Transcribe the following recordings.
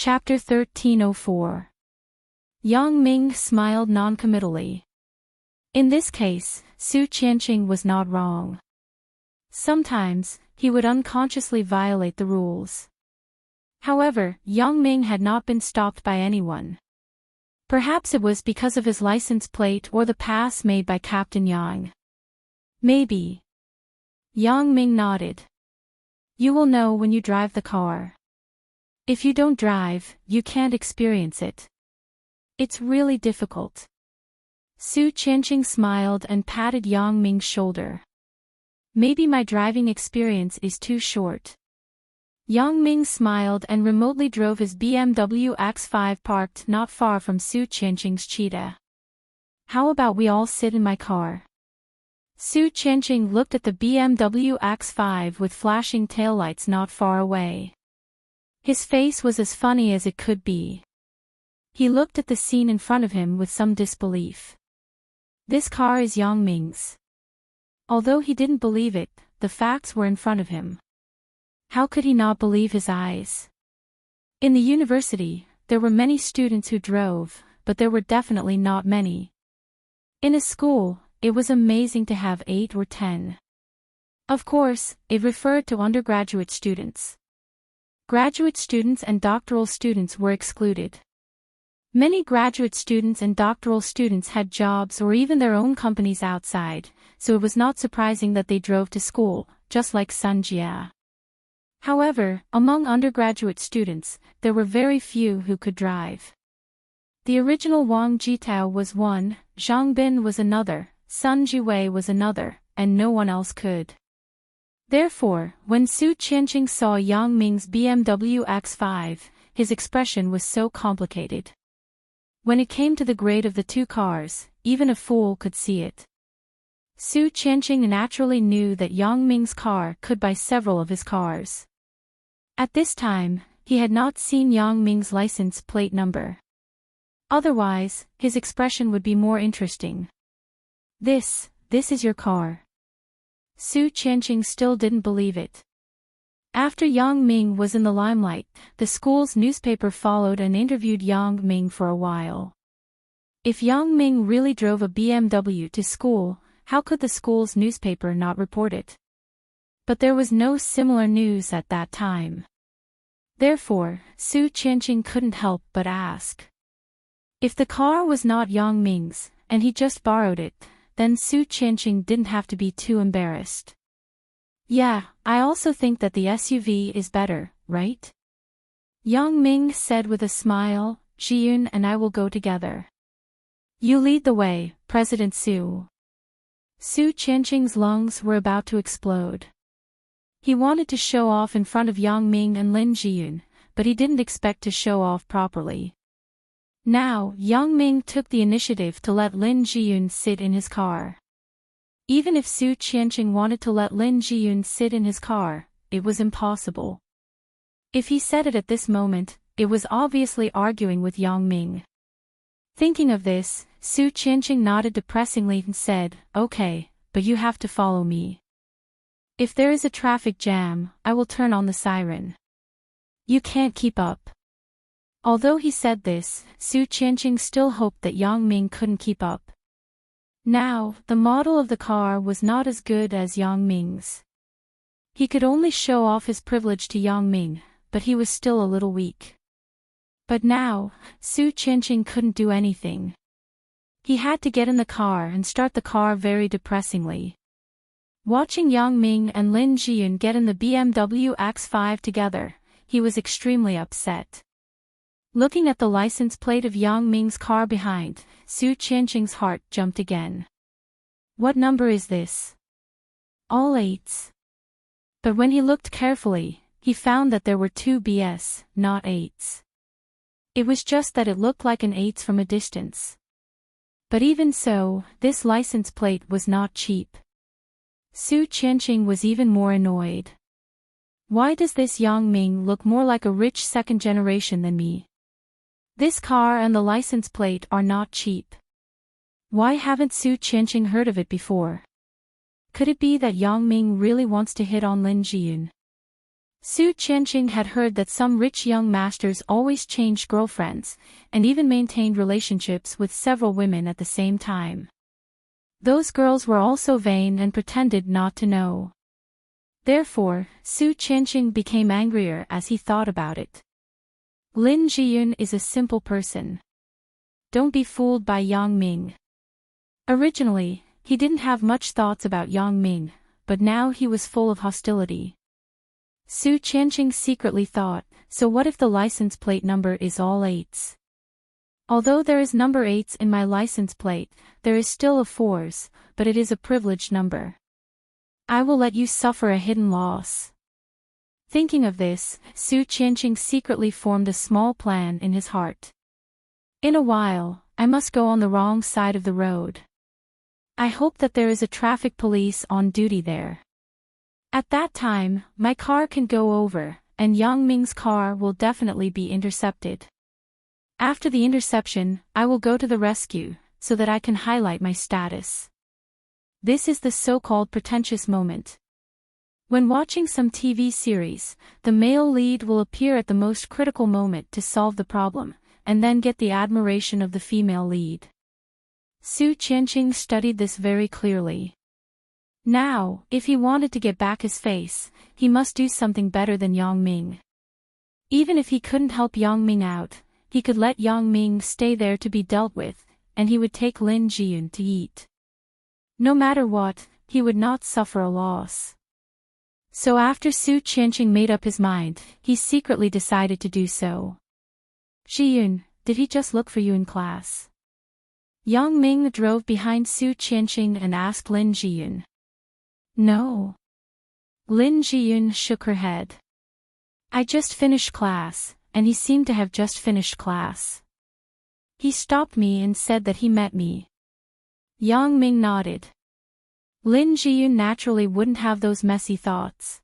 Chapter 1304. Yang Ming smiled noncommittally. In this case, Su Qianqing was not wrong. Sometimes, he would unconsciously violate the rules. However, Yang Ming had not been stopped by anyone. Perhaps it was because of his license plate or the pass made by Captain Yang. Maybe. Yang Ming nodded. You will know when you drive the car. If you don't drive, you can't experience it. It's really difficult. Su Qianqing smiled and patted Yang Ming's shoulder. Maybe my driving experience is too short. Yang Ming smiled and remotely drove his BMW X5 parked not far from Su Qianqing's cheetah. How about we all sit in my car? Su Qianqing looked at the BMW X5 with flashing taillights not far away. His face was as funny as it could be. He looked at the scene in front of him with some disbelief. This car is Yang Ming's. Although he didn't believe it, the facts were in front of him. How could he not believe his eyes? In the university, there were many students who drove, but there were definitely not many. In a school, it was amazing to have 8 or 10. Of course, it referred to undergraduate students. Graduate students and doctoral students were excluded. Many graduate students and doctoral students had jobs or even their own companies outside, so it was not surprising that they drove to school, just like Sun Jia. However, among undergraduate students, there were very few who could drive. The original Wang Jitao was one, Zhang Bin was another, Sun Jiwei was another, and no one else could. Therefore, when Su Qianqing saw Yang Ming's BMW X5, his expression was so complicated. When it came to the grade of the two cars, even a fool could see it. Su Qianqing naturally knew that Yang Ming's car could buy several of his cars. At this time, he had not seen Yang Ming's license plate number. Otherwise, his expression would be more interesting. This is your car. Su Qianqing still didn't believe it. After Yang Ming was in the limelight, the school's newspaper followed and interviewed Yang Ming for a while. If Yang Ming really drove a BMW to school, how could the school's newspaper not report it? But there was no similar news at that time. Therefore, Su Qianqing couldn't help but ask. If the car was not Yang Ming's, and he just borrowed it, then Su Qianqing didn't have to be too embarrassed. Yeah, I also think that the SUV is better, right? Yang Ming said with a smile, Jiyun and I will go together. You lead the way, President Su. Su Qianqing's lungs were about to explode. He wanted to show off in front of Yang Ming and Lin Jiyun, but he didn't expect to show off properly. Now, Yang Ming took the initiative to let Lin Jiyun sit in his car. Even if Su Qianqing wanted to let Lin Jiyun sit in his car, it was impossible. If he said it at this moment, it was obviously arguing with Yang Ming. Thinking of this, Su Qianqing nodded depressingly and said, Okay, but you have to follow me. If there is a traffic jam, I will turn on the siren. You can't keep up. Although he said this, Su Qianqing still hoped that Yang Ming couldn't keep up. Now, the model of the car was not as good as Yang Ming's. He could only show off his privilege to Yang Ming, but he was still a little weak. But now, Su Qianqing couldn't do anything. He had to get in the car and start the car very depressingly. Watching Yang Ming and Lin Jiyun get in the BMW X5 together, he was extremely upset. Looking at the license plate of Yang Ming's car behind, Su Qianqing's heart jumped again. What number is this? All 8s. But when he looked carefully, he found that there were 2 BS, not 8s. It was just that it looked like an 8s from a distance. But even so, this license plate was not cheap. Su Qianqing was even more annoyed. Why does this Yang Ming look more like a rich second generation than me? This car and the license plate are not cheap. Why haven't Su Qianqing heard of it before? Could it be that Yang Ming really wants to hit on Lin Jiyun? Su Qianqing had heard that some rich young masters always changed girlfriends, and even maintained relationships with several women at the same time. Those girls were also vain and pretended not to know. Therefore, Su Qianqing became angrier as he thought about it. Lin Jiyun is a simple person. Don't be fooled by Yang Ming. Originally, he didn't have much thoughts about Yang Ming, but now he was full of hostility. Su Qianqing secretly thought, so what if the license plate number is all 8s? Although there is number 8s in my license plate, there is still a 4s, but it is a privileged number. I will let you suffer a hidden loss. Thinking of this, Su Qianqing secretly formed a small plan in his heart. In a while, I must go on the wrong side of the road. I hope that there is a traffic police on duty there. At that time, my car can go over, and Yang Ming's car will definitely be intercepted. After the interception, I will go to the rescue, so that I can highlight my status. This is the so-called pretentious moment. When watching some TV series, the male lead will appear at the most critical moment to solve the problem, and then get the admiration of the female lead. Su Qianqing studied this very clearly. Now, if he wanted to get back his face, he must do something better than Yang Ming. Even if he couldn't help Yang Ming out, he could let Yang Ming stay there to be dealt with, and he would take Lin Jiyun to eat. No matter what, he would not suffer a loss. So after Su Qianqing made up his mind, he secretly decided to do so. Jiyun, did he just look for you in class? Yang Ming drove behind Su Qianqing and asked Lin Jiyun. No. Lin Jiyun shook her head. I just finished class, and he seemed to have just finished class. He stopped me and said that he met me. Yang Ming nodded. Lin Jiyun naturally wouldn't have those messy thoughts.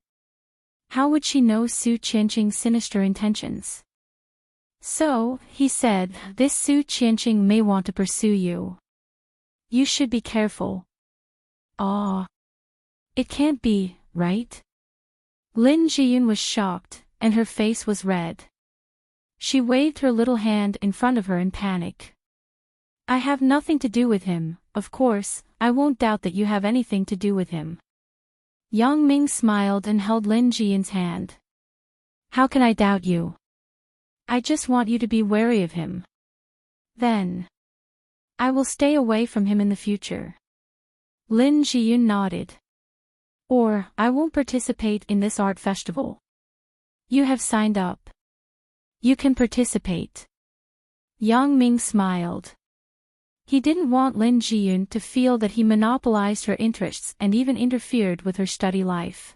How would she know Su Qianqing's sinister intentions? So, he said, this Su Qianqing may want to pursue you. You should be careful. Ah. It can't be, right? Lin Jiyun was shocked, and her face was red. She waved her little hand in front of her in panic. I have nothing to do with him, of course, I won't doubt that you have anything to do with him. Yang Ming smiled and held Lin Jiyun's hand. How can I doubt you? I just want you to be wary of him. Then. I will stay away from him in the future. Lin Jiyun nodded. Or, I won't participate in this art festival. You have signed up. You can participate. Yang Ming smiled. He didn't want Lin Jiyun to feel that he monopolized her interests and even interfered with her study life.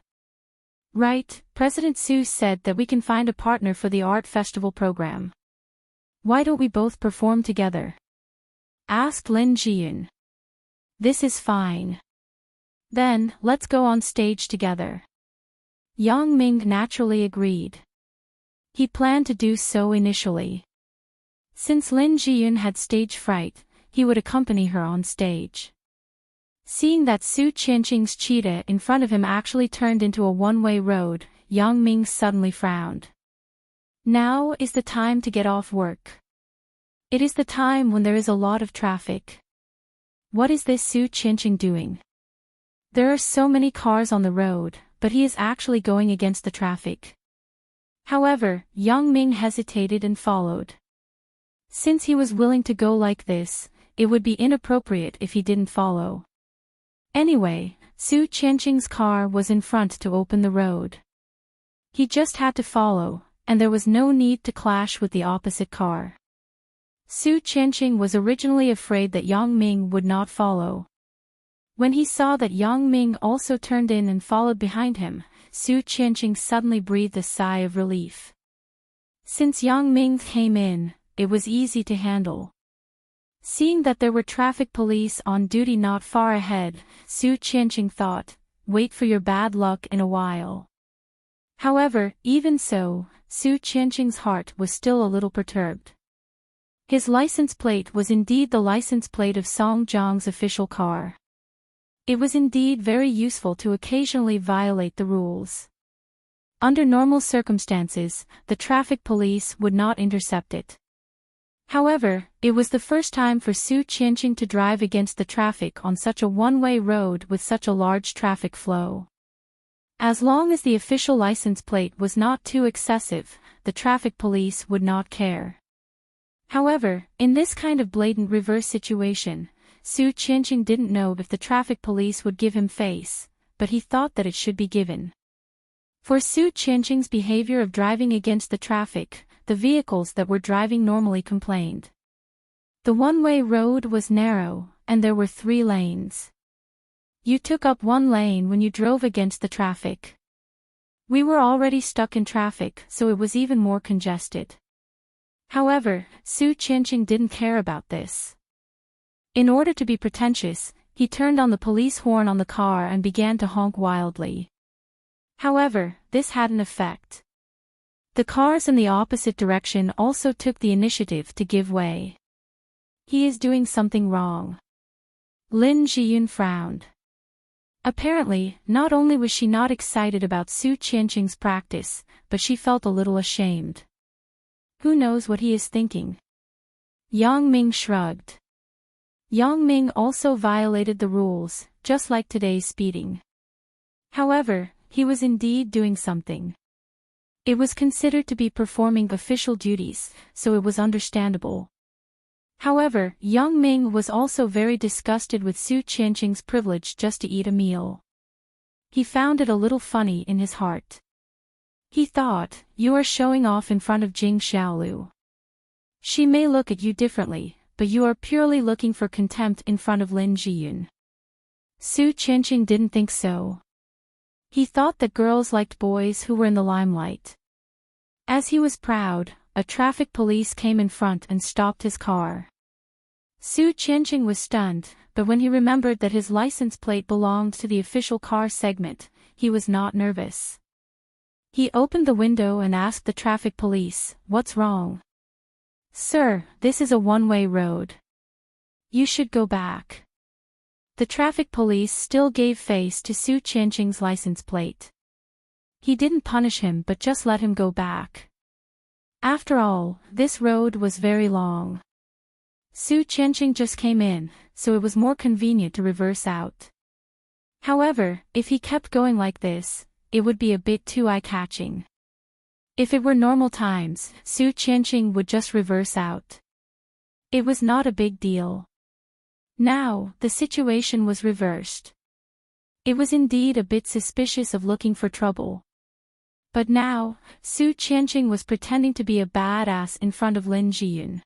Right, President Su said that we can find a partner for the art festival program. Why don't we both perform together? Asked Lin Jiyun. This is fine. Then, let's go on stage together. Yang Ming naturally agreed. He planned to do so initially. Since Lin Jiyun had stage fright, he would accompany her on stage. Seeing that Su Qianqing's cheetah in front of him actually turned into a one-way road, Yang Ming suddenly frowned. Now is the time to get off work. It is the time when there is a lot of traffic. What is this Su Qianqing doing? There are so many cars on the road, but he is actually going against the traffic. However, Yang Ming hesitated and followed. Since he was willing to go like this, it would be inappropriate if he didn't follow. Anyway, Su Qianqing's car was in front to open the road. He just had to follow, and there was no need to clash with the opposite car. Su Qianqing was originally afraid that Yang Ming would not follow. When he saw that Yang Ming also turned in and followed behind him, Su Qianqing suddenly breathed a sigh of relief. Since Yang Ming came in, it was easy to handle. Seeing that there were traffic police on duty not far ahead, Su Qianqing thought, wait for your bad luck in a while. However, even so, Su Qianqing's heart was still a little perturbed. His license plate was indeed the license plate of Song Jiang's official car. It was indeed very useful to occasionally violate the rules. Under normal circumstances, the traffic police would not intercept it. However, it was the first time for Su Qianqing to drive against the traffic on such a one-way road with such a large traffic flow. As long as the official license plate was not too excessive, the traffic police would not care. However, in this kind of blatant reverse situation, Su Qianqing didn't know if the traffic police would give him face, but he thought that it should be given. For Su Qianqing's behavior of driving against the traffic, the vehicles that were driving normally complained. The one-way road was narrow, and there were 3 lanes. You took up 1 lane when you drove against the traffic. We were already stuck in traffic, so it was even more congested. However, Su Qianqing didn't care about this. In order to be pretentious, he turned on the police horn on the car and began to honk wildly. However, this had an effect. The cars in the opposite direction also took the initiative to give way. He is doing something wrong. Lin Zhiyun frowned. Apparently, not only was she not excited about Su Qianqing's practice, but she felt a little ashamed. Who knows what he is thinking? Yang Ming shrugged. Yang Ming also violated the rules, just like today's speeding. However, he was indeed doing something. It was considered to be performing official duties, so it was understandable. However, Yang Ming was also very disgusted with Su Qianqing's privilege just to eat a meal. He found it a little funny in his heart. He thought, you are showing off in front of Jing Xiaolu. She may look at you differently, but you are purely looking for contempt in front of Lin Zhiyun. Su Qianqing didn't think so. He thought that girls liked boys who were in the limelight. As he was proud, a traffic police came in front and stopped his car. Su Qianqing was stunned, but when he remembered that his license plate belonged to the official car segment, he was not nervous. He opened the window and asked the traffic police, "What's wrong?" "Sir, this is a one-way road. You should go back." The traffic police still gave face to Su Qianqing's license plate. He didn't punish him but just let him go back. After all, this road was very long. Su Qianqing just came in, so it was more convenient to reverse out. However, if he kept going like this, it would be a bit too eye-catching. If it were normal times, Su Qianqing would just reverse out. It was not a big deal. Now, the situation was reversed. It was indeed a bit suspicious of looking for trouble. But now, Su Qianqing was pretending to be a badass in front of Lin Zhiyun.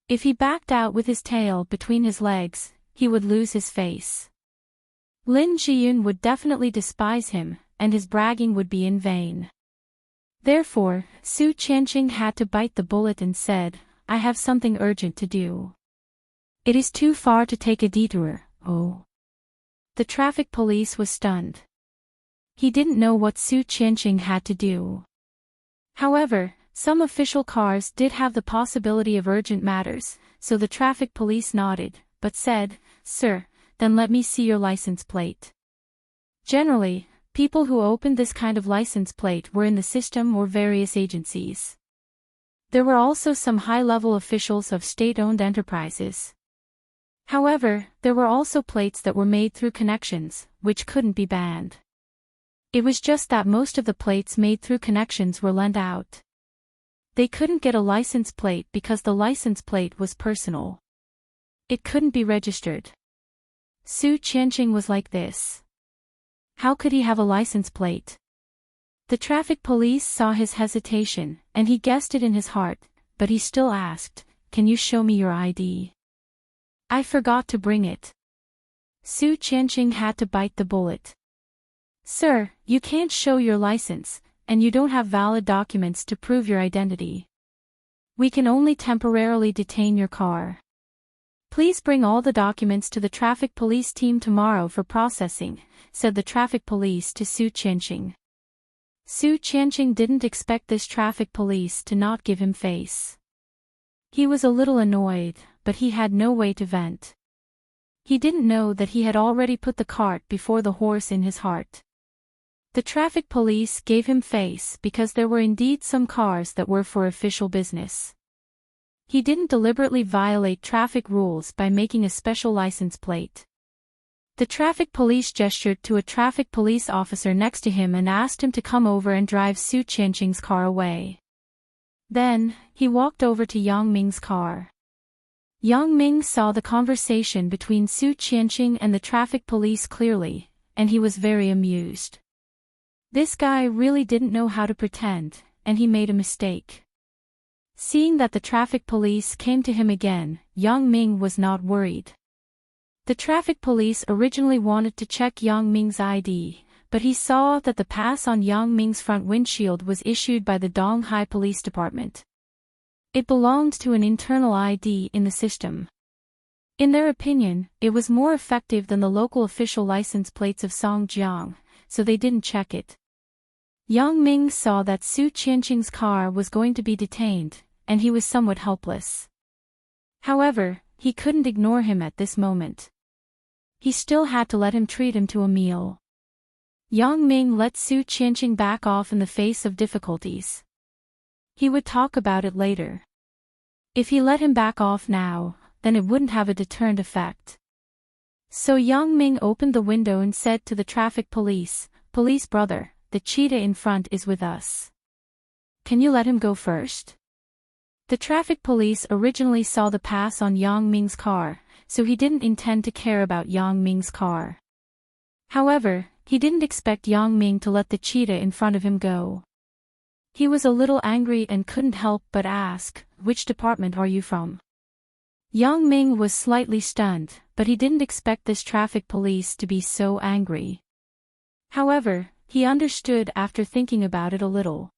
If he backed out with his tail between his legs, he would lose his face. Lin Zhiyun would definitely despise him, and his bragging would be in vain. Therefore, Su Qianqing had to bite the bullet and said, "I have something urgent to do. It is too far to take a detour, oh." The traffic police was stunned. He didn't know what Su Qianqing had to do. However, some official cars did have the possibility of urgent matters, so the traffic police nodded, but said, "Sir, then let me see your license plate." Generally, people who opened this kind of license plate were in the system or various agencies. There were also some high-level officials of state-owned enterprises. However, there were also plates that were made through connections, which couldn't be banned. It was just that most of the plates made through connections were lent out. They couldn't get a license plate because the license plate was personal. It couldn't be registered. Su Qianqing was like this. How could he have a license plate? The traffic police saw his hesitation, and he guessed it in his heart, but he still asked, "Can you show me your ID?" "I forgot to bring it." Su Qianqing had to bite the bullet. "Sir, you can't show your license, and you don't have valid documents to prove your identity. We can only temporarily detain your car. Please bring all the documents to the traffic police team tomorrow for processing," said the traffic police to Su Qianqing. Su Qianqing didn't expect this traffic police to not give him face. He was a little annoyed, but he had no way to vent. He didn't know that he had already put the cart before the horse in his heart. The traffic police gave him face because there were indeed some cars that were for official business. He didn't deliberately violate traffic rules by making a special license plate. The traffic police gestured to a traffic police officer next to him and asked him to come over and drive Su Qianqing's car away. Then, he walked over to Yang Ming's car. Yang Ming saw the conversation between Su Qianqing and the traffic police clearly, and he was very amused. This guy really didn't know how to pretend, and he made a mistake. Seeing that the traffic police came to him again, Yang Ming was not worried. The traffic police originally wanted to check Yang Ming's ID, but he saw that the pass on Yang Ming's front windshield was issued by the Donghai Police Department. It belonged to an internal ID in the system. In their opinion, it was more effective than the local official license plates of Songjiang, so they didn't check it. Yang Ming saw that Su Qianqing's car was going to be detained, and he was somewhat helpless. However, he couldn't ignore him at this moment. He still had to let him treat him to a meal. Yang Ming let Su Qianqing back off in the face of difficulties. He would talk about it later. If he let him back off now, then it wouldn't have a deterrent effect. So Yang Ming opened the window and said to the traffic police, "Police brother, the cheetah in front is with us. Can you let him go first?" The traffic police originally saw the pass on Yang Ming's car, so he didn't intend to care about Yang Ming's car. However, he didn't expect Yang Ming to let the cheetah in front of him go. He was a little angry and couldn't help but ask, "Which department are you from?" Yang Ming was slightly stunned, but he didn't expect this traffic police to be so angry. However, he understood after thinking about it a little.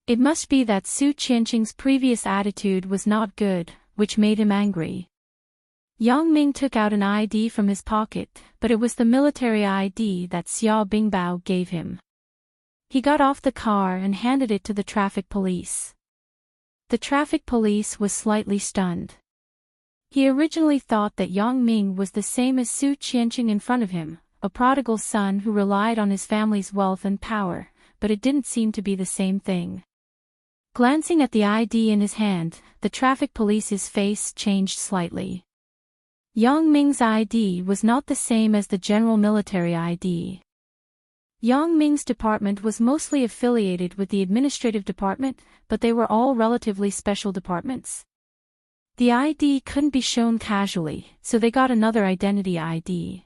It must be that Su Qianqing's previous attitude was not good, which made him angry. Yang Ming took out an ID from his pocket, but it was the military ID that Xiao Bingbao gave him. He got off the car and handed it to the traffic police. The traffic police was slightly stunned. He originally thought that Yang Ming was the same as Su Qianqing in front of him, a prodigal son who relied on his family's wealth and power, but it didn't seem to be the same thing. Glancing at the ID in his hand, the traffic police's face changed slightly. Yang Ming's ID was not the same as the general military ID. Yang Ming's department was mostly affiliated with the administrative department, but they were all relatively special departments. The ID couldn't be shown casually, so they got another identity ID.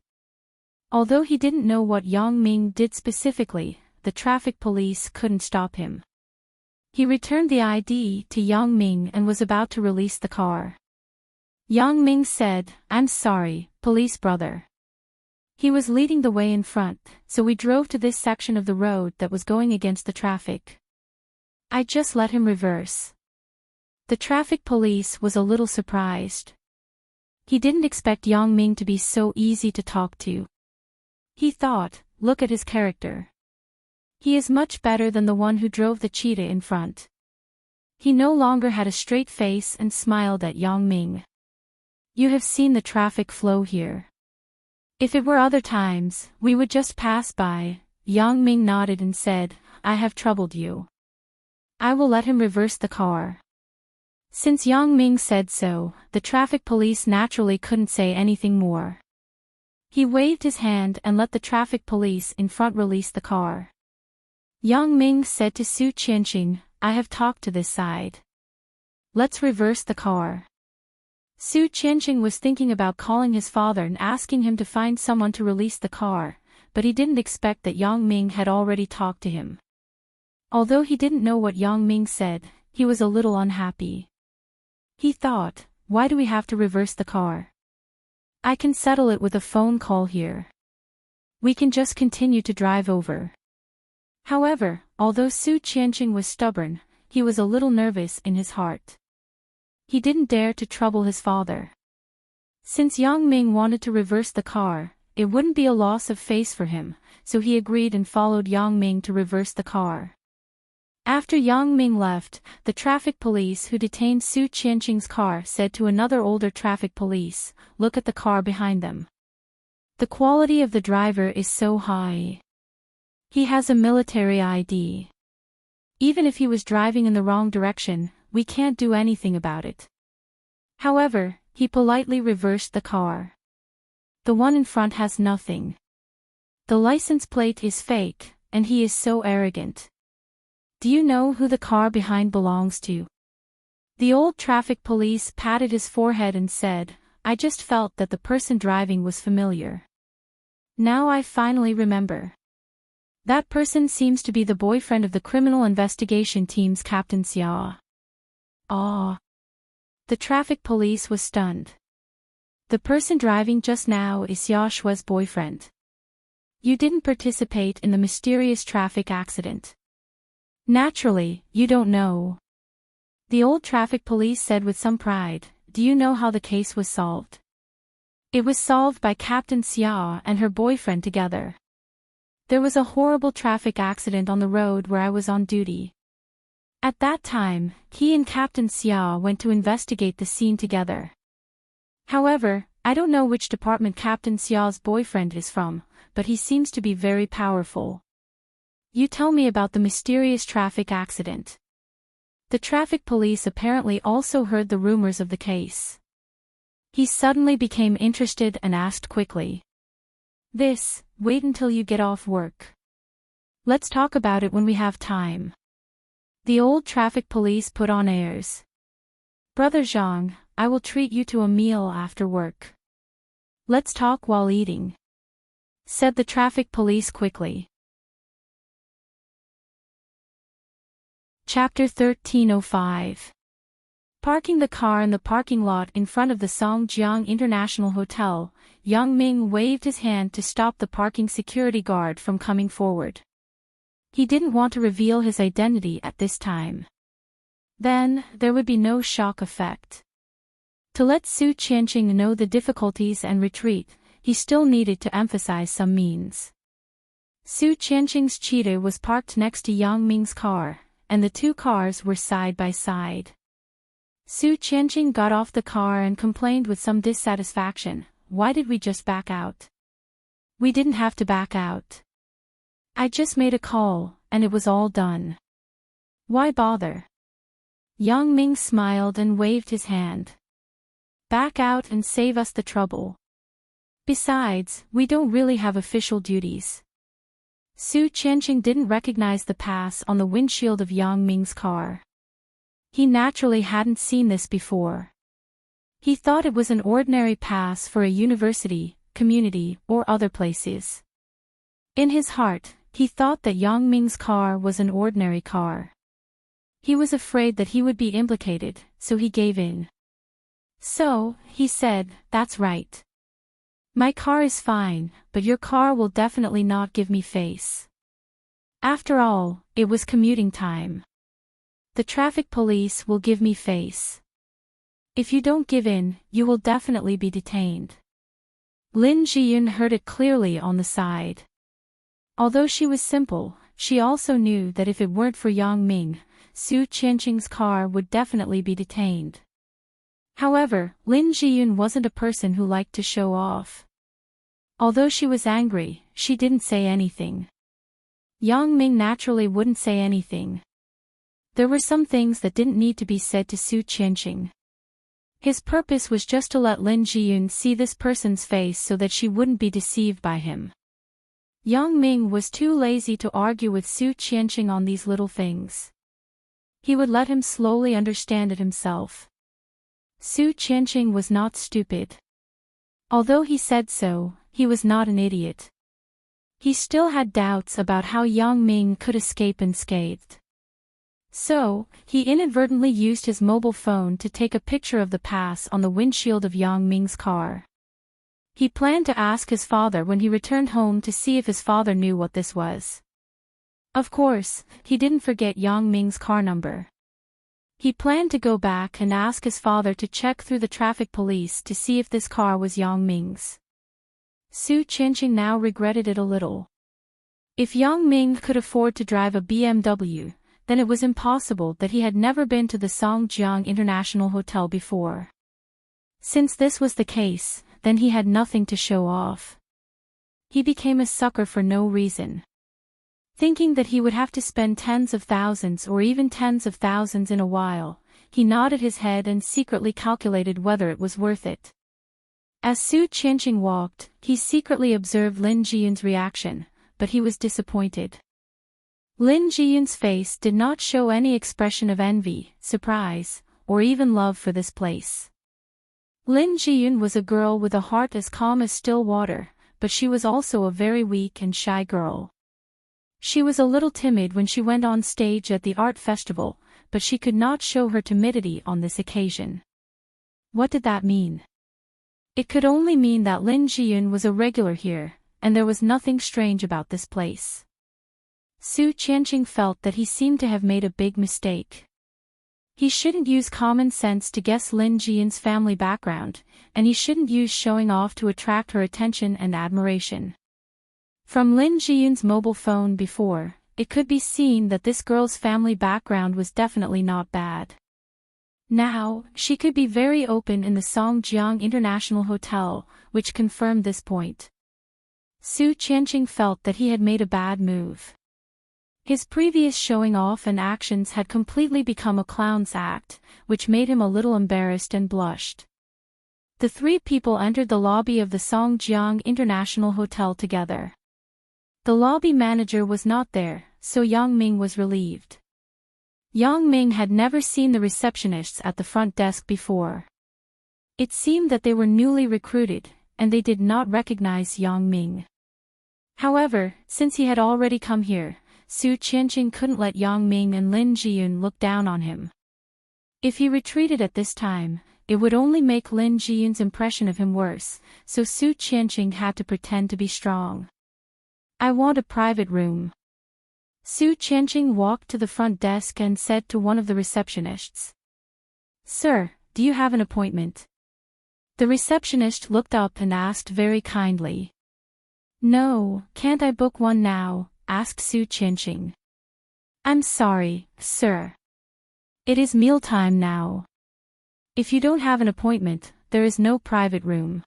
Although he didn't know what Yang Ming did specifically, the traffic police couldn't stop him. He returned the ID to Yang Ming and was about to release the car. Yang Ming said, "I'm sorry, police brother." He was leading the way in front, so we drove to this section of the road that was going against the traffic. I just let him reverse. The traffic police was a little surprised. He didn't expect Yang Ming to be so easy to talk to. He thought, look at his character. He is much better than the one who drove the cheetah in front. He no longer had a straight face and smiled at Yang Ming. You have seen the traffic flow here. If it were other times, we would just pass by. Yang Ming nodded and said, I have troubled you. I will let him reverse the car. Since Yang Ming said so, the traffic police naturally couldn't say anything more. He waved his hand and let the traffic police in front release the car. Yang Ming said to Su Qianqing, I have talked to this side. Let's reverse the car. Su Qianqing was thinking about calling his father and asking him to find someone to release the car, but he didn't expect that Yang Ming had already talked to him. Although he didn't know what Yang Ming said, he was a little unhappy. He thought, why do we have to reverse the car? I can settle it with a phone call here. We can just continue to drive over. However, although Su Qianqing was stubborn, he was a little nervous in his heart. He didn't dare to trouble his father. Since Yang Ming wanted to reverse the car, it wouldn't be a loss of face for him, so he agreed and followed Yang Ming to reverse the car. After Yang Ming left, the traffic police who detained Su Qianqing's car said to another older traffic police, look at the car behind them. The quality of the driver is so high. He has a military ID. Even if he was driving in the wrong direction, we can't do anything about it. However, he politely reversed the car. The one in front has nothing. The license plate is fake, and he is so arrogant. Do you know who the car behind belongs to? The old traffic police patted his forehead and said, I just felt that the person driving was familiar. Now I finally remember. That person seems to be the boyfriend of the criminal investigation team's Captain Xia. Ah. The traffic police was stunned. The person driving just now is Xia Shua's boyfriend. You didn't participate in the mysterious traffic accident. Naturally, you don't know. The old traffic police said with some pride, do you know how the case was solved? It was solved by Captain Xia and her boyfriend together. There was a horrible traffic accident on the road where I was on duty. At that time, he and Captain Xia went to investigate the scene together. However, I don't know which department Captain Xia's boyfriend is from, but he seems to be very powerful. You tell me about the mysterious traffic accident. The traffic police apparently also heard the rumors of the case. He suddenly became interested and asked quickly. Wait until you get off work. Let's talk about it when we have time. The old traffic police put on airs. Brother Zhang, I will treat you to a meal after work. Let's talk while eating, said the traffic police quickly. Chapter 1305. Parking the car in the parking lot in front of the Songjiang International Hotel, Yang Ming waved his hand to stop the parking security guard from coming forward. He didn't want to reveal his identity at this time. Then, there would be no shock effect. To let Su Qianqing know the difficulties and retreat, he still needed to emphasize some means. Su Qianqing's cheetah was parked next to Yang Ming's car, and the two cars were side by side. Su Qianqing got off the car and complained with some dissatisfaction, why did we just back out? We didn't have to back out. I just made a call, and it was all done. Why bother? Yang Ming smiled and waved his hand. Back out and save us the trouble. Besides, we don't really have official duties. Su Qianqing didn't recognize the pass on the windshield of Yang Ming's car. He naturally hadn't seen this before. He thought it was an ordinary pass for a university, community, or other places. In his heart, he thought that Yang Ming's car was an ordinary car. He was afraid that he would be implicated, so he gave in. So, he said, that's right. My car is fine, but your car will definitely not give me face. After all, it was commuting time. The traffic police will give me face. If you don't give in, you will definitely be detained. Lin Jiyun heard it clearly on the side. Although she was simple, she also knew that if it weren't for Yang Ming, Su Qianqing's car would definitely be detained. However, Lin Jiyun wasn't a person who liked to show off. Although she was angry, she didn't say anything. Yang Ming naturally wouldn't say anything. There were some things that didn't need to be said to Su Qianqing. His purpose was just to let Lin Jiyun see this person's face so that she wouldn't be deceived by him. Yang Ming was too lazy to argue with Su Qianqing on these little things. He would let him slowly understand it himself. Su Qianqing was not stupid. Although he said so, he was not an idiot. He still had doubts about how Yang Ming could escape unscathed. So, he inadvertently used his mobile phone to take a picture of the pass on the windshield of Yang Ming's car. He planned to ask his father when he returned home to see if his father knew what this was. Of course, he didn't forget Yang Ming's car number. He planned to go back and ask his father to check through the traffic police to see if this car was Yang Ming's. Su Qianqing now regretted it a little. If Yang Ming could afford to drive a BMW, then it was impossible that he had never been to the Songjiang International Hotel before. Since this was the case, then he had nothing to show off. He became a sucker for no reason. Thinking that he would have to spend tens of thousands or even tens of thousands in a while, he nodded his head and secretly calculated whether it was worth it. As Su Qianqing walked, he secretly observed Lin Jiyun's reaction, but he was disappointed. Lin Jiyun's face did not show any expression of envy, surprise, or even love for this place. Lin Jiyun was a girl with a heart as calm as still water, but she was also a very weak and shy girl. She was a little timid when she went on stage at the art festival, but she could not show her timidity on this occasion. What did that mean? It could only mean that Lin Jiyun was a regular here, and there was nothing strange about this place. Su Qianqing felt that he seemed to have made a big mistake. He shouldn't use common sense to guess Lin Jiyun's family background, and he shouldn't use showing off to attract her attention and admiration. From Lin Jiyun's mobile phone before, it could be seen that this girl's family background was definitely not bad. Now, she could be very open in the Songjiang International Hotel, which confirmed this point. Su Qianqing felt that he had made a bad move. His previous showing off and actions had completely become a clown's act, which made him a little embarrassed and blushed. The three people entered the lobby of the Songjiang International Hotel together. The lobby manager was not there, so Yang Ming was relieved. Yang Ming had never seen the receptionists at the front desk before. It seemed that they were newly recruited, and they did not recognize Yang Ming. However, since he had already come here, Su Qianqing couldn't let Yang Ming and Lin Jiyun look down on him. If he retreated at this time, it would only make Lin Jiyun's impression of him worse, so Su Qianqing had to pretend to be strong. "I want a private room." Su Qianqing walked to the front desk and said to one of the receptionists, "Sir, do you have an appointment?" The receptionist looked up and asked very kindly. "No, can't I book one now?" asked Su Qianqing. "I'm sorry, sir. It is mealtime now. If you don't have an appointment, there is no private room."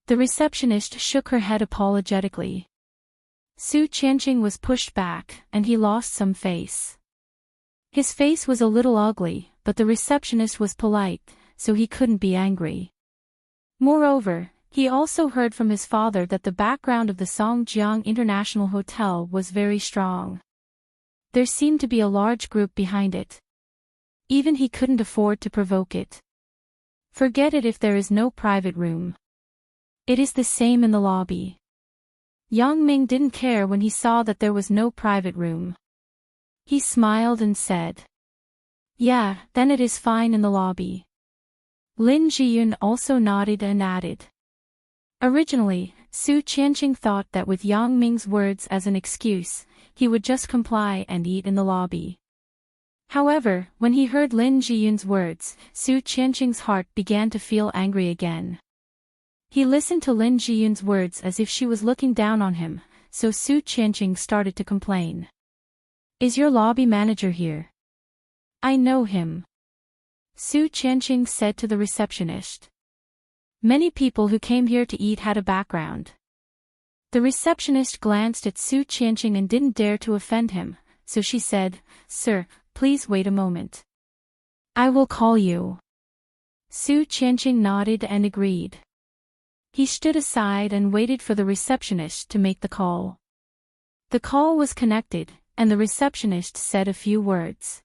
The receptionist shook her head apologetically. Su Qianqing was pushed back, and he lost some face. His face was a little ugly, but the receptionist was polite, so he couldn't be angry. Moreover, he also heard from his father that the background of the Songjiang International Hotel was very strong. There seemed to be a large group behind it. Even he couldn't afford to provoke it. Forget it if there is no private room. It is the same in the lobby. Yang Ming didn't care when he saw that there was no private room. He smiled and said, "Yeah, then it is fine in the lobby." Lin Jiyun also nodded and added. Originally, Su Qianqing thought that with Yang Ming's words as an excuse, he would just comply and eat in the lobby. However, when he heard Lin Jiyun's words, Su Qianqing's heart began to feel angry again. He listened to Lin Jiyun's words as if she was looking down on him, so Su Qianqing started to complain. "Is your lobby manager here?" "I know him," Su Qianqing said to the receptionist. Many people who came here to eat had a background. The receptionist glanced at Su Qianqing and didn't dare to offend him, so she said, "Sir, please wait a moment. I will call you." Su Qianqing nodded and agreed. He stood aside and waited for the receptionist to make the call. The call was connected, and the receptionist said a few words.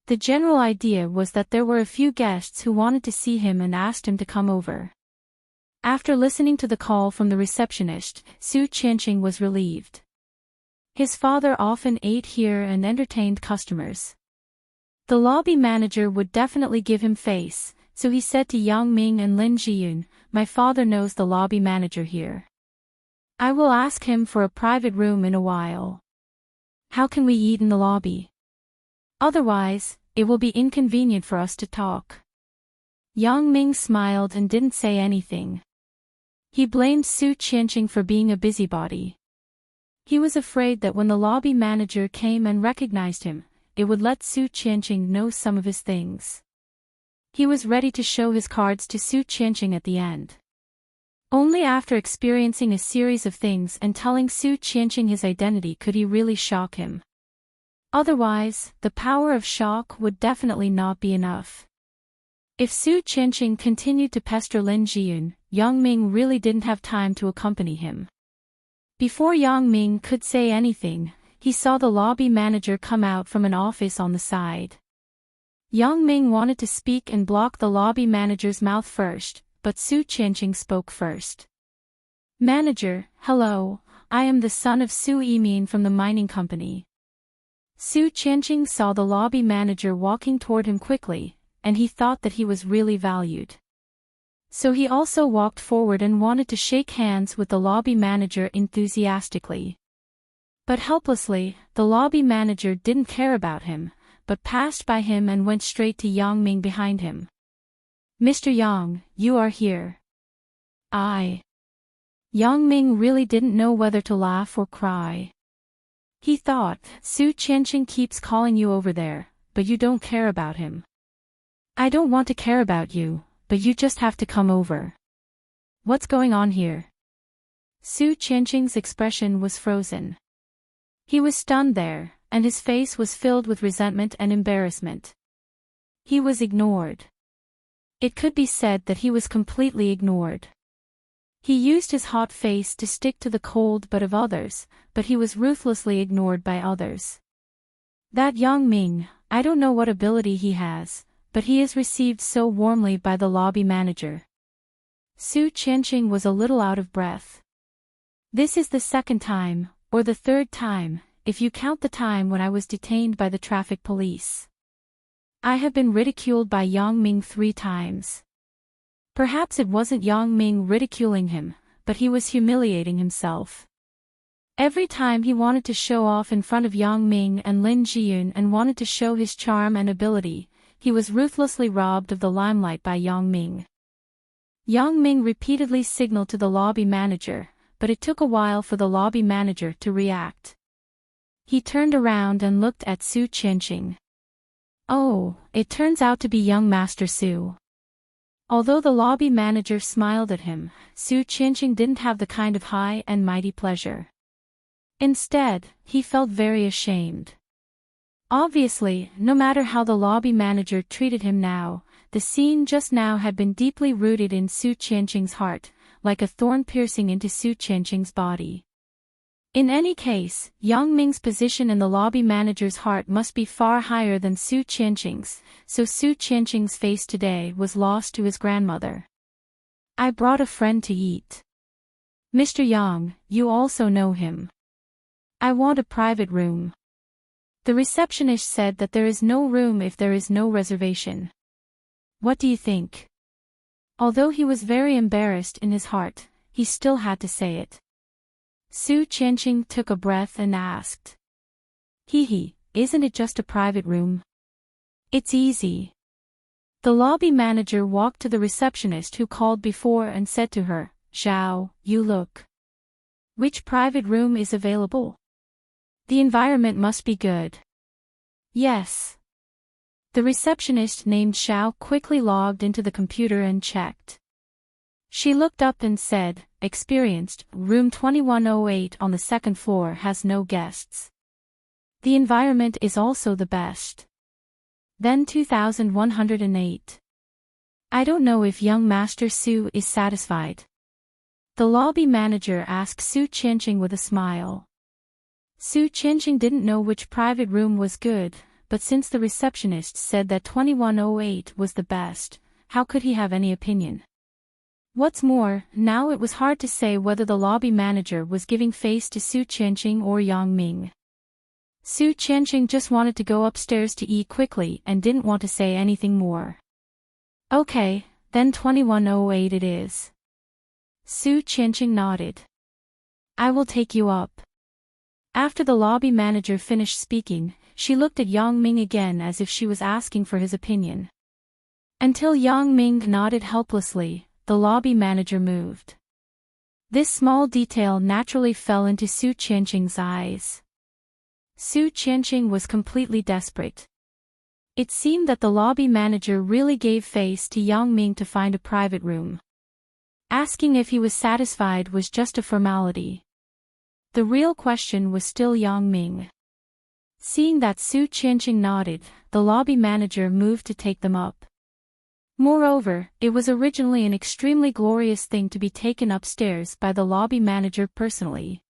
The general idea was that there were a few guests who wanted to see him and asked him to come over. After listening to the call from the receptionist, Su Qianqing was relieved. His father often ate here and entertained customers. The lobby manager would definitely give him face, so he said to Yang Ming and Lin Jiyun, "My father knows the lobby manager here. I will ask him for a private room in a while. How can we eat in the lobby? Otherwise, it will be inconvenient for us to talk." Yang Ming smiled and didn't say anything. He blamed Su Qianqing for being a busybody. He was afraid that when the lobby manager came and recognized him, it would let Su Qianqing know some of his things. He was ready to show his cards to Su Qianqing at the end. Only after experiencing a series of things and telling Su Qianqing his identity could he really shock him. Otherwise, the power of shock would definitely not be enough. If Su Qianqing continued to pester Lin Jiyun, Yang Ming really didn't have time to accompany him. Before Yang Ming could say anything, he saw the lobby manager come out from an office on the side. Yang Ming wanted to speak and block the lobby manager's mouth first, but Su Qianqing spoke first. "Manager, hello, I am the son of Su Yimin from the mining company." Su Qianqing saw the lobby manager walking toward him quickly, and he thought that he was really valued. So he also walked forward and wanted to shake hands with the lobby manager enthusiastically. But helplessly, the lobby manager didn't care about him, but passed by him and went straight to Yang Ming behind him. "Mr. Yang, you are here." Yang Ming really didn't know whether to laugh or cry. He thought, Su Qianqing keeps calling you over there, but you don't care about him. "I don't want to care about you, but you just have to come over. What's going on here?" Su Qianqing's expression was frozen. He was stunned there, and his face was filled with resentment and embarrassment. He was ignored. It could be said that he was completely ignored. He used his hot face to stick to the cold butt of others, but he was ruthlessly ignored by others. That Yang Ming, I don't know what ability he has, but he is received so warmly by the lobby manager. Su Qianqing was a little out of breath. This is the second time, or the third time, if you count the time when I was detained by the traffic police. I have been ridiculed by Yang Ming 3 times. Perhaps it wasn't Yang Ming ridiculing him, but he was humiliating himself. Every time he wanted to show off in front of Yang Ming and Lin Jiyun and wanted to show his charm and ability, he was ruthlessly robbed of the limelight by Yang Ming. Yang Ming repeatedly signaled to the lobby manager, but it took a while for the lobby manager to react. He turned around and looked at Su Qianqing. "Oh, it turns out to be young Master Su." Although the lobby manager smiled at him, Su Qianqing didn't have the kind of high and mighty pleasure. Instead, he felt very ashamed. Obviously, no matter how the lobby manager treated him now, the scene just now had been deeply rooted in Su Qianqing's heart, like a thorn piercing into Su Qianqing's body. In any case, Yang Ming's position in the lobby manager's heart must be far higher than Su Qianqing's, so Su Qianqing's face today was lost to his grandmother. "I brought a friend to eat. Mr. Yang, you also know him. I want a private room." The receptionist said that there is no room if there is no reservation. What do you think? Although he was very embarrassed in his heart, he still had to say it. Su Qianqing took a breath and asked. Isn't it just a private room? It's easy. The lobby manager walked to the receptionist who called before and said to her, "Zhao, you look. Which private room is available? The environment must be good." "Yes." The receptionist named Xiao quickly logged into the computer and checked. She looked up and said, "Experienced, room 2108 on the second floor has no guests. The environment is also the best." Then 2108. "I don't know if young Master Su is satisfied." The lobby manager asked Su Qianqing with a smile. Su Qianqing didn't know which private room was good, but since the receptionist said that 2108 was the best, how could he have any opinion? What's more, now it was hard to say whether the lobby manager was giving face to Su Qianqing or Yang Ming. Su Qianqing just wanted to go upstairs to eat quickly and didn't want to say anything more. "Okay, then 2108 it is." Su Qianqing nodded. "I will take you up." After the lobby manager finished speaking, she looked at Yang Ming again as if she was asking for his opinion. Until Yang Ming nodded helplessly, the lobby manager moved. This small detail naturally fell into Su Qianqing's eyes. Su Qianqing was completely desperate. It seemed that the lobby manager really gave face to Yang Ming to find a private room. Asking if he was satisfied was just a formality. The real question was still Yang Ming. Seeing that Su Qianqing nodded, the lobby manager moved to take them up. Moreover, it was originally an extremely glorious thing to be taken upstairs by the lobby manager personally.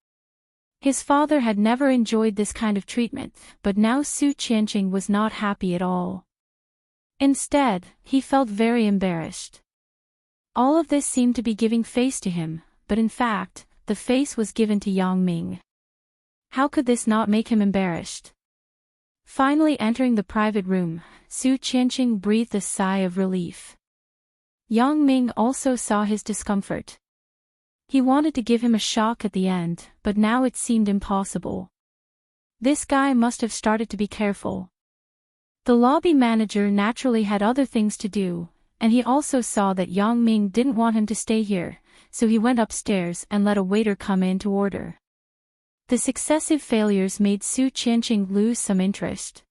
His father had never enjoyed this kind of treatment, but now Su Qianqing was not happy at all. Instead, he felt very embarrassed. All of this seemed to be giving face to him, but in fact, the face was given to Yang Ming. How could this not make him embarrassed? Finally entering the private room, Su Qianqing breathed a sigh of relief. Yang Ming also saw his discomfort. He wanted to give him a shock at the end, but now it seemed impossible. This guy must have started to be careful. The lobby manager naturally had other things to do, and he also saw that Yang Ming didn't want him to stay here, so he went upstairs and let a waiter come in to order. The successive failures made Su Qianqing lose some interest.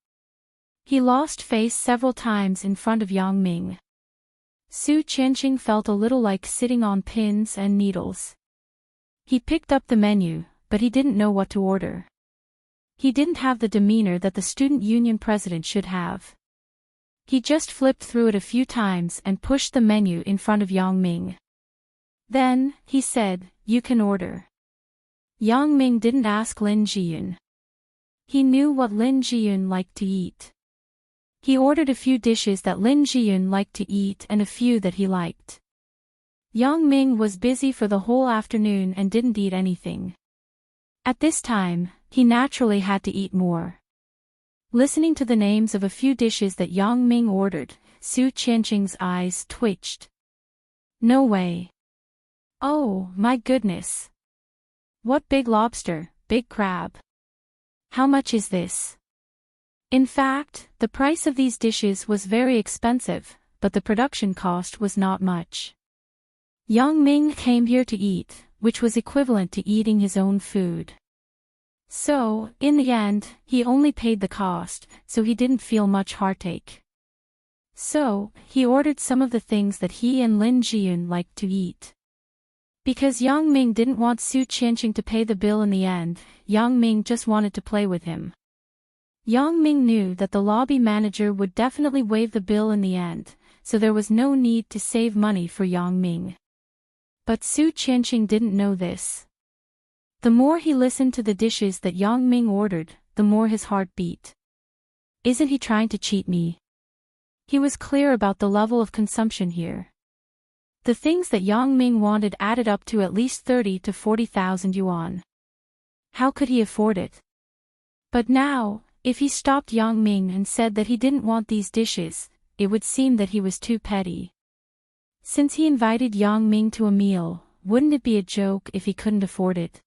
He lost face several times in front of Yang Ming. Su Qianqing felt a little like sitting on pins and needles. He picked up the menu, but he didn't know what to order. He didn't have the demeanor that the student union president should have. He just flipped through it a few times and pushed the menu in front of Yang Ming. Then, he said, "You can order." Yang Ming didn't ask Lin Jiyun. He knew what Lin Jiyun liked to eat. He ordered a few dishes that Lin Jiyun liked to eat and a few that he liked. Yang Ming was busy for the whole afternoon and didn't eat anything. At this time, he naturally had to eat more. Listening to the names of a few dishes that Yang Ming ordered, Su Qianqing's eyes twitched. No way. Oh, my goodness. What big lobster, big crab. How much is this? In fact, the price of these dishes was very expensive, but the production cost was not much. Yang Ming came here to eat, which was equivalent to eating his own food. So, in the end, he only paid the cost, so he didn't feel much heartache. So, he ordered some of the things that he and Lin Jiyun liked to eat. Because Yang Ming didn't want Su Qianqing to pay the bill in the end, Yang Ming just wanted to play with him. Yang Ming knew that the lobby manager would definitely waive the bill in the end, so there was no need to save money for Yang Ming. But Su Qianqing didn't know this. The more he listened to the dishes that Yang Ming ordered, the more his heart beat. Isn't he trying to cheat me? He was clear about the level of consumption here. The things that Yang Ming wanted added up to at least 30 to 40,000 yuan. How could he afford it? But now, if he stopped Yang Ming and said that he didn't want these dishes, it would seem that he was too petty. Since he invited Yang Ming to a meal, wouldn't it be a joke if he couldn't afford it?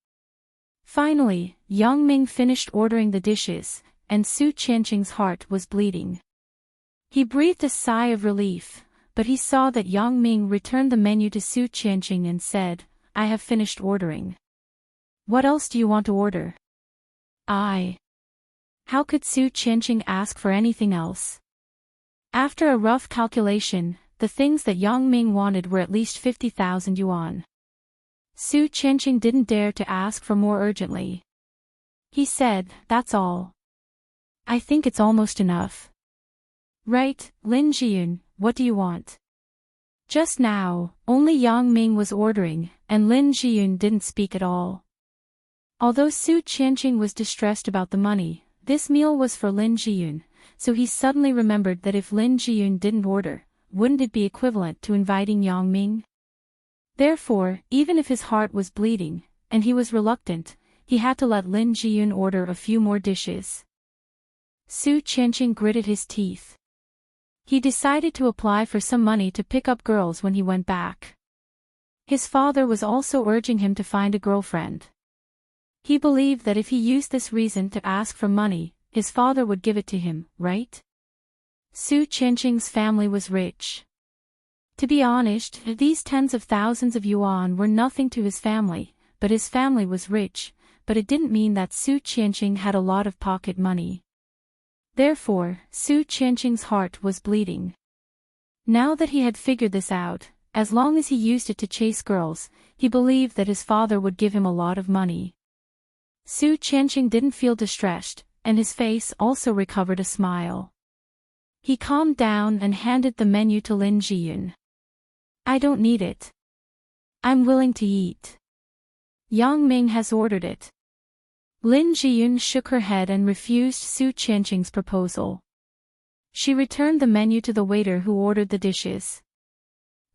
Finally, Yang Ming finished ordering the dishes, and Su Qianqing's heart was bleeding. He breathed a sigh of relief, but he saw that Yang Ming returned the menu to Su Qianqing and said, "I have finished ordering. What else do you want to order?" How could Su Qianqing ask for anything else? After a rough calculation, the things that Yang Ming wanted were at least 50,000 yuan. Su Qianqing didn't dare to ask for more urgently. He said, "That's all. I think it's almost enough." "Right, Lin Jiyun, what do you want?" Just now, only Yang Ming was ordering, and Lin Jiyun didn't speak at all. Although Su Qianqing was distressed about the money, this meal was for Lin Jiyun, so he suddenly remembered that if Lin Jiyun didn't order, wouldn't it be equivalent to inviting Yang Ming? Therefore, even if his heart was bleeding, and he was reluctant, he had to let Lin Jiyun order a few more dishes. Su Qianqing gritted his teeth. He decided to apply for some money to pick up girls when he went back. His father was also urging him to find a girlfriend. He believed that if he used this reason to ask for money, his father would give it to him, right? Su Qianqing's family was rich. To be honest, these tens of thousands of yuan were nothing to his family, but his family was rich, but it didn't mean that Su Qianqing had a lot of pocket money. Therefore, Su Qianqing's heart was bleeding. Now that he had figured this out, as long as he used it to chase girls, he believed that his father would give him a lot of money. Su Qianqing didn't feel distressed, and his face also recovered a smile. He calmed down and handed the menu to Lin Jiyun. I don't need it. I'm willing to eat. Yang Ming has ordered it. Lin Jiyun shook her head and refused Su Qianqing's proposal. She returned the menu to the waiter who ordered the dishes.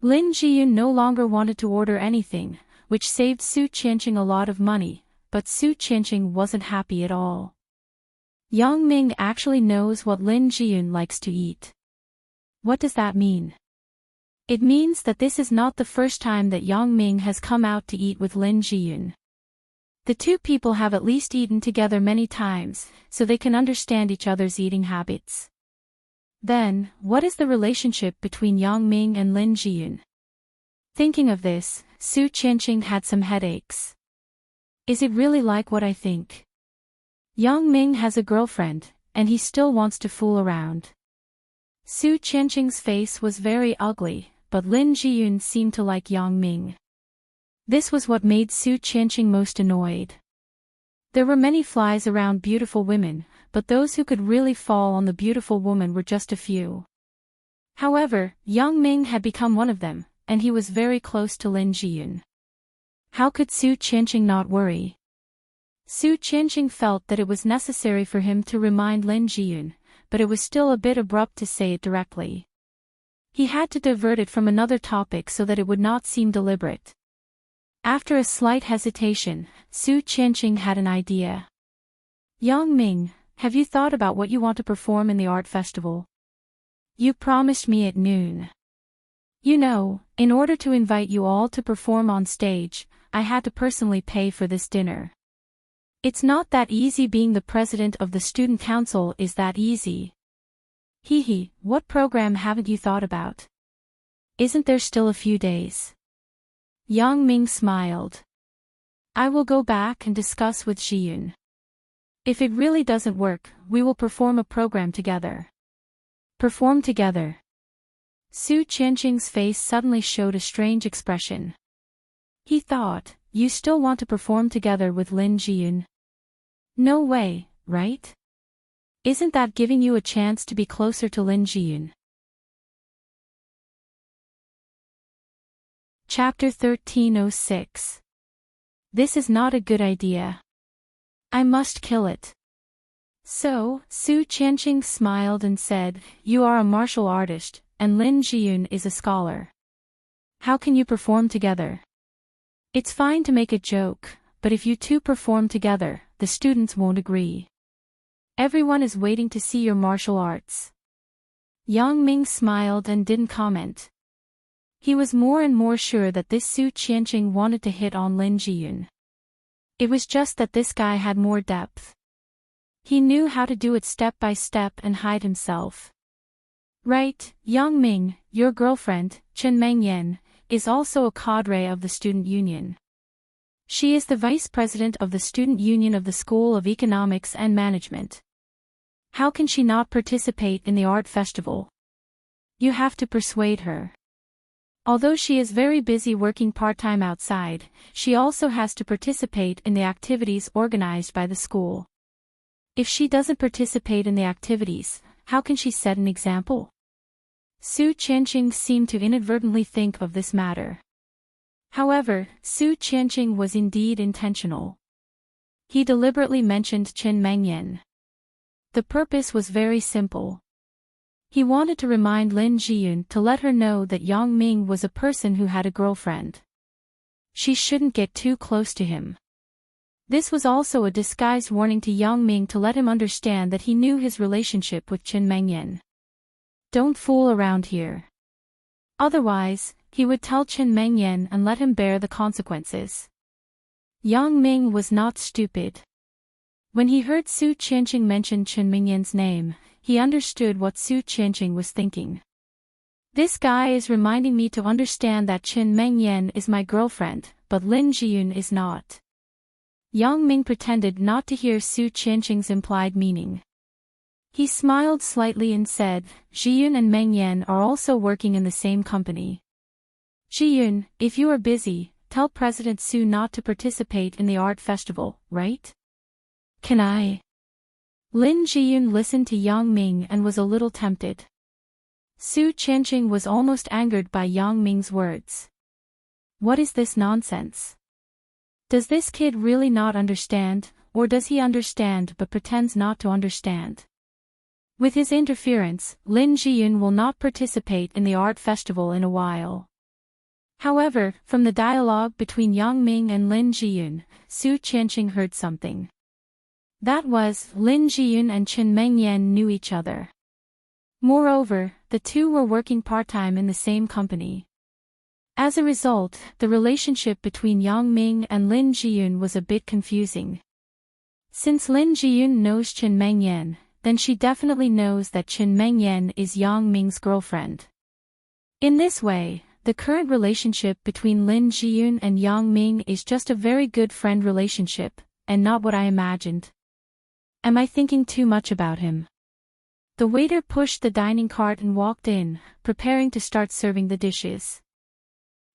Lin Jiyun no longer wanted to order anything, which saved Su Qianqing a lot of money, but Su Qianqing wasn't happy at all. Yang Ming actually knows what Lin Jiyun likes to eat. What does that mean? It means that this is not the first time that Yang Ming has come out to eat with Lin Jiyun. The two people have at least eaten together many times, so they can understand each other's eating habits. Then, what is the relationship between Yang Ming and Lin Jiyun? Thinking of this, Su Qianqing had some headaches. Is it really like what I think? Yang Ming has a girlfriend, and he still wants to fool around. Su Qianqing's face was very ugly, but Lin Jiyun seemed to like Yang Ming. This was what made Su Qianqing most annoyed. There were many flies around beautiful women, but those who could really fall on the beautiful woman were just a few. However, Yang Ming had become one of them, and he was very close to Lin Jiyun. How could Su Qianqing not worry? Su Qianqing felt that it was necessary for him to remind Lin Jiyun, but it was still a bit abrupt to say it directly. He had to divert it from another topic so that it would not seem deliberate. After a slight hesitation, Su Qianqing had an idea. Yang Ming, have you thought about what you want to perform in the art festival? You promised me at noon. You know, in order to invite you all to perform on stage, I had to personally pay for this dinner. It's not that easy. Being the president of the student council is that easy. Hee, what program haven't you thought about? Isn't there still a few days? Yang Ming smiled. I will go back and discuss with Jiyun. If it really doesn't work, we will perform a program together. Perform together. Su Qianqing's face suddenly showed a strange expression. He thought, you still want to perform together with Lin Jiyun? No way, right? Isn't that giving you a chance to be closer to Lin Jiyun? Chapter 1306. This is not a good idea. I must kill it. So, Su Qianqing smiled and said, you are a martial artist, and Lin Jiyun is a scholar. How can you perform together? It's fine to make a joke, but if you two perform together, the students won't agree. Everyone is waiting to see your martial arts. Yang Ming smiled and didn't comment. He was more and more sure that this Su Qianqing wanted to hit on Lin Jiyun. It was just that this guy had more depth. He knew how to do it step by step and hide himself. Right, Yang Ming, your girlfriend, Chen Mengyan, is also a cadre of the student union. She is the vice president of the student union of the School of Economics and Management. How can she not participate in the art festival? You have to persuade her. Although she is very busy working part-time outside, she also has to participate in the activities organized by the school. If she doesn't participate in the activities, how can she set an example? Su Qianqing seemed to inadvertently think of this matter. However, Su Qianqing was indeed intentional. He deliberately mentioned Chen Mengyan. The purpose was very simple. He wanted to remind Lin Jiyun to let her know that Yang Ming was a person who had a girlfriend. She shouldn't get too close to him. This was also a disguised warning to Yang Ming to let him understand that he knew his relationship with Chen Mengyan. Don't fool around here. Otherwise, he would tell Chen Mengyan and let him bear the consequences. Yang Ming was not stupid. When he heard Su Qianqing mention Chen Mengyan's name, he understood what Su Qianqing was thinking. This guy is reminding me to understand that Chen Mengyan is my girlfriend, but Lin Jiyun is not. Yang Ming pretended not to hear Su Qianqing's implied meaning. He smiled slightly and said, Jiyun and Mengyan are also working in the same company. Ji-yoon, if you are busy, tell President Soo not to participate in the art festival, right? Can I? Lin Ji-yoon listened to Yang Ming and was a little tempted. Soo Changqing was almost angered by Yang Ming's words. What is this nonsense? Does this kid really not understand, or does he understand but pretends not to understand? With his interference, Lin Ji-yoon will not participate in the art festival in a while. However, from the dialogue between Yang Ming and Lin Ji-yoon, Soo Changqing heard something. That was, Lin Ji-yoon and Chen Mengyan knew each other. Moreover, the two were working part-time in the same company. As a result, the relationship between Yang Ming and Lin Ji-yoon was a bit confusing. Since Lin Ji-yoon knows Chen Mengyan, then she definitely knows that Chen Mengyan is Yang Ming's girlfriend. In this way, the current relationship between Lin Ji-yoon and Yang Ming is just a very good friend relationship, and not what I imagined. Am I thinking too much about him? The waiter pushed the dining cart and walked in, preparing to start serving the dishes.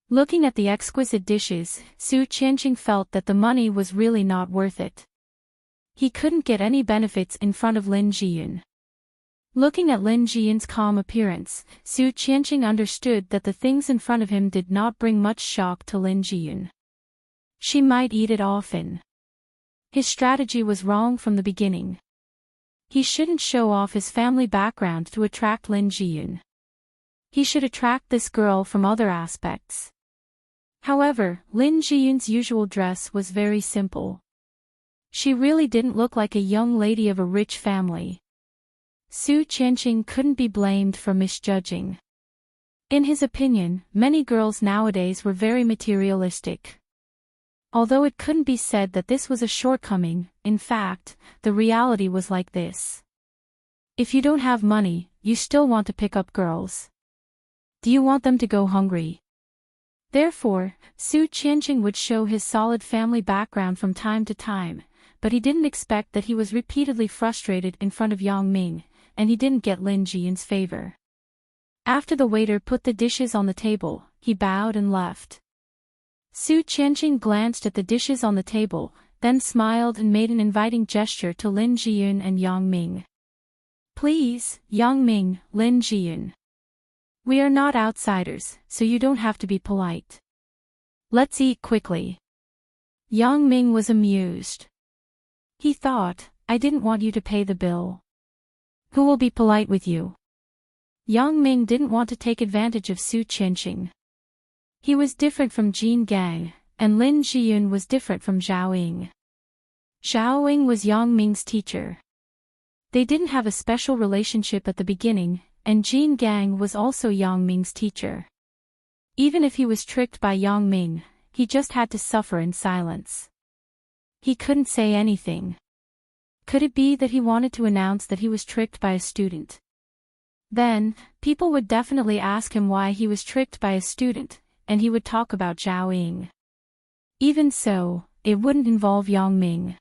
Looking at the exquisite dishes, Soo Changqing felt that the money was really not worth it. He couldn't get any benefits in front of Lin Ji-yoon. Looking at Lin Ji-yoon's calm appearance, Soo Changqing understood that the things in front of him did not bring much shock to Lin Ji-yoon. She might eat it often. His strategy was wrong from the beginning. He shouldn't show off his family background to attract Lin Ji-yoon. He should attract this girl from other aspects. However, Lin Ji-yoon's usual dress was very simple. She really didn't look like a young lady of a rich family. Soo Changqing couldn't be blamed for misjudging. In his opinion, many girls nowadays were very materialistic. Although it couldn't be said that this was a shortcoming, in fact, the reality was like this. If you don't have money, you still want to pick up girls. Do you want them to go hungry? Therefore, Soo Changqing would show his solid family background from time to time, but he didn't expect that he was repeatedly frustrated in front of Yang Ming, and he didn't get Lin Ji-yoon's favor. After the waiter put the dishes on the table, he bowed and left. Soo Changqing glanced at the dishes on the table, then smiled and made an inviting gesture to Lin Ji-yoon and Yang Ming. Please, Yang Ming, Lin Ji-yoon. We are not outsiders, so you don't have to be polite. Let's eat quickly. Yang Ming was amused. He thought, I didn't want you to pay the bill. Who will be polite with you? Yang Ming didn't want to take advantage of Soo Changqing. He was different from Jin Gang, and Lin Ji-yoon was different from Zhao Ying. Zhao Ying was Yang Ming's teacher. They didn't have a special relationship at the beginning, and Jin Gang was also Yang Ming's teacher. Even if he was tricked by Yang Ming, he just had to suffer in silence. He couldn't say anything. Could it be that he wanted to announce that he was tricked by a student? Then, people would definitely ask him why he was tricked by a student, and he would talk about Zhao Ying. Even so, it wouldn't involve Yang Ming.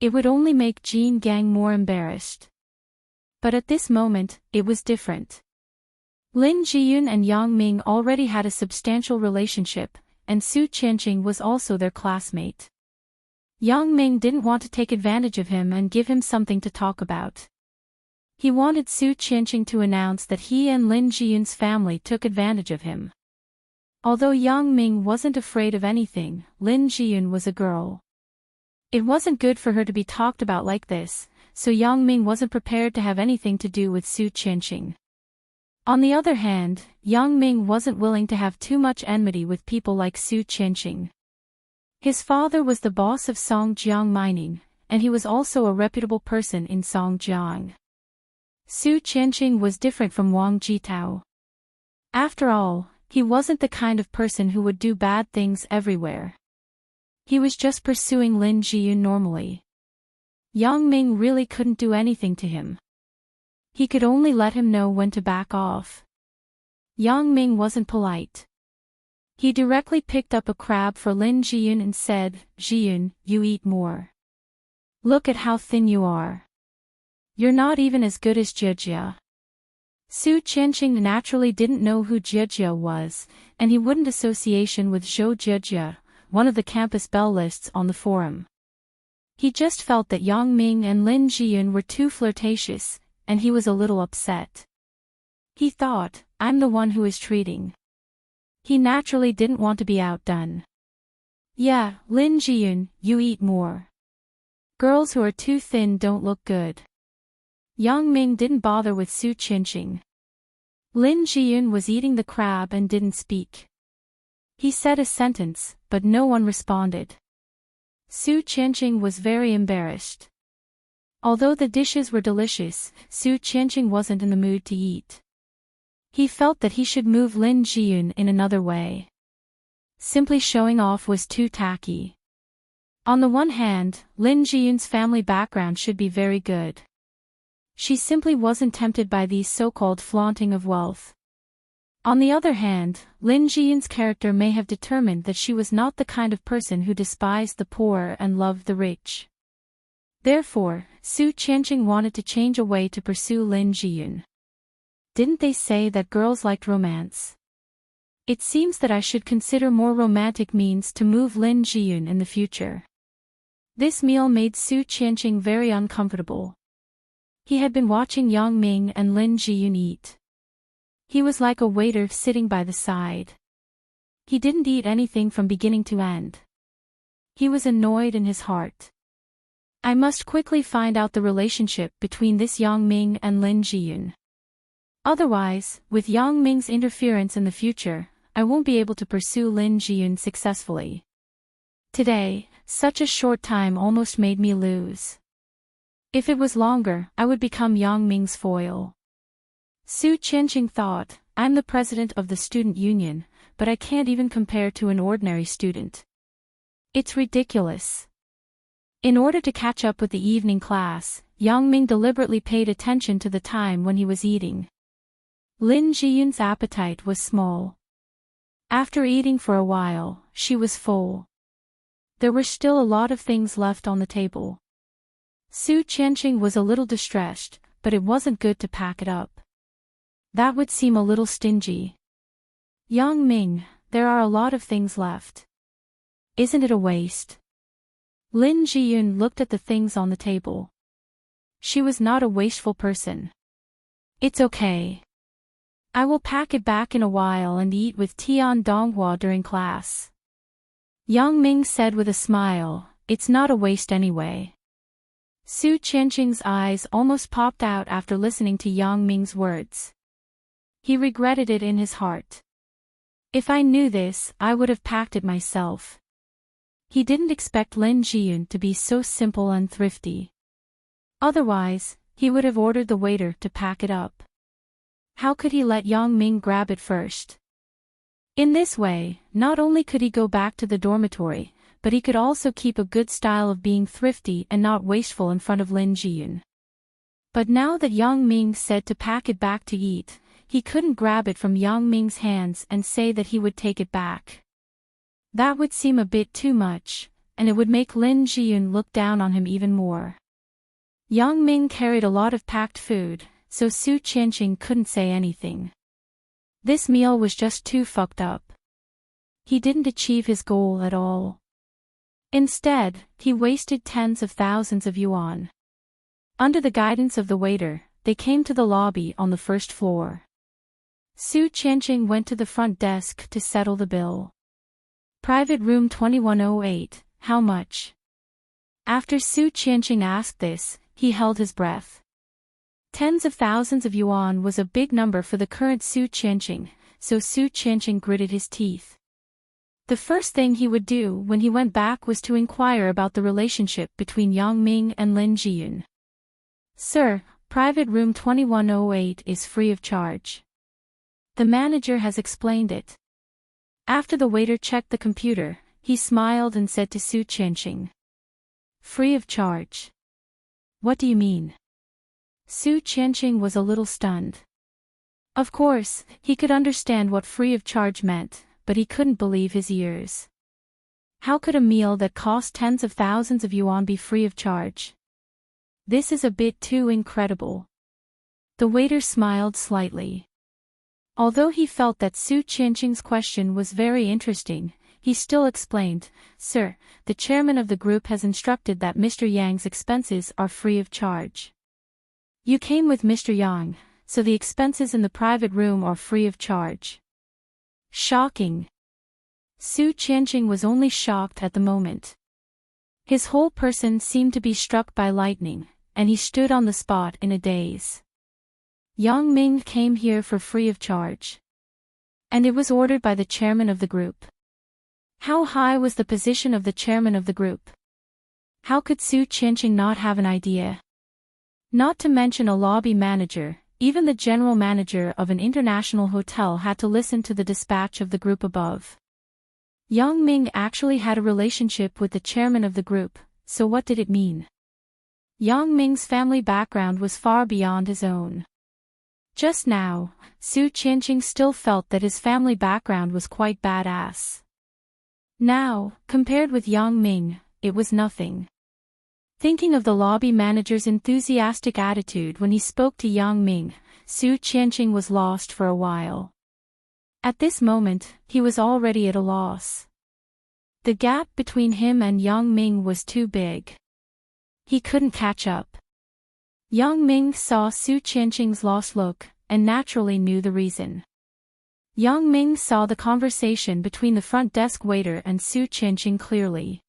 It would only make Jin Gang more embarrassed. But at this moment, it was different. Lin Ji-yoon and Yang Ming already had a substantial relationship, and Soo Changqing was also their classmate. Yang Ming didn't want to take advantage of him and give him something to talk about. He wanted Soo Changqing to announce that he and Lin Ji-yoon's family took advantage of him. Although Yang Ming wasn't afraid of anything, Lin Ji-yoon was a girl. It wasn't good for her to be talked about like this, so Yang Ming wasn't prepared to have anything to do with Soo Changqing. On the other hand, Yang Ming wasn't willing to have too much enmity with people like Soo Changqing. His father was the boss of Songjiang Mining, and he was also a reputable person in Songjiang. Soo Changqing was different from Wang Jitao. After all, he wasn't the kind of person who would do bad things everywhere. He was just pursuing Lin Ji-yoon normally. Yang Ming really couldn't do anything to him. He could only let him know when to back off. Yang Ming wasn't polite. He directly picked up a crab for Lin Ji-yoon and said, "Ji-yoon, you eat more. Look at how thin you are. You're not even as good as Jia." Su Qianqing naturally didn't know who Jie was, and he wouldn't association with Zhou Jie, one of the campus belle lists on the forum. He just felt that Yang Ming and Lin Jiyun were too flirtatious, and he was a little upset. He thought, I'm the one who is treating. He naturally didn't want to be outdone. Yeah, Lin Jiyun, you eat more. Girls who are too thin don't look good. Yang Ming didn't bother with Su Qianqing. Lin Jiyun was eating the crab and didn't speak. He said a sentence, but no one responded. Su Qianqing was very embarrassed. Although the dishes were delicious, Su Qianqing wasn't in the mood to eat. He felt that he should move Lin Jiyun in another way. Simply showing off was too tacky. On the one hand, Lin Jiyun's family background should be very good. She simply wasn't tempted by these so-called flaunting of wealth. On the other hand, Lin Jiyun's character may have determined that she was not the kind of person who despised the poor and loved the rich. Therefore, Su Qianqing wanted to change a way to pursue Lin Jiyun. Didn't they say that girls liked romance? It seems that I should consider more romantic means to move Lin Jiyun in the future. This meal made Su Qianqing very uncomfortable. He had been watching Yang Ming and Lin Jiyun eat. He was like a waiter sitting by the side. He didn't eat anything from beginning to end. He was annoyed in his heart. I must quickly find out the relationship between this Yang Ming and Lin Jiyun. Otherwise, with Yang Ming's interference in the future, I won't be able to pursue Lin Jiyun successfully. Today, such a short time almost made me lose. If it was longer, I would become Yang Ming's foil. Su Qianqing thought, I'm the president of the student union, but I can't even compare to an ordinary student. It's ridiculous. In order to catch up with the evening class, Yang Ming deliberately paid attention to the time when he was eating. Lin Jiyun's appetite was small. After eating for a while, she was full. There were still a lot of things left on the table. Su Qianqing was a little distressed, but it wasn't good to pack it up. That would seem a little stingy. Yang Ming, there are a lot of things left. Isn't it a waste? Lin Jiyun looked at the things on the table. She was not a wasteful person. It's okay. I will pack it back in a while and eat with Tian Donghua during class. Yang Ming said with a smile, it's not a waste anyway. Su Qianqing's eyes almost popped out after listening to Yang Ming's words. He regretted it in his heart. If I knew this, I would have packed it myself. He didn't expect Lin Jiyun to be so simple and thrifty. Otherwise, he would have ordered the waiter to pack it up. How could he let Yang Ming grab it first? In this way, not only could he go back to the dormitory, but he could also keep a good style of being thrifty and not wasteful in front of Lin Jiyun. But now that Yang Ming said to pack it back to eat, he couldn't grab it from Yang Ming's hands and say that he would take it back. That would seem a bit too much, and it would make Lin Jiyun look down on him even more. Yang Ming carried a lot of packed food, so Su Qianqing couldn't say anything. This meal was just too fucked up. He didn't achieve his goal at all. Instead, he wasted tens of thousands of yuan. Under the guidance of the waiter, they came to the lobby on the first floor. Su Qianqing went to the front desk to settle the bill. Private room 2108, how much? After Su Qianqing asked this, he held his breath. Tens of thousands of yuan was a big number for the current Su Qianqing, so Su Qianqing gritted his teeth. The first thing he would do when he went back was to inquire about the relationship between Yang Ming and Lin Jiyun. Sir, private room 2108 is free of charge. The manager has explained it. After the waiter checked the computer, he smiled and said to Su Qianqing. Free of charge. What do you mean? Su Qianqing was a little stunned. Of course, he could understand what free of charge meant, but he couldn't believe his ears. How could a meal that cost tens of thousands of yuan be free of charge? This is a bit too incredible. The waiter smiled slightly. Although he felt that Su Qianqing's question was very interesting, he still explained, "Sir, the chairman of the group has instructed that Mr. Yang's expenses are free of charge. You came with Mr. Yang, so the expenses in the private room are free of charge." Shocking. Su Qianqing was only shocked at the moment. His whole person seemed to be struck by lightning, and he stood on the spot in a daze. Yang Ming came here for free of charge. And it was ordered by the chairman of the group. How high was the position of the chairman of the group? How could Su Qianqing not have an idea? Not to mention a lobby manager, even the general manager of an international hotel had to listen to the dispatch of the group above. Yang Ming actually had a relationship with the chairman of the group, so what did it mean? Yang Ming's family background was far beyond his own. Just now, Su Qianqing still felt that his family background was quite badass. Now, compared with Yang Ming, it was nothing. Thinking of the lobby manager's enthusiastic attitude when he spoke to Yang Ming, Su Qianqing was lost for a while. At this moment, he was already at a loss. The gap between him and Yang Ming was too big. He couldn't catch up. Yang Ming saw Su Qianqing's lost look, and naturally knew the reason. Yang Ming saw the conversation between the front desk waiter and Su Qianqing clearly.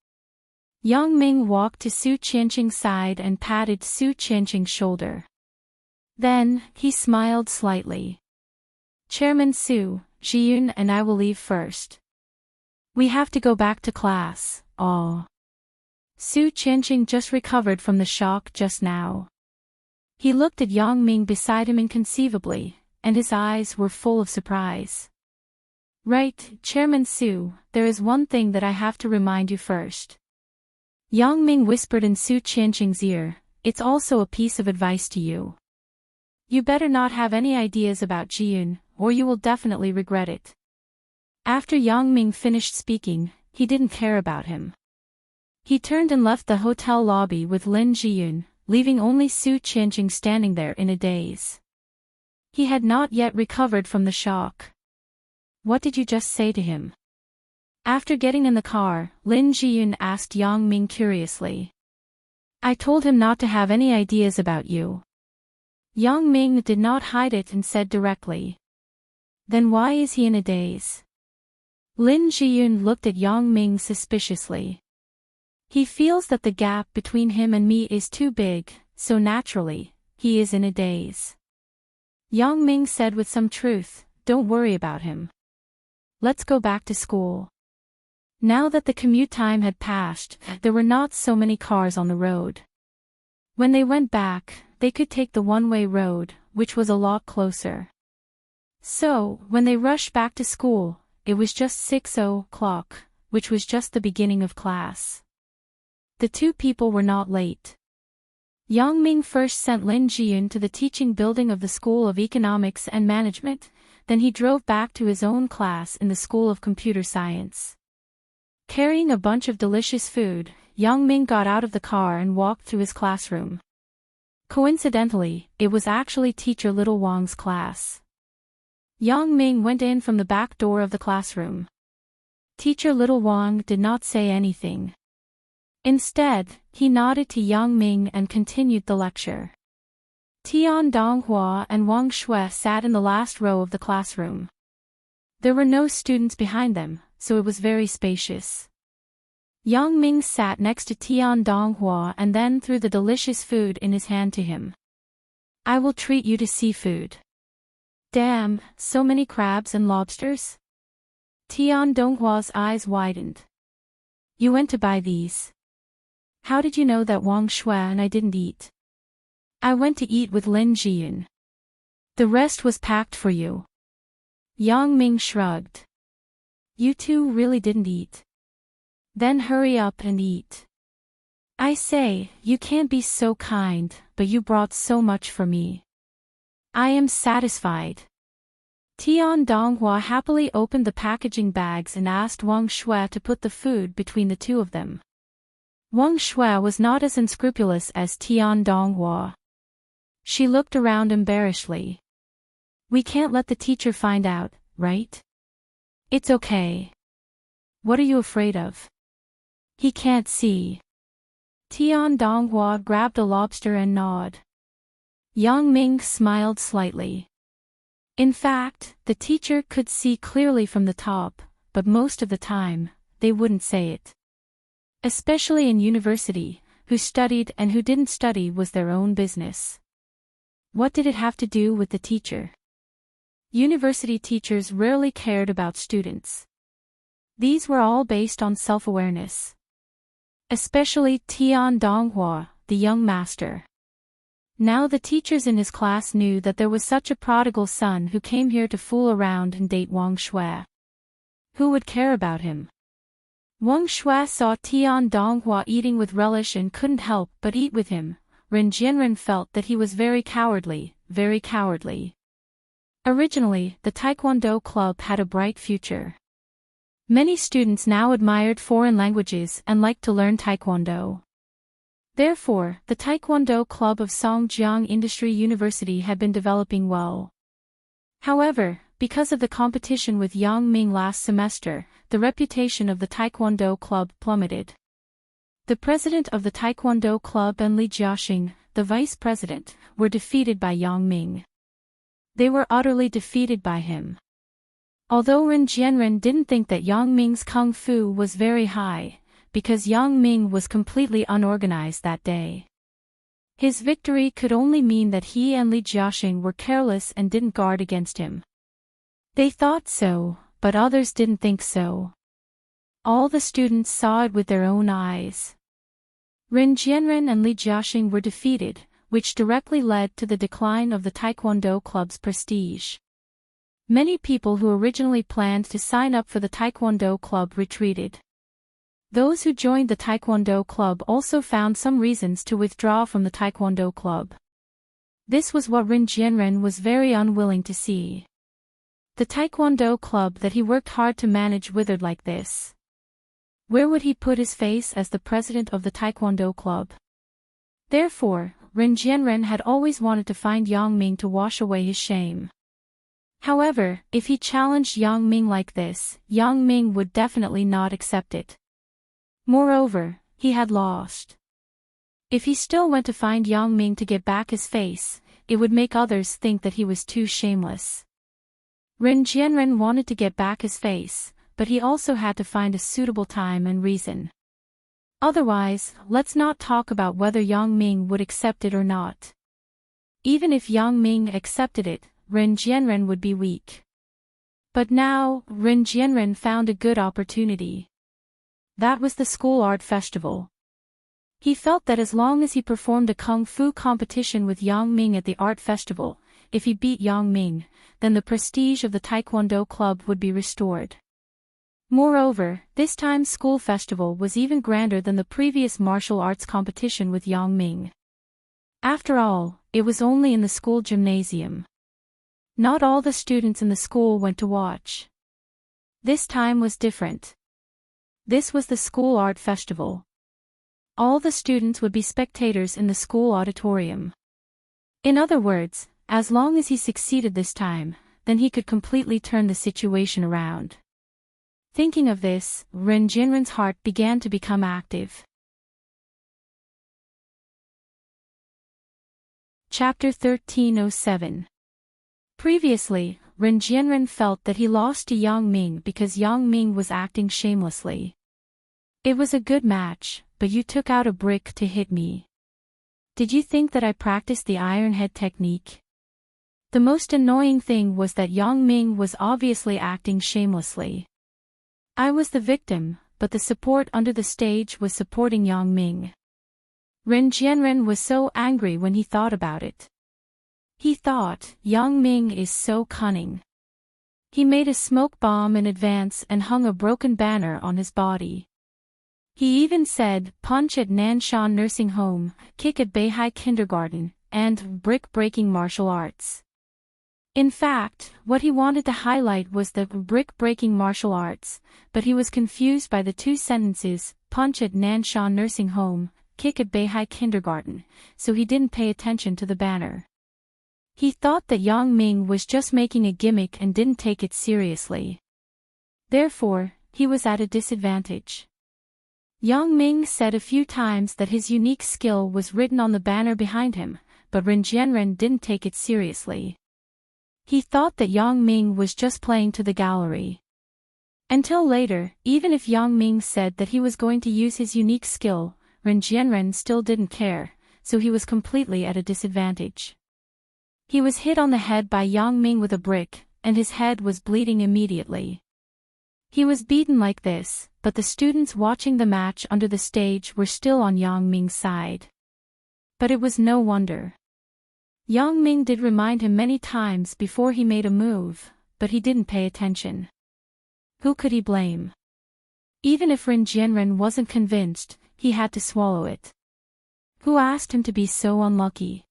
Yang Ming walked to Su Qianqing's side and patted Su Qianqing's shoulder. Then, he smiled slightly. "Chairman Su, Jiyun and I will leave first. We have to go back to class." "Oh." Su Qianqing just recovered from the shock just now. He looked at Yang Ming beside him inconceivably, and his eyes were full of surprise. "Right, Chairman Su, there is one thing that I have to remind you first." Yang Ming whispered in Su Qianqing's ear, "It's also a piece of advice to you. You better not have any ideas about Jiyun, or you will definitely regret it." After Yang Ming finished speaking, he didn't care about him. He turned and left the hotel lobby with Lin Jiyun, leaving only Su Qianqing standing there in a daze. He had not yet recovered from the shock. "What did you just say to him?" After getting in the car, Lin Jiyun asked Yang Ming curiously. "I told him not to have any ideas about you." Yang Ming did not hide it and said directly. "Then why is he in a daze?" Lin Jiyun looked at Yang Ming suspiciously. "He feels that the gap between him and me is too big, so naturally, he is in a daze." Yang Ming said with some truth, "Don't worry about him. Let's go back to school." Now that the commute time had passed, there were not so many cars on the road. When they went back, they could take the one-way road, which was a lot closer. So, when they rushed back to school, it was just 6:00, which was just the beginning of class. The two people were not late. Yang Ming first sent Lin Jiyun to the teaching building of the School of Economics and Management, then he drove back to his own class in the School of Computer Science. Carrying a bunch of delicious food, Yang Ming got out of the car and walked through his classroom. Coincidentally, it was actually teacher Little Wang's class. Yang Ming went in from the back door of the classroom. Teacher Little Wang did not say anything. Instead, he nodded to Yang Ming and continued the lecture. Tian Donghua and Wang Shui sat in the last row of the classroom. There were no students behind them, so it was very spacious. Yang Ming sat next to Tian Donghua and then threw the delicious food in his hand to him. "I will treat you to seafood." "Damn, so many crabs and lobsters?" Tian Donghua's eyes widened. "You went to buy these. How did you know that Wang Shui and I didn't eat?" "I went to eat with Lin Jiyun. The rest was packed for you." Yang Ming shrugged. "You two really didn't eat? Then hurry up and eat." "I say, you can't be so kind, but you brought so much for me. I am satisfied." Tian Donghua happily opened the packaging bags and asked Wang Shui to put the food between the two of them. Wang Shui was not as unscrupulous as Tian Donghua. She looked around embarrassedly. We can't let the teacher find out, right? It's okay. What are you afraid of? He can't see. Tian Donghua grabbed a lobster and gnawed. Yang Ming smiled slightly. In fact, the teacher could see clearly from the top, but most of the time, they wouldn't say it. Especially in university, who studied and who didn't study was their own business. What did it have to do with the teacher? University teachers rarely cared about students. These were all based on self-awareness. Especially Tian Donghua, the young master. Now the teachers in his class knew that there was such a prodigal son who came here to fool around and date Wang Shui. Who would care about him? Wang Shui saw Tian Donghua eating with relish and couldn't help but eat with him. Ren Jianren felt that he was very cowardly, very cowardly. Originally, the Taekwondo club had a bright future. Many students now admired foreign languages and liked to learn Taekwondo. Therefore, the Taekwondo Club of Songjiang Industry University had been developing well. However, because of the competition with Yang Ming last semester, the reputation of the Taekwondo Club plummeted. The president of the Taekwondo Club and Li Jiaxing, the vice president, were defeated by Yang Ming. They were utterly defeated by him. Although Ren Jianren didn't think that Yang Ming's kung fu was very high, because Yang Ming was completely unorganized that day. His victory could only mean that he and Li Jiaxing were careless and didn't guard against him. They thought so, but others didn't think so. All the students saw it with their own eyes. Ren Jianren and Li Jiaxing were defeated, which directly led to the decline of the Taekwondo club's prestige. Many people who originally planned to sign up for the Taekwondo club retreated. Those who joined the Taekwondo club also found some reasons to withdraw from the Taekwondo club. This was what Ren Jianren was very unwilling to see. The Taekwondo club that he worked hard to manage withered like this. Where would he put his face as the president of the Taekwondo club? Therefore, Ren Jianren had always wanted to find Yang Ming to wash away his shame. However, if he challenged Yang Ming like this, Yang Ming would definitely not accept it. Moreover, he had lost. If he still went to find Yang Ming to get back his face, it would make others think that he was too shameless. Ren Jianren wanted to get back his face, but he also had to find a suitable time and reason. Otherwise, let's not talk about whether Yang Ming would accept it or not. Even if Yang Ming accepted it, Ren Jianren would be weak. But now, Ren Jianren found a good opportunity. That was the school art festival. He felt that as long as he performed a kung fu competition with Yang Ming at the art festival, if he beat Yang Ming, then the prestige of the Taekwondo club would be restored. Moreover, this time's school festival was even grander than the previous martial arts competition with Yang Ming. After all, it was only in the school gymnasium. Not all the students in the school went to watch. This time was different. This was the school art festival. All the students would be spectators in the school auditorium. In other words, as long as he succeeded this time, then he could completely turn the situation around. Thinking of this, Ren Jianren's heart began to become active. Chapter 1307. Previously, Ren Jianren felt that he lost to Yang Ming because Yang Ming was acting shamelessly. It was a good match, but you took out a brick to hit me. Did you think that I practiced the iron head technique? The most annoying thing was that Yang Ming was obviously acting shamelessly. I was the victim, but the support under the stage was supporting Yang Ming. Ren Jianren was so angry when he thought about it. He thought, Yang Ming is so cunning. He made a smoke bomb in advance and hung a broken banner on his body. He even said, punch at Nanshan Nursing Home, kick at Beihai Kindergarten, and brick-breaking martial arts. In fact, what he wanted to highlight was the brick-breaking martial arts, but he was confused by the two sentences, punch at Nanshan Nursing Home, kick at Beihai Kindergarten, so he didn't pay attention to the banner. He thought that Yang Ming was just making a gimmick and didn't take it seriously. Therefore, he was at a disadvantage. Yang Ming said a few times that his unique skill was written on the banner behind him, but Ren Jianren didn't take it seriously. He thought that Yang Ming was just playing to the gallery. Until later, even if Yang Ming said that he was going to use his unique skill, Ren Jianren still didn't care, so he was completely at a disadvantage. He was hit on the head by Yang Ming with a brick, and his head was bleeding immediately. He was beaten like this, but the students watching the match under the stage were still on Yang Ming's side. But it was no wonder. Yang Ming did remind him many times before he made a move, but he didn't pay attention. Who could he blame? Even if Ren Jianren wasn't convinced, he had to swallow it. Who asked him to be so unlucky?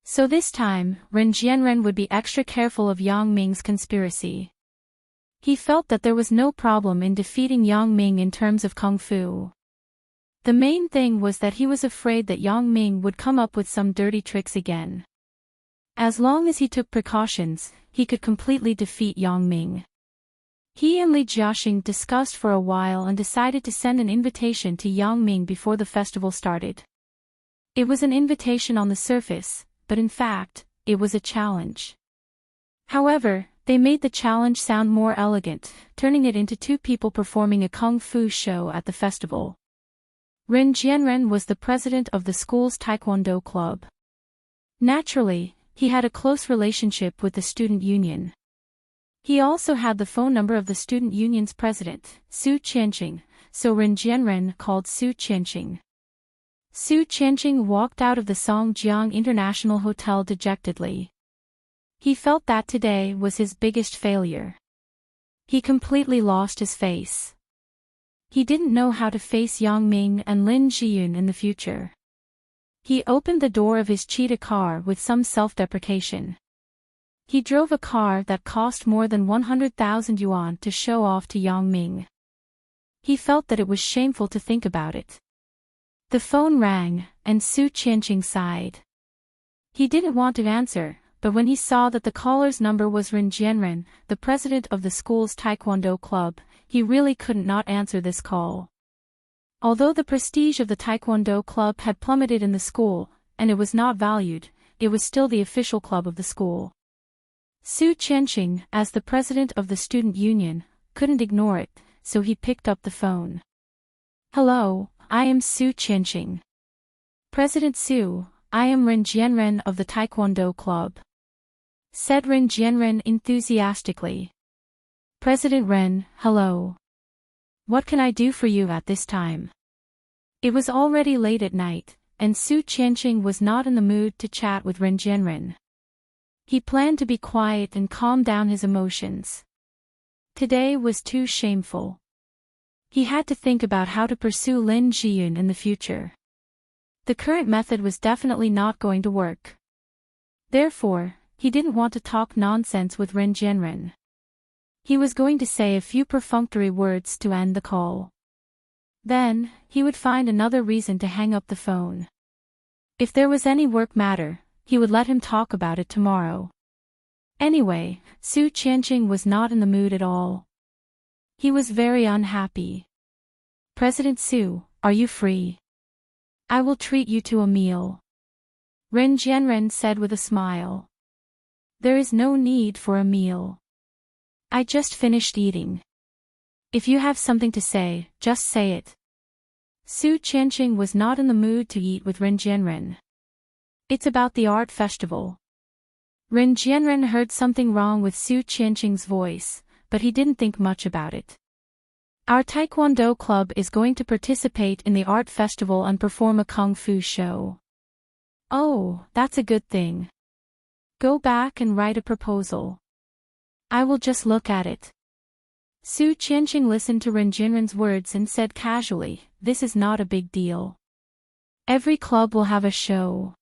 So this time, Ren Jianren would be extra careful of Yang Ming's conspiracy. He felt that there was no problem in defeating Yang Ming in terms of kung fu. The main thing was that he was afraid that Yang Ming would come up with some dirty tricks again. As long as he took precautions, he could completely defeat Yang Ming. He and Li Jiaxing discussed for a while and decided to send an invitation to Yang Ming before the festival started. It was an invitation on the surface, but in fact, it was a challenge. However, they made the challenge sound more elegant, turning it into two people performing a kung fu show at the festival. Ren Jianren was the president of the school's taekwondo club. Naturally, he had a close relationship with the student union. He also had the phone number of the student union's president, Su Qianqing, so Ren Jianren called Su Qianqing. Su Qianqing walked out of the Songjiang International Hotel dejectedly. He felt that today was his biggest failure. He completely lost his face. He didn't know how to face Yang Ming and Lin Zhiyun in the future. He opened the door of his cheetah car with some self-deprecation. He drove a car that cost more than 100,000 yuan to show off to Yang Ming. He felt that it was shameful to think about it. The phone rang, and Su Qianqing sighed. He didn't want to answer, but when he saw that the caller's number was Ren Jianren, the president of the school's taekwondo club, he really couldn't not answer this call. Although the prestige of the taekwondo club had plummeted in the school, and it was not valued, it was still the official club of the school. Su Qianqing, as the president of the student union, couldn't ignore it, so he picked up the phone. Hello, I am Su Qianqing. President Su, I am Ren Jianren of the taekwondo club. Said Ren Jianren enthusiastically. President Ren, hello. What can I do for you at this time? It was already late at night, and Su Qianqing was not in the mood to chat with Ren Jianren. He planned to be quiet and calm down his emotions. Today was too shameful. He had to think about how to pursue Lin Zhiyun in the future. The current method was definitely not going to work. Therefore, he didn't want to talk nonsense with Ren Jianren. He was going to say a few perfunctory words to end the call. Then, he would find another reason to hang up the phone. If there was any work matter, he would let him talk about it tomorrow. Anyway, Su Qianqing was not in the mood at all. He was very unhappy. President Su, are you free? I will treat you to a meal. Ren Jianren said with a smile. There is no need for a meal. I just finished eating. If you have something to say, just say it. Su Qianqing was not in the mood to eat with Ren Jianren. It's about the art festival. Ren Jianren heard something wrong with Su Qianqing's voice, but he didn't think much about it. Our taekwondo club is going to participate in the art festival and perform a kung fu show. Oh, that's a good thing. Go back and write a proposal. I will just look at it. Su Qianqing listened to Ren Jianren's words and said casually, this is not a big deal. Every club will have a show.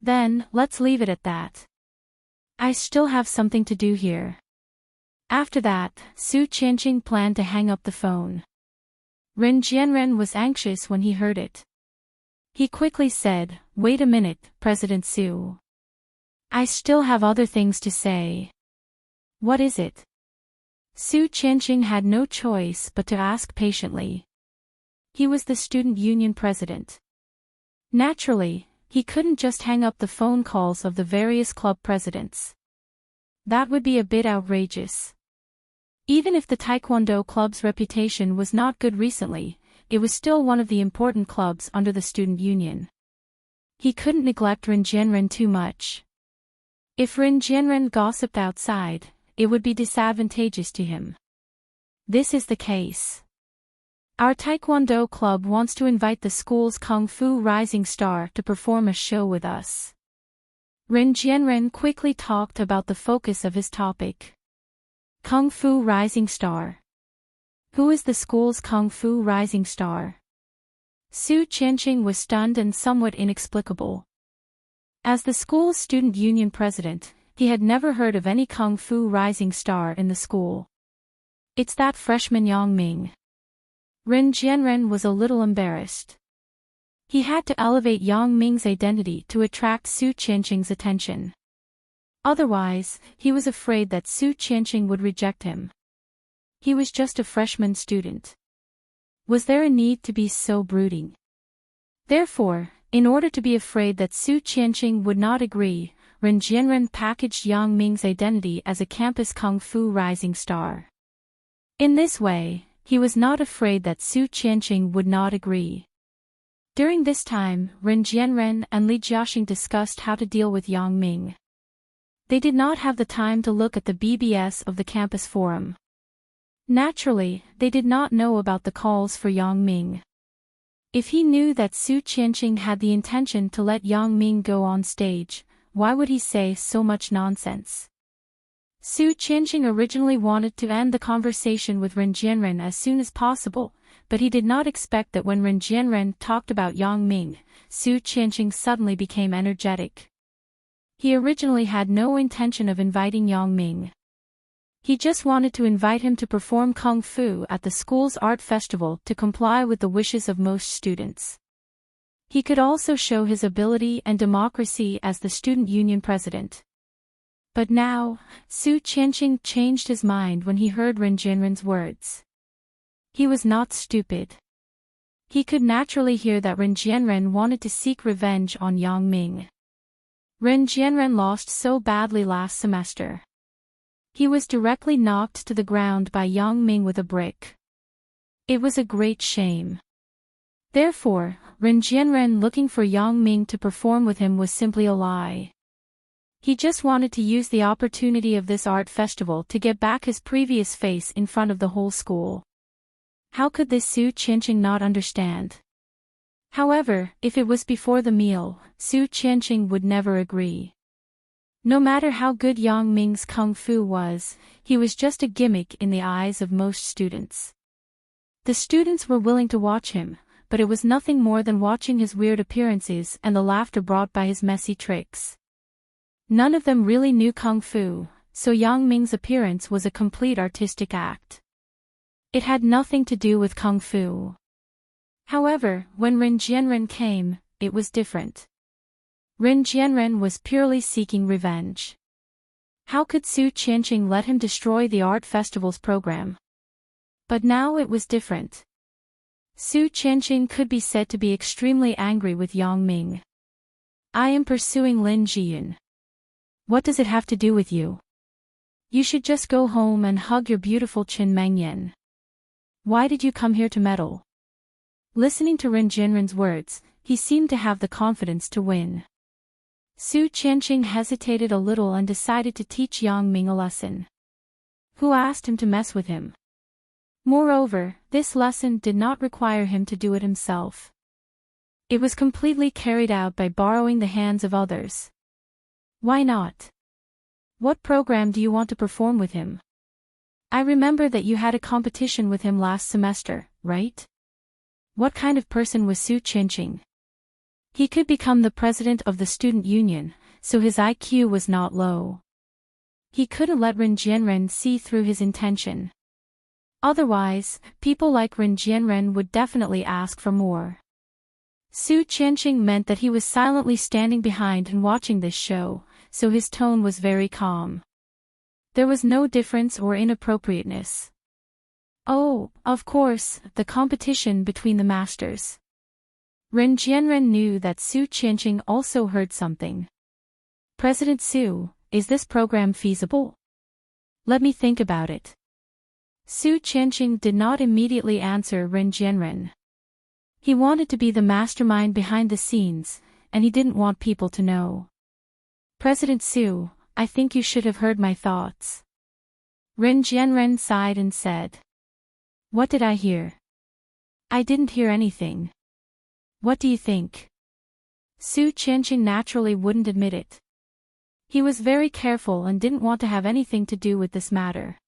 Then, let's leave it at that. I still have something to do here. After that, Su Qianqing planned to hang up the phone. Ren Jianren was anxious when he heard it. He quickly said, wait a minute, President Su. I still have other things to say. What is it? Su Qianqing had no choice but to ask patiently. He was the student union president. Naturally, he couldn't just hang up the phone calls of the various club presidents. That would be a bit outrageous. Even if the Taekwondo club's reputation was not good recently, it was still one of the important clubs under the student union. He couldn't neglect Ren Jianren too much. If Ren Jianren gossiped outside, it would be disadvantageous to him. This is the case. Our Taekwondo club wants to invite the school's Kung Fu rising star to perform a show with us. Ren Jianren quickly talked about the focus of his topic. Kung Fu rising star. Who is the school's Kung Fu rising star? Su Qianqing was stunned and somewhat inexplicable. As the school's student union president, he had never heard of any Kung Fu rising star in the school. It's that freshman Yang Ming. Ren Jianren was a little embarrassed. He had to elevate Yang Ming's identity to attract Su Qianqing's attention. Otherwise, he was afraid that Su Qianqing would reject him. He was just a freshman student. Was there a need to be so brooding? Therefore, in order to be afraid that Su Qianqing would not agree, Ren Jianren packaged Yang Ming's identity as a campus Kung Fu rising star. In this way, he was not afraid that Su Qianqing would not agree. During this time, Ren Jianren and Li Jiaxing discussed how to deal with Yang Ming. They did not have the time to look at the BBS of the campus forum. Naturally, they did not know about the calls for Yang Ming. If he knew that Su Qianqing had the intention to let Yang Ming go on stage, why would he say so much nonsense? Su Qianqing originally wanted to end the conversation with Ren Jianren as soon as possible, but he did not expect that when Ren Jianren talked about Yang Ming, Su Qianqing suddenly became energetic. He originally had no intention of inviting Yang Ming. He just wanted to invite him to perform Kung Fu at the school's art festival to comply with the wishes of most students. He could also show his ability and democracy as the student union president. But now, Su Qianqing changed his mind when he heard Ren Jianren's words. He was not stupid. He could naturally hear that Ren Jianren wanted to seek revenge on Yang Ming. Ren Jianren lost so badly last semester. He was directly knocked to the ground by Yang Ming with a brick. It was a great shame. Therefore, Ren Jianren looking for Yang Ming to perform with him was simply a lie. He just wanted to use the opportunity of this art festival to get back his previous face in front of the whole school. How could this Su Qianqing not understand? However, if it was before the meal, Su Qianqing would never agree. No matter how good Yang Ming's Kung Fu was, he was just a gimmick in the eyes of most students. The students were willing to watch him, but it was nothing more than watching his weird appearances and the laughter brought by his messy tricks. None of them really knew Kung Fu, so Yang Ming's appearance was a complete artistic act. It had nothing to do with Kung Fu. However, when Ren Jianren came, it was different. Ren Jianren was purely seeking revenge. How could Su Qianqing let him destroy the art festival's program? But now it was different. Su Qianqing could be said to be extremely angry with Yang Ming. I am pursuing Lin Jiyun. What does it have to do with you? You should just go home and hug your beautiful Qin Mengyan. Why did you come here to meddle? Listening to Ren Jianren's words, he seemed to have the confidence to win. Su Qianqing hesitated a little and decided to teach Yang Ming a lesson. Who asked him to mess with him? Moreover, this lesson did not require him to do it himself. It was completely carried out by borrowing the hands of others. Why not? What program do you want to perform with him? I remember that you had a competition with him last semester, right? What kind of person was Su Qianqing? He could become the president of the student union, so his IQ was not low. He couldn't let Ren Jianren see through his intention. Otherwise, people like Ren Jianren would definitely ask for more. Su Qianqing meant that he was silently standing behind and watching this show, so his tone was very calm. There was no difference or inappropriateness. Oh, of course, the competition between the masters. Ren Jianren knew that Su Qianqing also heard something. President Su, is this program feasible? Let me think about it. Su Qianqing did not immediately answer Ren Jianren. He wanted to be the mastermind behind the scenes, and he didn't want people to know. President Su, I think you should have heard my thoughts. Ren Jianren sighed and said. What did I hear? I didn't hear anything. What do you think? Su Qianqing naturally wouldn't admit it. He was very careful and didn't want to have anything to do with this matter.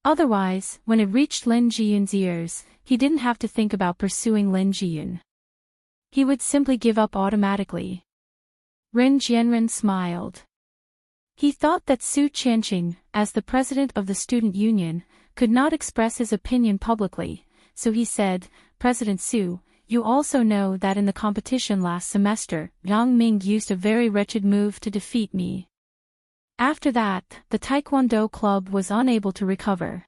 Otherwise, when it reached Lin Jiyun's ears, he didn't have to think about pursuing Lin Jiyun. He would simply give up automatically. Ren Jianren smiled. He thought that Su Qianqing, as the president of the student union, could not express his opinion publicly, so he said, President Su, you also know that in the competition last semester, Yang Ming used a very wretched move to defeat me. After that, the Taekwondo club was unable to recover.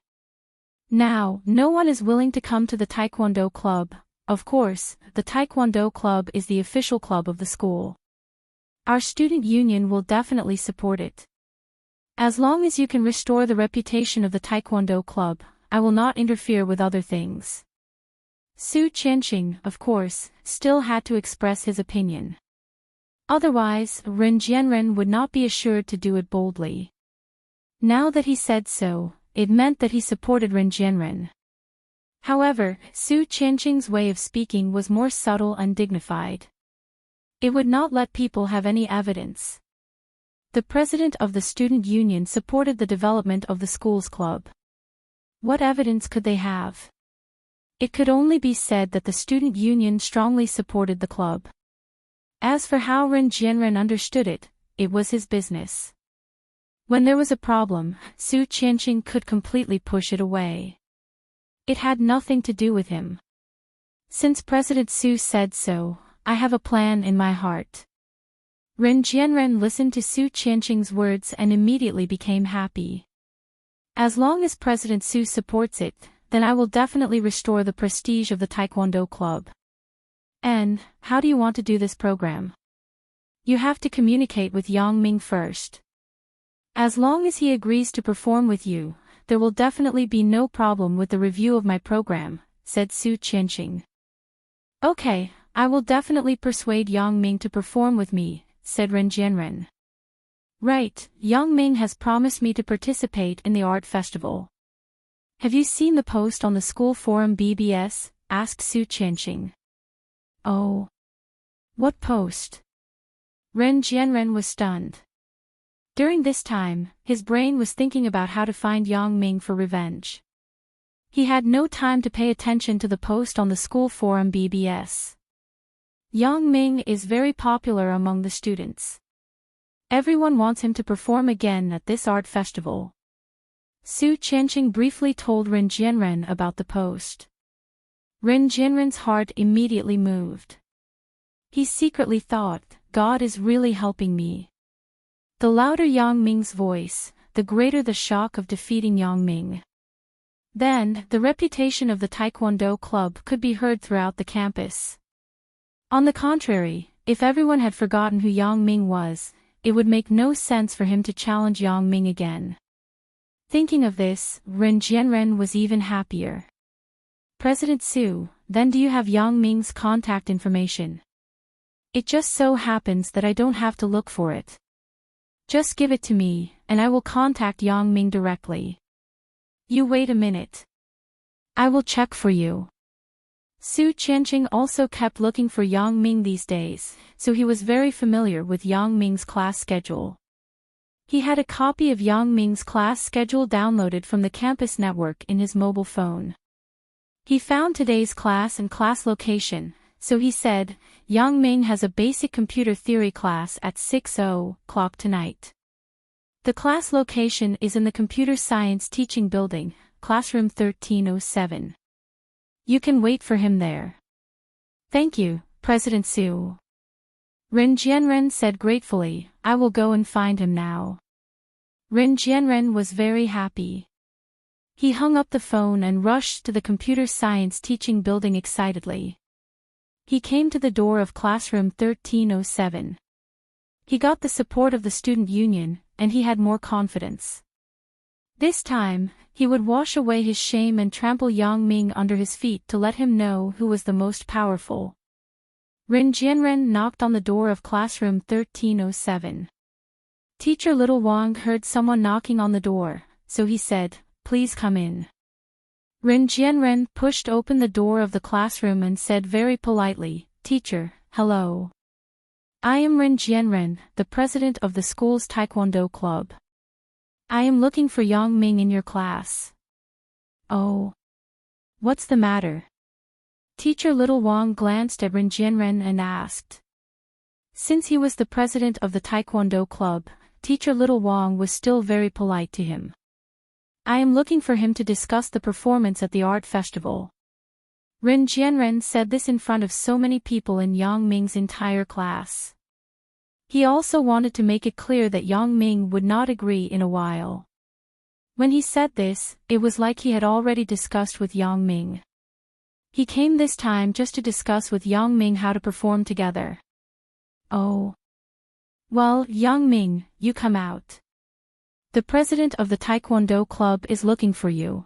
Now, no one is willing to come to the Taekwondo club. Of course, the Taekwondo club is the official club of the school. Our student union will definitely support it. As long as you can restore the reputation of the Taekwondo club, I will not interfere with other things. Su Qianqing, of course, still had to express his opinion. Otherwise, Ren Jianren would not be assured to do it boldly. Now that he said so, it meant that he supported Ren Jianren. However, Su Qianqing's way of speaking was more subtle and dignified. It would not let people have any evidence. The president of the student union supported the development of the school's club. What evidence could they have? It could only be said that the student union strongly supported the club. As for how Ren Jianren understood it, it was his business. When there was a problem, Su Qianqing could completely push it away. It had nothing to do with him. Since President Su said so, I have a plan in my heart. Ren Jianren listened to Su Qianqing's words and immediately became happy. As long as President Su supports it, then I will definitely restore the prestige of the Taekwondo club. And, how do you want to do this program? You have to communicate with Yang Ming first. As long as he agrees to perform with you, there will definitely be no problem with the review of my program, said Su Qianqing. Okay, I will definitely persuade Yang Ming to perform with me, said Ren Jianren. Right, Yang Ming has promised me to participate in the art festival. Have you seen the post on the school forum BBS? Asked Su Qianqing. Oh. What post? Ren Jianren was stunned. During this time, his brain was thinking about how to find Yang Ming for revenge. He had no time to pay attention to the post on the school forum BBS. Yang Ming is very popular among the students. Everyone wants him to perform again at this art festival. Su Qianqing briefly told Ren Jianren about the post. Ren Jianren's heart immediately moved. He secretly thought, God is really helping me. The louder Yang Ming's voice, the greater the shock of defeating Yang Ming. Then, the reputation of the Taekwondo club could be heard throughout the campus. On the contrary, if everyone had forgotten who Yang Ming was, it would make no sense for him to challenge Yang Ming again. Thinking of this, Ren Jianren was even happier. President Su, then do you have Yang Ming's contact information? It just so happens that I don't have to look for it. Just give it to me, and I will contact Yang Ming directly. You wait a minute. I will check for you. Su Qianqing also kept looking for Yang Ming these days, so he was very familiar with Yang Ming's class schedule. He had a copy of Yang Ming's class schedule downloaded from the campus network in his mobile phone. He found today's class and class location, so he said, Yang Ming has a basic computer theory class at 6:00 tonight. The class location is in the Computer Science Teaching Building, classroom 1307. You can wait for him there. Thank you, President Su. Rin Jianren said gratefully, I will go and find him now. Rin Jianren was very happy. He hung up the phone and rushed to the computer science teaching building excitedly. He came to the door of classroom 1307. He got the support of the student union, and he had more confidence. This time, he would wash away his shame and trample Yang Ming under his feet to let him know who was the most powerful. Rin Jianren knocked on the door of classroom 1307. Teacher Little Wang heard someone knocking on the door, so he said, Please come in. Rin Jianren pushed open the door of the classroom and said very politely, Teacher, hello. I am Rin Jianren, the president of the school's Taekwondo club. I am looking for Yang Ming in your class. Oh. What's the matter? Teacher Little Wang glanced at Rin Jianren and asked. Since he was the president of the Taekwondo club, Teacher Little Wang was still very polite to him. I am looking for him to discuss the performance at the art festival. Rin Jianren said this in front of so many people in Yang Ming's entire class. He also wanted to make it clear that Yang Ming would not agree in a while. When he said this, it was like he had already discussed with Yang Ming. He came this time just to discuss with Yang Ming how to perform together. Oh. Well, Yang Ming, you come out. The president of the Taekwondo club is looking for you.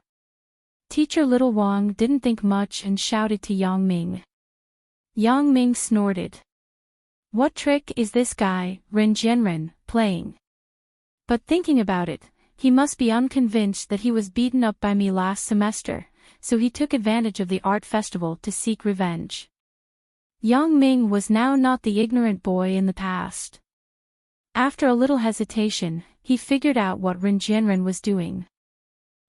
Teacher Little Wang didn't think much and shouted to Yang Ming. Yang Ming snorted. What trick is this guy, Rin Jianren, playing? But thinking about it, he must be unconvinced that he was beaten up by me last semester, so he took advantage of the art festival to seek revenge. Yang Ming was now not the ignorant boy in the past. After a little hesitation, he figured out what Rin Jianren was doing.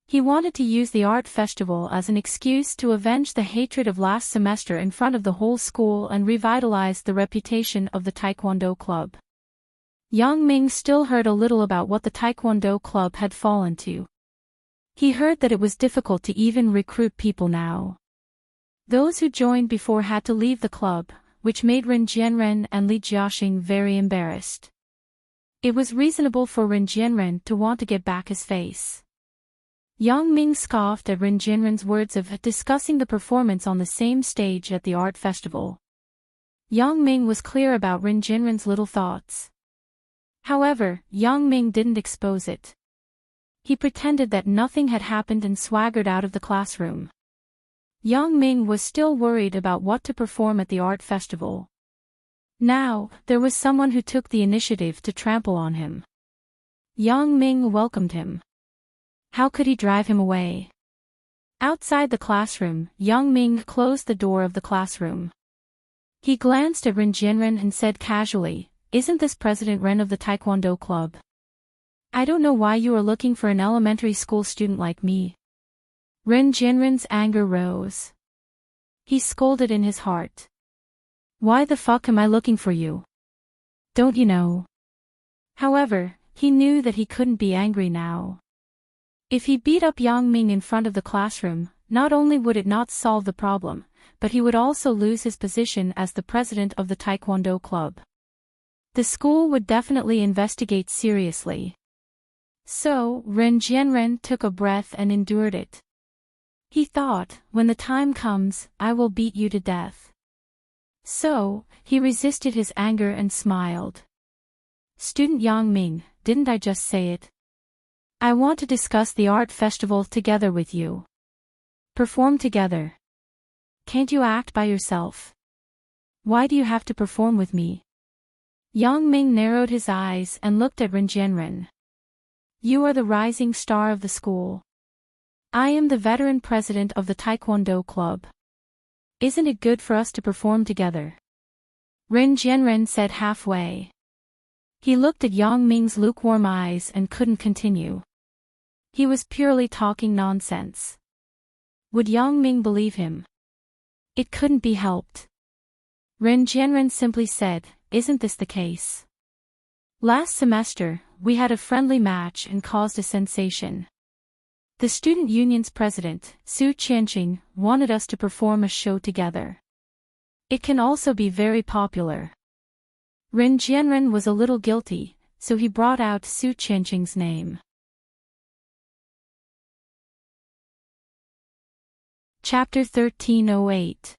He wanted to use the art festival as an excuse to avenge the hatred of last semester in front of the whole school and revitalize the reputation of the Taekwondo club. Yang Ming still heard a little about what the Taekwondo club had fallen to. He heard that it was difficult to even recruit people now. Those who joined before had to leave the club, which made Rin Jianren and Li Jiaxing very embarrassed. It was reasonable for Rin Jianren to want to get back his face. Yang Ming scoffed at Rin Jianren's words of discussing the performance on the same stage at the art festival. Yang Ming was clear about Rin Jianren's little thoughts. However, Yang Ming didn't expose it. He pretended that nothing had happened and swaggered out of the classroom. Yang Ming was still worried about what to perform at the art festival. Now, there was someone who took the initiative to trample on him. Yang Ming welcomed him. How could he drive him away? Outside the classroom, Yang Ming closed the door of the classroom. He glanced at Rin Jianren and said casually, Isn't this President Ren of the Taekwondo club? I don't know why you are looking for an elementary school student like me. Rin Jianren's anger rose. He scolded in his heart. Why the fuck am I looking for you? Don't you know? However, he knew that he couldn't be angry now. If he beat up Yang Ming in front of the classroom, not only would it not solve the problem, but he would also lose his position as the president of the Taekwondo club. The school would definitely investigate seriously. So, Rin Jianren took a breath and endured it. He thought, when the time comes, I will beat you to death. So, he resisted his anger and smiled. Student Yang Ming, didn't I just say it? I want to discuss the art festival together with you. Perform together. Can't you act by yourself? Why do you have to perform with me? Yang Ming narrowed his eyes and looked at Rin Jianren. You are the rising star of the school. I am the veteran president of the Taekwondo club. Isn't it good for us to perform together? Rin Jianren said halfway. He looked at Yang Ming's lukewarm eyes and couldn't continue. He was purely talking nonsense. Would Yang Ming believe him? It couldn't be helped. Rin Jianren simply said, Isn't this the case? Last semester, we had a friendly match and caused a sensation. The student union's president, Su Qianqing, wanted us to perform a show together. It can also be very popular. Ren Jianren was a little guilty, so he brought out Su Qianqing's name. Chapter 1308.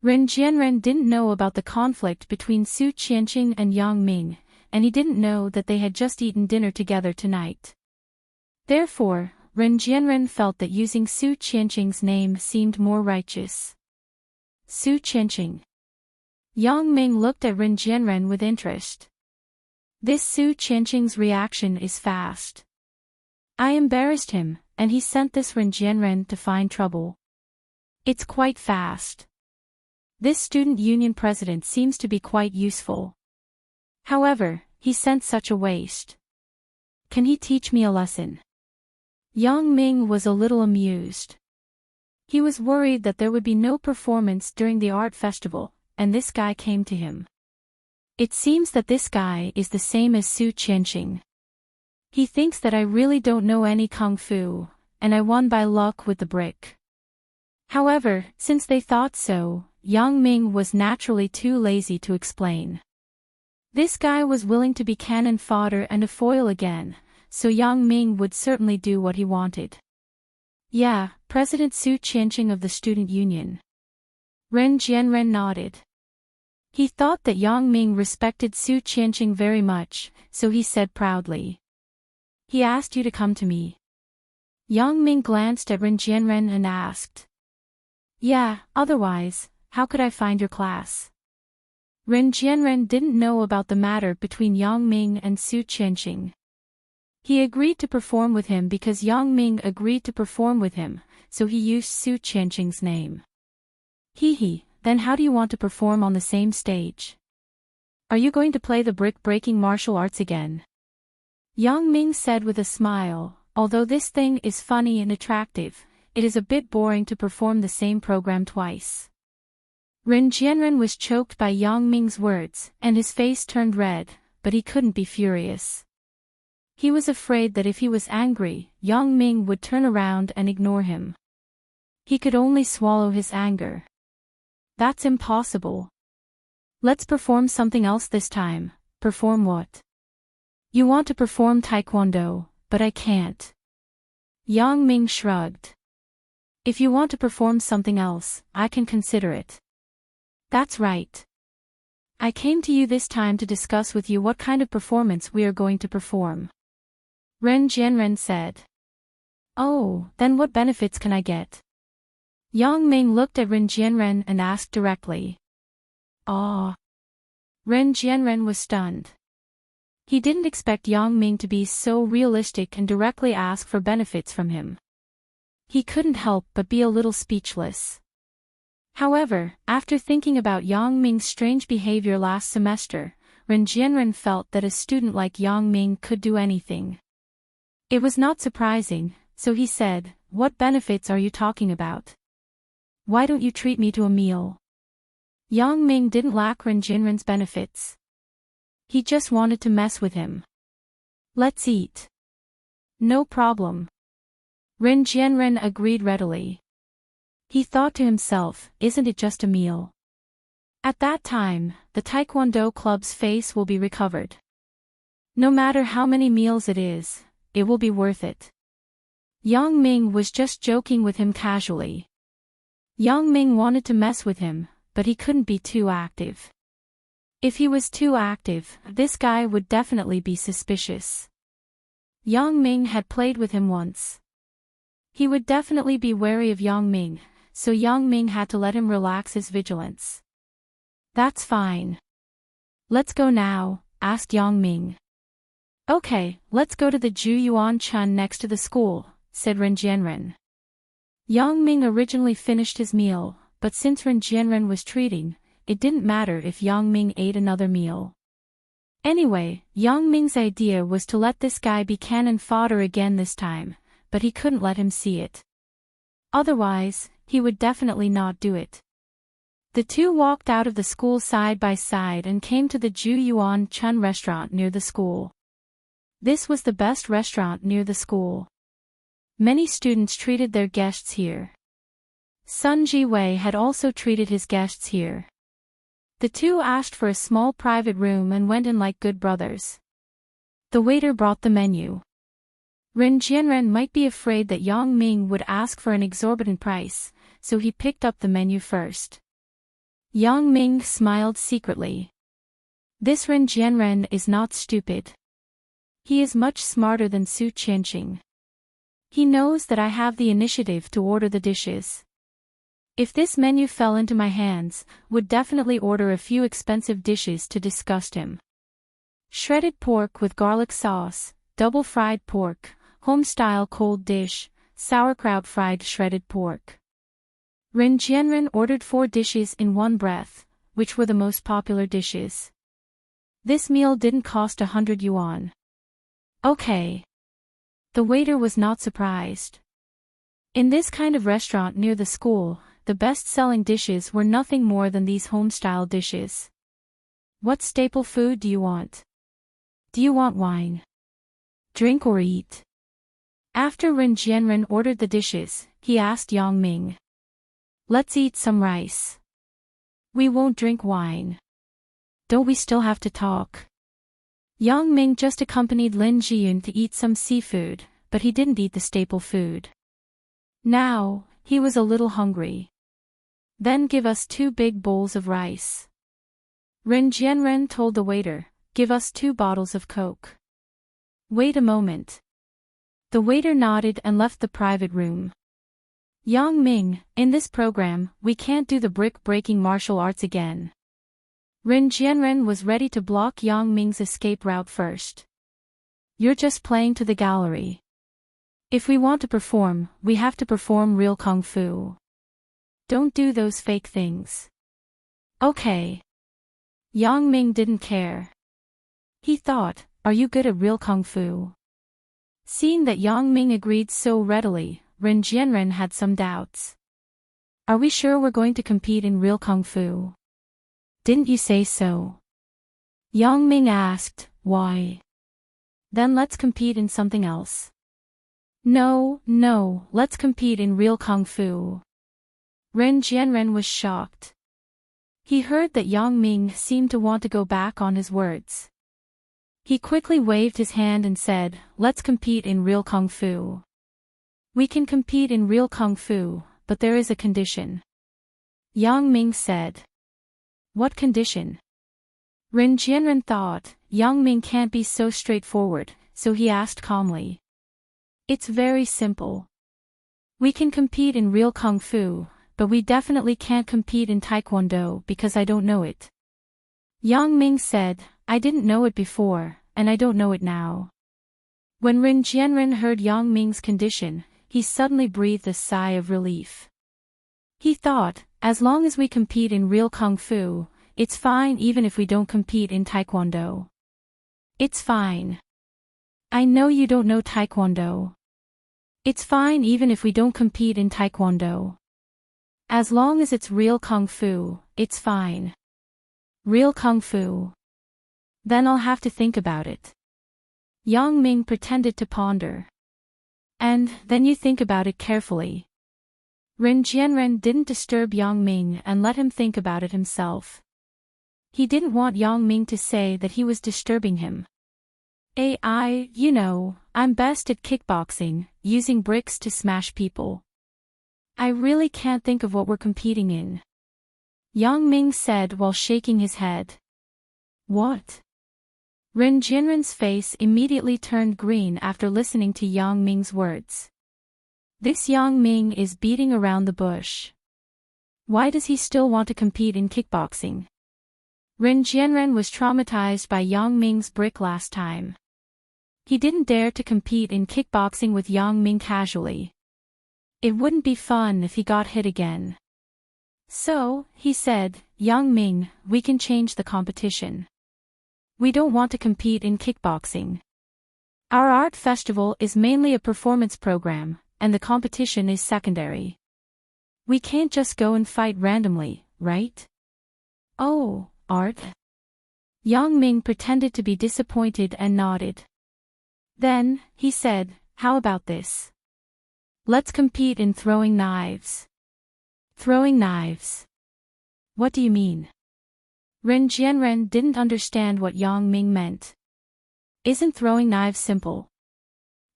Ren Jianren didn't know about the conflict between Su Qianqing and Yang Ming, and he didn't know that they had just eaten dinner together tonight. Therefore, Ren Jianren felt that using Su Qianqing's name seemed more righteous. Su Qianqing. Yang Ming looked at Ren Jianren with interest. This Su Qianqing's reaction is fast. I embarrassed him, and he sent this Ren Jianren to find trouble. It's quite fast. This student union president seems to be quite useful. However, he sent such a waste. Can he teach me a lesson? Yang Ming was a little amused. He was worried that there would be no performance during the art festival, and this guy came to him. It seems that this guy is the same as Su Qianqing. He thinks that I really don't know any kung fu, and I won by luck with the brick. However, since they thought so, Yang Ming was naturally too lazy to explain. This guy was willing to be cannon fodder and a foil again, so Yang Ming would certainly do what he wanted. Yeah, President Su Qianqing of the Student Union. Ren Jianren nodded. He thought that Yang Ming respected Su Qianqing very much, so he said proudly. He asked you to come to me. Yang Ming glanced at Ren Jianren and asked. Yeah, otherwise, how could I find your class? Ren Jianren didn't know about the matter between Yang Ming and Su Qianqing. He agreed to perform with him because Yang Ming agreed to perform with him, so he used Su Qianqing's name. Then how do you want to perform on the same stage? Are you going to play the brick-breaking martial arts again? Yang Ming said with a smile, although this thing is funny and attractive, it is a bit boring to perform the same program twice. Ren Jianren was choked by Yang Ming's words, and his face turned red, but he couldn't be furious. He was afraid that if he was angry, Yang Ming would turn around and ignore him. He could only swallow his anger. That's impossible. Let's perform something else this time. Perform what? You want to perform Taekwondo, but I can't. Yang Ming shrugged. If you want to perform something else, I can consider it. That's right. I came to you this time to discuss with you what kind of performance we are going to perform. Ren Jianren said. Oh, then what benefits can I get? Yang Ming looked at Ren Jianren and asked directly. Ah. Ren Jianren was stunned. He didn't expect Yang Ming to be so realistic and directly ask for benefits from him. He couldn't help but be a little speechless. However, after thinking about Yang Ming's strange behavior last semester, Ren Jianren felt that a student like Yang Ming could do anything. It was not surprising, so he said, What benefits are you talking about? Why don't you treat me to a meal? Yang Ming didn't lack Ren Jianren's benefits. He just wanted to mess with him. Let's eat. No problem. Ren Jianren agreed readily. He thought to himself, isn't it just a meal? At that time, the Taekwondo club's face will be recovered. No matter how many meals it is, it will be worth it. Yang Ming was just joking with him casually. Yang Ming wanted to mess with him, but he couldn't be too active. If he was too active, this guy would definitely be suspicious. Yang Ming had played with him once. He would definitely be wary of Yang Ming, so Yang Ming had to let him relax his vigilance. That's fine. Let's go now, asked Yang Ming. Okay, let's go to the Ju Yuan Chun next to the school, said Ren Jianren. Yang Ming originally finished his meal, but since Ren Jianren was treating, it didn't matter if Yang Ming ate another meal. Anyway, Yang Ming's idea was to let this guy be cannon fodder again this time, but he couldn't let him see it. Otherwise, he would definitely not do it. The two walked out of the school side by side and came to the Ju Yuan Chun restaurant near the school. This was the best restaurant near the school. Many students treated their guests here. Sun Ji Wei had also treated his guests here. The two asked for a small private room and went in like good brothers. The waiter brought the menu. Ren Jianren might be afraid that Yang Ming would ask for an exorbitant price, so he picked up the menu first. Yang Ming smiled secretly. This Ren Jianren is not stupid. He is much smarter than Su Qianqing. He knows that I have the initiative to order the dishes. If this menu fell into my hands, would definitely order a few expensive dishes to disgust him. Shredded pork with garlic sauce, double fried pork, home-style cold dish, sauerkraut fried shredded pork. Ren Jianren ordered 4 dishes in one breath, which were the most popular dishes. This meal didn't cost 100 yuan. Okay. The waiter was not surprised. In this kind of restaurant near the school, the best-selling dishes were nothing more than these home-style dishes. What staple food do you want? Do you want wine? Drink or eat? After Ren Jianren ordered the dishes, he asked Yang Ming. Let's eat some rice. We won't drink wine. Don't we still have to talk? Yang Ming just accompanied Lin Jiyun to eat some seafood, but he didn't eat the staple food. Now, he was a little hungry. Then give us 2 big bowls of rice. Ren Jianren told the waiter, give us 2 bottles of Coke. Wait a moment. The waiter nodded and left the private room. Yang Ming, in this program, we can't do the brick-breaking martial arts again. Ren Jianren was ready to block Yang Ming's escape route first. You're just playing to the gallery. If we want to perform, we have to perform real kung fu. Don't do those fake things. Okay. Yang Ming didn't care. He thought, are you good at real kung fu? Seeing that Yang Ming agreed so readily, Ren Jianren had some doubts. Are we sure we're going to compete in real kung fu? Didn't you say so? Yang Ming asked, why? Then let's compete in something else. No, let's compete in real kung fu. Ren Jianren was shocked. He heard that Yang Ming seemed to want to go back on his words. He quickly waved his hand and said, let's compete in real kung fu. We can compete in real kung fu, but there is a condition. Yang Ming said. What condition? Ren Jianren thought, Yang Ming can't be so straightforward, so he asked calmly. It's very simple. We can compete in real kung fu, but we definitely can't compete in taekwondo because I don't know it. Yang Ming said, I didn't know it before, and I don't know it now. When Ren Jianren heard Yang Ming's condition, he suddenly breathed a sigh of relief. He thought, as long as we compete in real kung fu, it's fine even if we don't compete in taekwondo. It's fine. I know you don't know taekwondo. It's fine even if we don't compete in taekwondo. As long as it's real kung fu, it's fine. Real kung fu. Then I'll have to think about it. Yang Ming pretended to ponder. And then you think about it carefully. Ren Jianren didn't disturb Yang Ming and let him think about it himself. He didn't want Yang Ming to say that he was disturbing him. I'm best at kickboxing, using bricks to smash people. I really can't think of what we're competing in. Yang Ming said while shaking his head. What? Ren Jianren's face immediately turned green after listening to Yang Ming's words. This Yang Ming is beating around the bush. Why does he still want to compete in kickboxing? Ren Jianren was traumatized by Yang Ming's brick last time. He didn't dare to compete in kickboxing with Yang Ming casually. It wouldn't be fun if he got hit again. So, he said, Yang Ming, we can change the competition. We don't want to compete in kickboxing. Our art festival is mainly a performance program, and the competition is secondary. We can't just go and fight randomly, right? Oh, art? Yang Ming pretended to be disappointed and nodded. Then, he said, how about this? Let's compete in throwing knives. Throwing knives. What do you mean? Ren Jianren didn't understand what Yang Ming meant. Isn't throwing knives simple?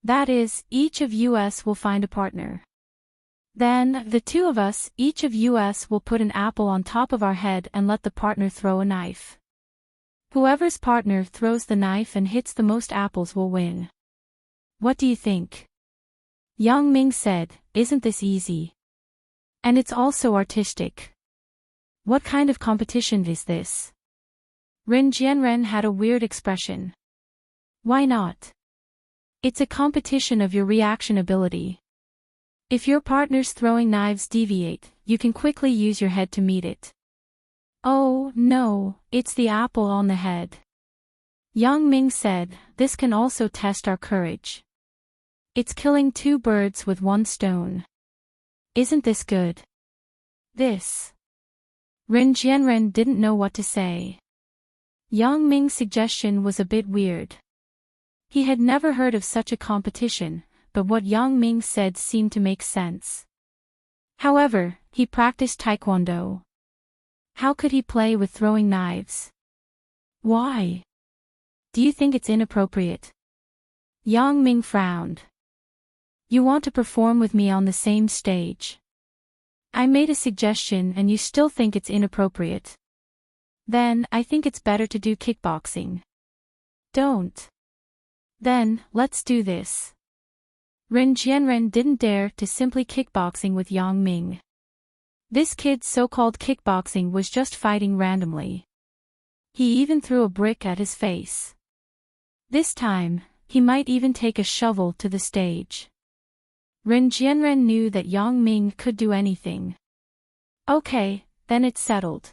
That is, each of us will find a partner. Then, the two of us, each of us will put an apple on top of our head and let the partner throw a knife. Whoever's partner throws the knife and hits the most apples will win. What do you think? Yang Ming said, isn't this easy? And it's also artistic. What kind of competition is this? Ren Jianren had a weird expression. Why not? It's a competition of your reaction ability. If your partner's throwing knives deviate, you can quickly use your head to meet it. Oh, no, it's the apple on the head. Yang Ming said, this can also test our courage. It's killing two birds with one stone. Isn't this good? This. Ren Jianren didn't know what to say. Yang Ming's suggestion was a bit weird. He had never heard of such a competition, but what Yang Ming said seemed to make sense. However, he practiced taekwondo. How could he play with throwing knives? Why? Do you think it's inappropriate? Yang Ming frowned. You want to perform with me on the same stage? I made a suggestion and you still think it's inappropriate. Then, I think it's better to do kickboxing. Don't. Then, let's do this. Ren Jianren didn't dare to simply kickboxing with Yang Ming. This kid's so-called kickboxing was just fighting randomly. He even threw a brick at his face. This time, he might even take a shovel to the stage. Ren Jianren knew that Yang Ming could do anything. Okay, then it's settled.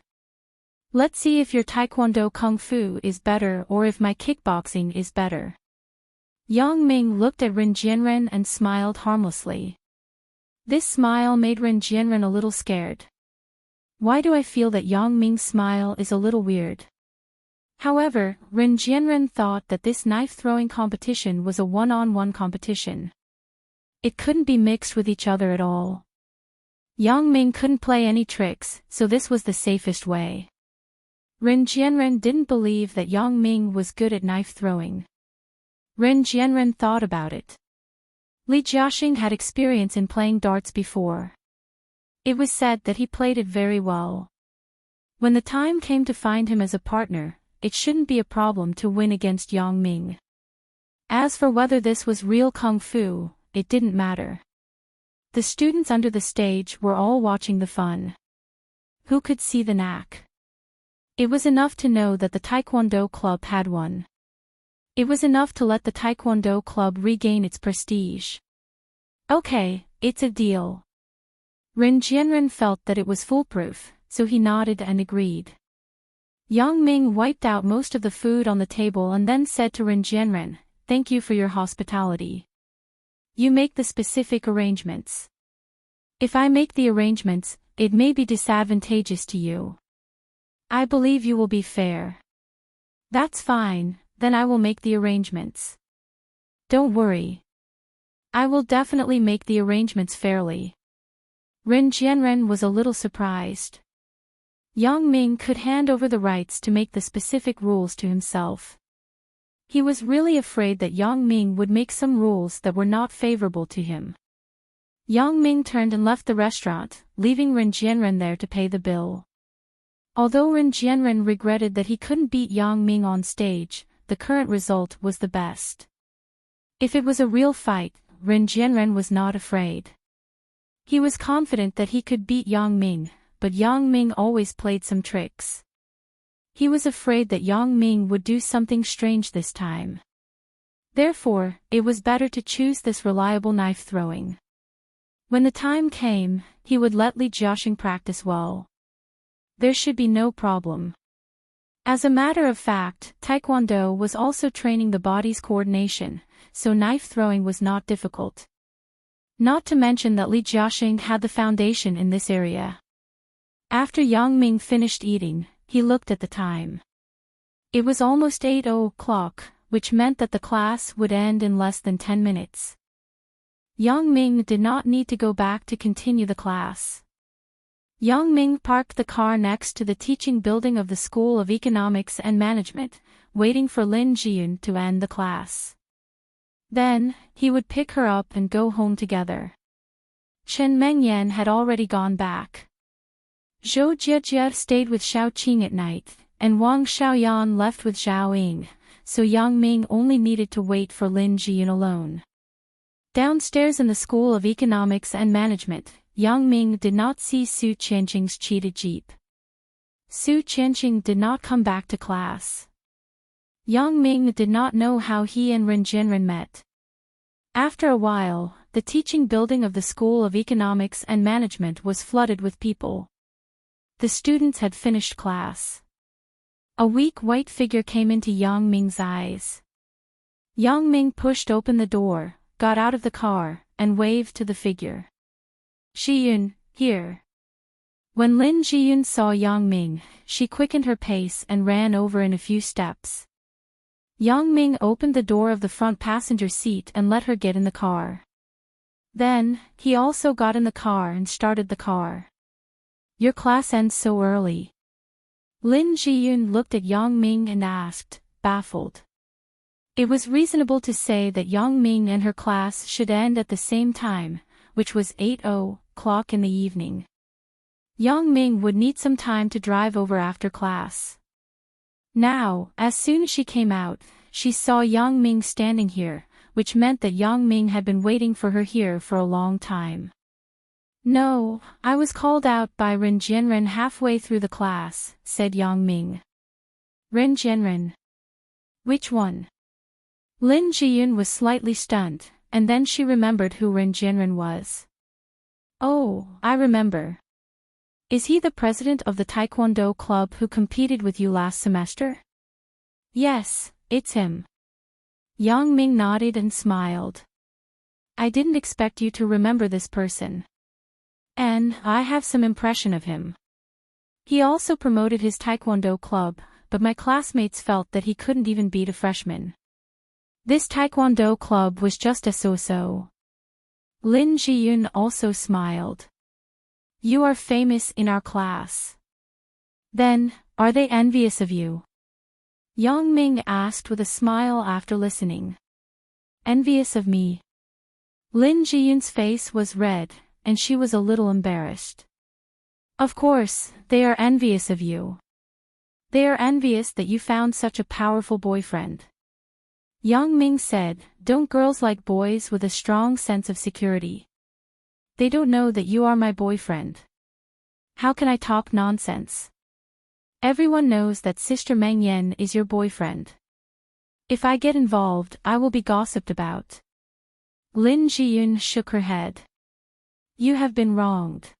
Let's see if your taekwondo kung fu is better or if my kickboxing is better. Yang Ming looked at Ren Jianren and smiled harmlessly. This smile made Ren Jianren a little scared. Why do I feel that Yang Ming's smile is a little weird? However, Ren Jianren thought that this knife-throwing competition was a one-on-one competition. It couldn't be mixed with each other at all. Yang Ming couldn't play any tricks, so this was the safest way. Ren Jianren didn't believe that Yang Ming was good at knife-throwing. Ren Jianren thought about it. Li Jiaxing had experience in playing darts before. It was said that he played it very well. When the time came to find him as a partner, it shouldn't be a problem to win against Yang Ming. As for whether this was real kung fu, it didn't matter. The students under the stage were all watching the fun. Who could see the knack? It was enough to know that the Taekwondo club had won. It was enough to let the Taekwondo club regain its prestige. Okay, it's a deal. Ren Jianren felt that it was foolproof, so he nodded and agreed. Yang Ming wiped out most of the food on the table and then said to Ren Jianren, "Thank you for your hospitality. You make the specific arrangements. If I make the arrangements, it may be disadvantageous to you. I believe you will be fair. That's fine, then I will make the arrangements. Don't worry. I will definitely make the arrangements fairly." Ren Jianren was a little surprised. Yang Ming could hand over the rights to make the specific rules to himself. He was really afraid that Yang Ming would make some rules that were not favorable to him. Yang Ming turned and left the restaurant, leaving Ren Jianren there to pay the bill. Although Ren Jianren regretted that he couldn't beat Yang Ming on stage, the current result was the best. If it was a real fight, Ren Jianren was not afraid. He was confident that he could beat Yang Ming, but Yang Ming always played some tricks. He was afraid that Yang Ming would do something strange this time. Therefore, it was better to choose this reliable knife throwing. When the time came, he would let Li Jiaxing practice well. There should be no problem. As a matter of fact, Taekwondo was also training the body's coordination, so knife throwing was not difficult. Not to mention that Li Jiaxing had the foundation in this area. After Yang Ming finished eating, he looked at the time. It was almost 8 o'clock, which meant that the class would end in less than 10 minutes. Yang Ming did not need to go back to continue the class. Yang Ming parked the car next to the teaching building of the School of Economics and Management, waiting for Lin Jiyun to end the class. Then, he would pick her up and go home together. Chen Mengyan had already gone back. Zhou Jiejie stayed with Xiao Qing at night, and Wang Xiaoyan left with Zhao Ying, so Yang Ming only needed to wait for Lin Jiyun alone. Downstairs in the School of Economics and Management, Yang Ming did not see Su Qianqing's cheetah jeep. Su Qianqing did not come back to class. Yang Ming did not know how he and Ren Jianren met. After a while, the teaching building of the School of Economics and Management was flooded with people. The students had finished class. A weak white figure came into Yang Ming's eyes. Yang Ming pushed open the door, got out of the car, and waved to the figure. Jiyun, here. When Lin Jiyun saw Yang Ming, she quickened her pace and ran over in a few steps. Yang Ming opened the door of the front passenger seat and let her get in the car. Then, he also got in the car and started the car. Your class ends so early. Lin Jiyun looked at Yang Ming and asked, baffled. It was reasonable to say that Yang Ming and her class should end at the same time, which was 8:00 in the evening. Yang Ming would need some time to drive over after class. Now, as soon as she came out, she saw Yang Ming standing here, which meant that Yang Ming had been waiting for her here for a long time. No, I was called out by Ren Jianren halfway through the class, said Yang Ming. Ren Jianren? Which one? Lin Jiyun was slightly stunned, and then she remembered who Ren Jianren was. Oh, I remember. Is he the president of the Taekwondo club who competed with you last semester? Yes, it's him. Yang Ming nodded and smiled. I didn't expect you to remember this person. And I have some impression of him. He also promoted his Taekwondo club, but my classmates felt that he couldn't even beat a freshman. This Taekwondo club was just a so-so. Lin Jiyun also smiled. You are famous in our class. Then, are they envious of you? Yang Ming asked with a smile after listening. Envious of me? Lin Jiyun's face was red, and she was a little embarrassed. Of course, they are envious of you. They are envious that you found such a powerful boyfriend. Yang Ming said, don't girls like boys with a strong sense of security? They don't know that you are my boyfriend. How can I talk nonsense? Everyone knows that Sister Meng Yan is your boyfriend. If I get involved, I will be gossiped about. Lin Jiyun shook her head. You have been wronged.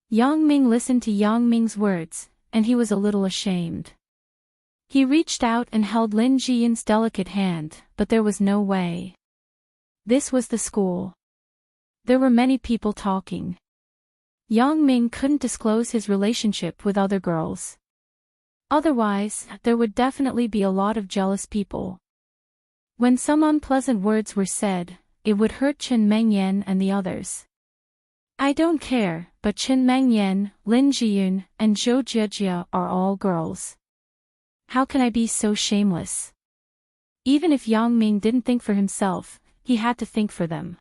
Yang Ming listened to Yang Ming's words, and he was a little ashamed. He reached out and held Lin Jiyun's delicate hand, but there was no way. This was the school. There were many people talking. Yang Ming couldn't disclose his relationship with other girls. Otherwise, there would definitely be a lot of jealous people. When some unpleasant words were said, it would hurt Chen Mengyan and the others. I don't care, but Chen Mengyan, Lin Jiyun, and Zhou Jiejie are all girls. How can I be so shameless? Even if Yang Ming didn't think for himself, he had to think for them.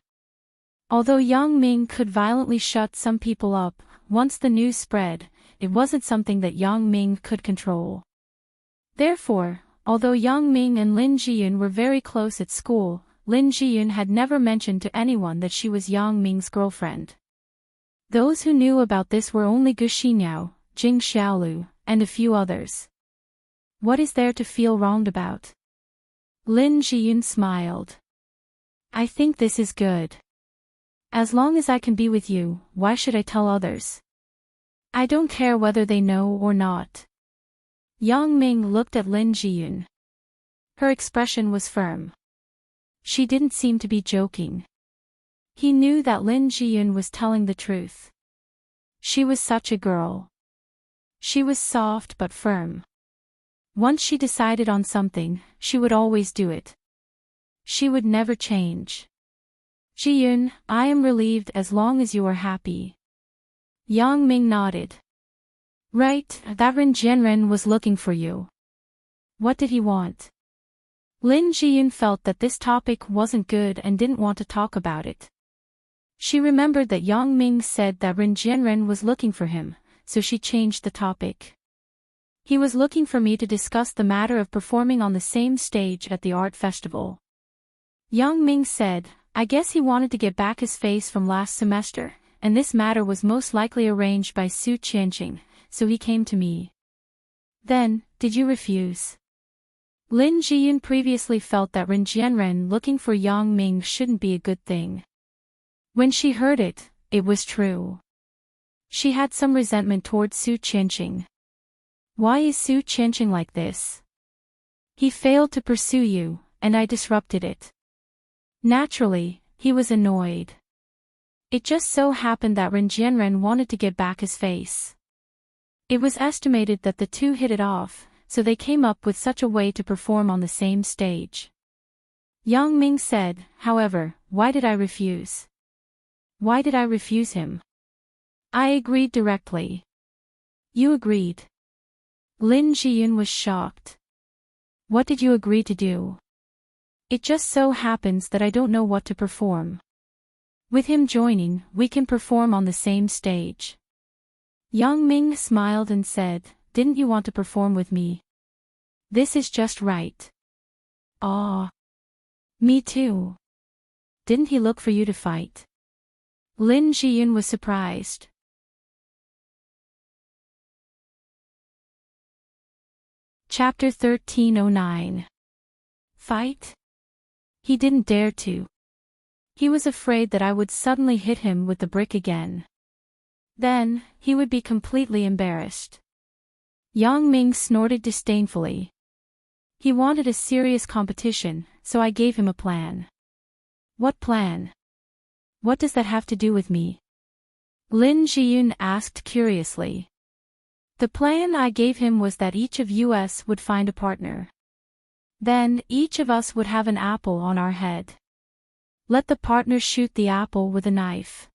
Although Yang Ming could violently shut some people up, once the news spread, it wasn't something that Yang Ming could control. Therefore, although Yang Ming and Lin Jiyun were very close at school, Lin Jiyun had never mentioned to anyone that she was Yang Ming's girlfriend. Those who knew about this were only Gu Xinyao, Jing Xiaolu, and a few others. What is there to feel wronged about? Lin Jiyun smiled. I think this is good. As long as I can be with you, why should I tell others? I don't care whether they know or not. Yang Ming looked at Lin Jiyun. Her expression was firm. She didn't seem to be joking. He knew that Lin Jiyun was telling the truth. She was such a girl. She was soft but firm. Once she decided on something, she would always do it. She would never change. Jiyun, I am relieved as long as you are happy. Yang Ming nodded. Right, that Rin Jianren was looking for you. What did he want? Lin Jiyun felt that this topic wasn't good and didn't want to talk about it. She remembered that Yang Ming said that Rin Jianren was looking for him, so she changed the topic. He was looking for me to discuss the matter of performing on the same stage at the art festival. Yang Ming said, I guess he wanted to get back his face from last semester, and this matter was most likely arranged by Su Qianqing, so he came to me. Then, did you refuse? Lin Jiyun previously felt that Rin Jianren looking for Yang Ming shouldn't be a good thing. When she heard it, it was true. She had some resentment towards Su Qianqing. Why is Su Qianqing like this? He failed to pursue you, and I disrupted it. Naturally, he was annoyed. It just so happened that Rin Jianren wanted to get back his face. It was estimated that the two hit it off, so they came up with such a way to perform on the same stage. Yang Ming said, however, why did I refuse? Why did I refuse him? I agreed directly. You agreed? Lin Jiyun was shocked. What did you agree to do? It just so happens that I don't know what to perform. With him joining, we can perform on the same stage. Yang Ming smiled and said, didn't you want to perform with me? This is just right. Ah. Me too. Didn't he look for you to fight? Lin Jiyun was surprised. Chapter 1309. Fight? He didn't dare to. He was afraid that I would suddenly hit him with the brick again. Then, he would be completely embarrassed. Yang Ming snorted disdainfully. He wanted a serious competition, so I gave him a plan. What plan? What does that have to do with me? Lin Jiyun asked curiously. The plan I gave him was that each of us would find a partner. Then, each of us would have an apple on our head. Let the partner shoot the apple with a knife.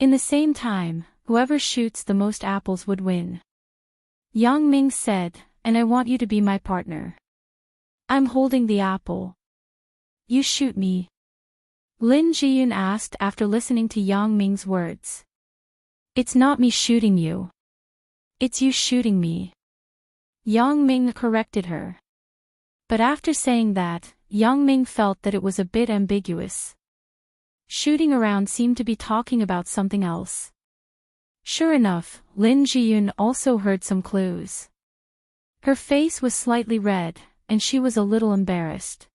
In the same time, whoever shoots the most apples would win. Yang Ming said, and I want you to be my partner. I'm holding the apple. You shoot me. Lin Jiyun asked after listening to Yang Ming's words. It's not me shooting you. It's you shooting me. Yang Ming corrected her. But after saying that, Yang Ming felt that it was a bit ambiguous. Shooting around seemed to be talking about something else. Sure enough, Lin Jiyun also heard some clues. Her face was slightly red, and she was a little embarrassed.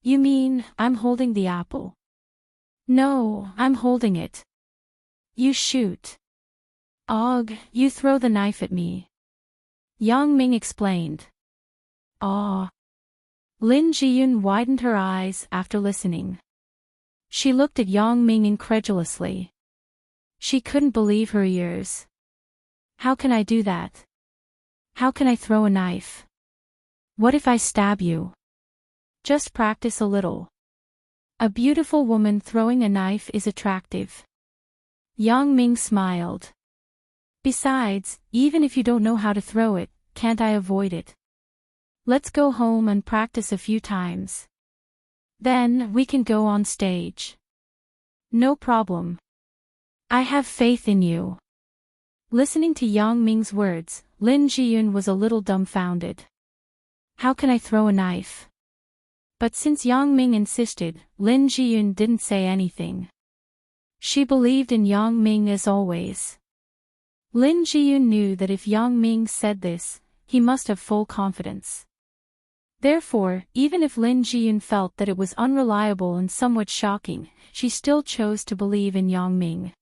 You mean, I'm holding the apple? No, I'm holding it. You shoot. Og, you throw the knife at me. Yang Ming explained. Ah. Lin Jiyun widened her eyes after listening. She looked at Yang Ming incredulously. She couldn't believe her ears. How can I do that? How can I throw a knife? What if I stab you? Just practice a little. A beautiful woman throwing a knife is attractive. Yang Ming smiled. Besides, even if you don't know how to throw it, can't I avoid it? Let's go home and practice a few times. Then, we can go on stage. No problem. I have faith in you. Listening to Yang Ming's words, Lin Jiyun was a little dumbfounded. How can I throw a knife? But since Yang Ming insisted, Lin Jiyun didn't say anything. She believed in Yang Ming as always. Lin Jiyun knew that if Yang Ming said this, he must have full confidence. Therefore, even if Lin Jiyun felt that it was unreliable and somewhat shocking, she still chose to believe in Yang Ming.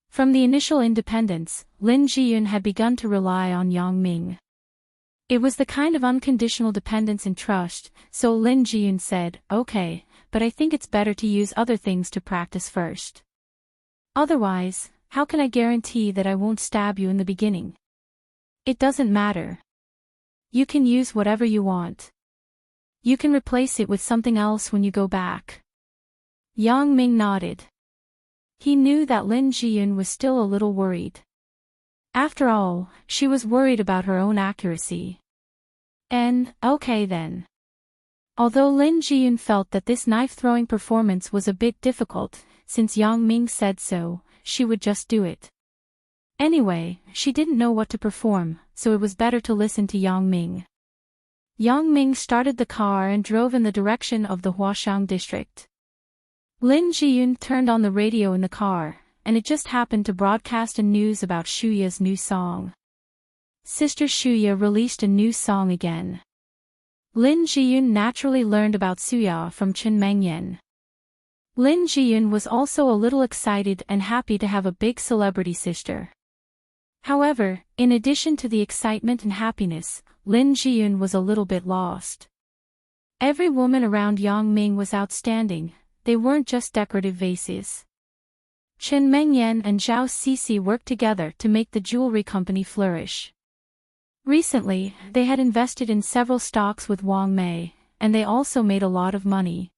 From the initial independence, Lin Jiyun had begun to rely on Yang Ming. It was the kind of unconditional dependence and trust, so Lin Jiyun said, okay, but I think it's better to use other things to practice first. Otherwise, how can I guarantee that I won't stab you in the beginning? It doesn't matter. You can use whatever you want. You can replace it with something else when you go back. Yang Ming nodded. He knew that Lin Jiyun was still a little worried. After all, she was worried about her own accuracy. Okay then. Although Lin Jiyun felt that this knife-throwing performance was a bit difficult, since Yang Ming said so, she would just do it. Anyway, she didn't know what to perform, so it was better to listen to Yang Ming. Yang Ming started the car and drove in the direction of the Huaxiang district. Lin Jiyun turned on the radio in the car, and it just happened to broadcast a news about Shuya's new song. Sister Shuya released a new song again. Lin Jiyun naturally learned about Suya from Chen Mengyan. Lin Jiyun was also a little excited and happy to have a big celebrity sister. However, in addition to the excitement and happiness, Lin Jiyun was a little bit lost. Every woman around Yang Ming was outstanding, they weren't just decorative vases. Chen Mengyan and Zhao Sisi worked together to make the jewelry company flourish. Recently, they had invested in several stocks with Wang Mei, and they also made a lot of money.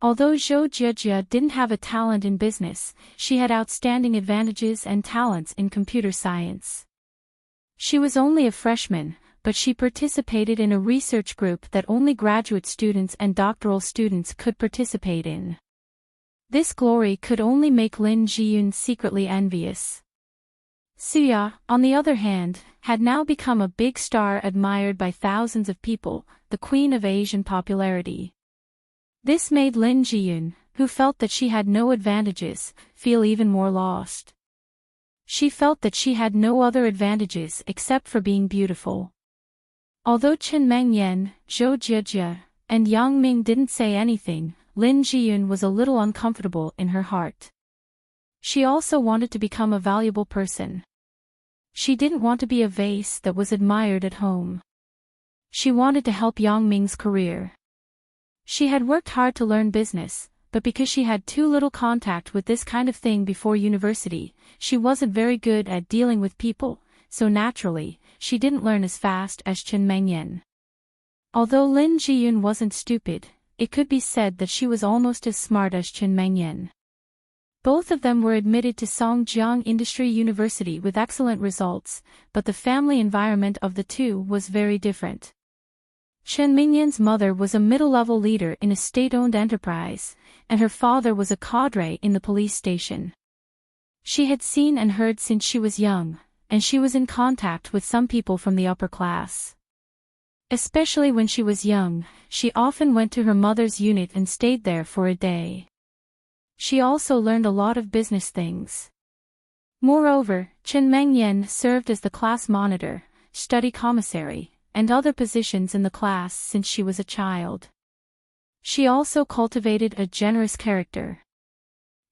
Although Zhou Jiejie didn't have a talent in business, she had outstanding advantages and talents in computer science. She was only a freshman, but she participated in a research group that only graduate students and doctoral students could participate in. This glory could only make Lin Jiyun secretly envious. Suya, on the other hand, had now become a big star admired by thousands of people, the queen of Asian popularity. This made Lin Jiyun, who felt that she had no advantages, feel even more lost. She felt that she had no other advantages except for being beautiful. Although Chen Mengyan, Zhou Jiejie, and Yang Ming didn't say anything, Lin Jiyun was a little uncomfortable in her heart. She also wanted to become a valuable person. She didn't want to be a vase that was admired at home. She wanted to help Yang Ming's career. She had worked hard to learn business, but because she had too little contact with this kind of thing before university, she wasn't very good at dealing with people, so naturally, she didn't learn as fast as Chen Mengyan. Although Lin Jiyun wasn't stupid, it could be said that she was almost as smart as Chen Mengyan. Both of them were admitted to Songjiang Industry University with excellent results, but the family environment of the two was very different. Chen Mengyan's mother was a middle-level leader in a state-owned enterprise, and her father was a cadre in the police station. She had seen and heard since she was young, and she was in contact with some people from the upper class. Especially when she was young, she often went to her mother's unit and stayed there for a day. She also learned a lot of business things. Moreover, Chen Mengyan served as the class monitor, study commissary, and other positions in the class since she was a child. She also cultivated a generous character.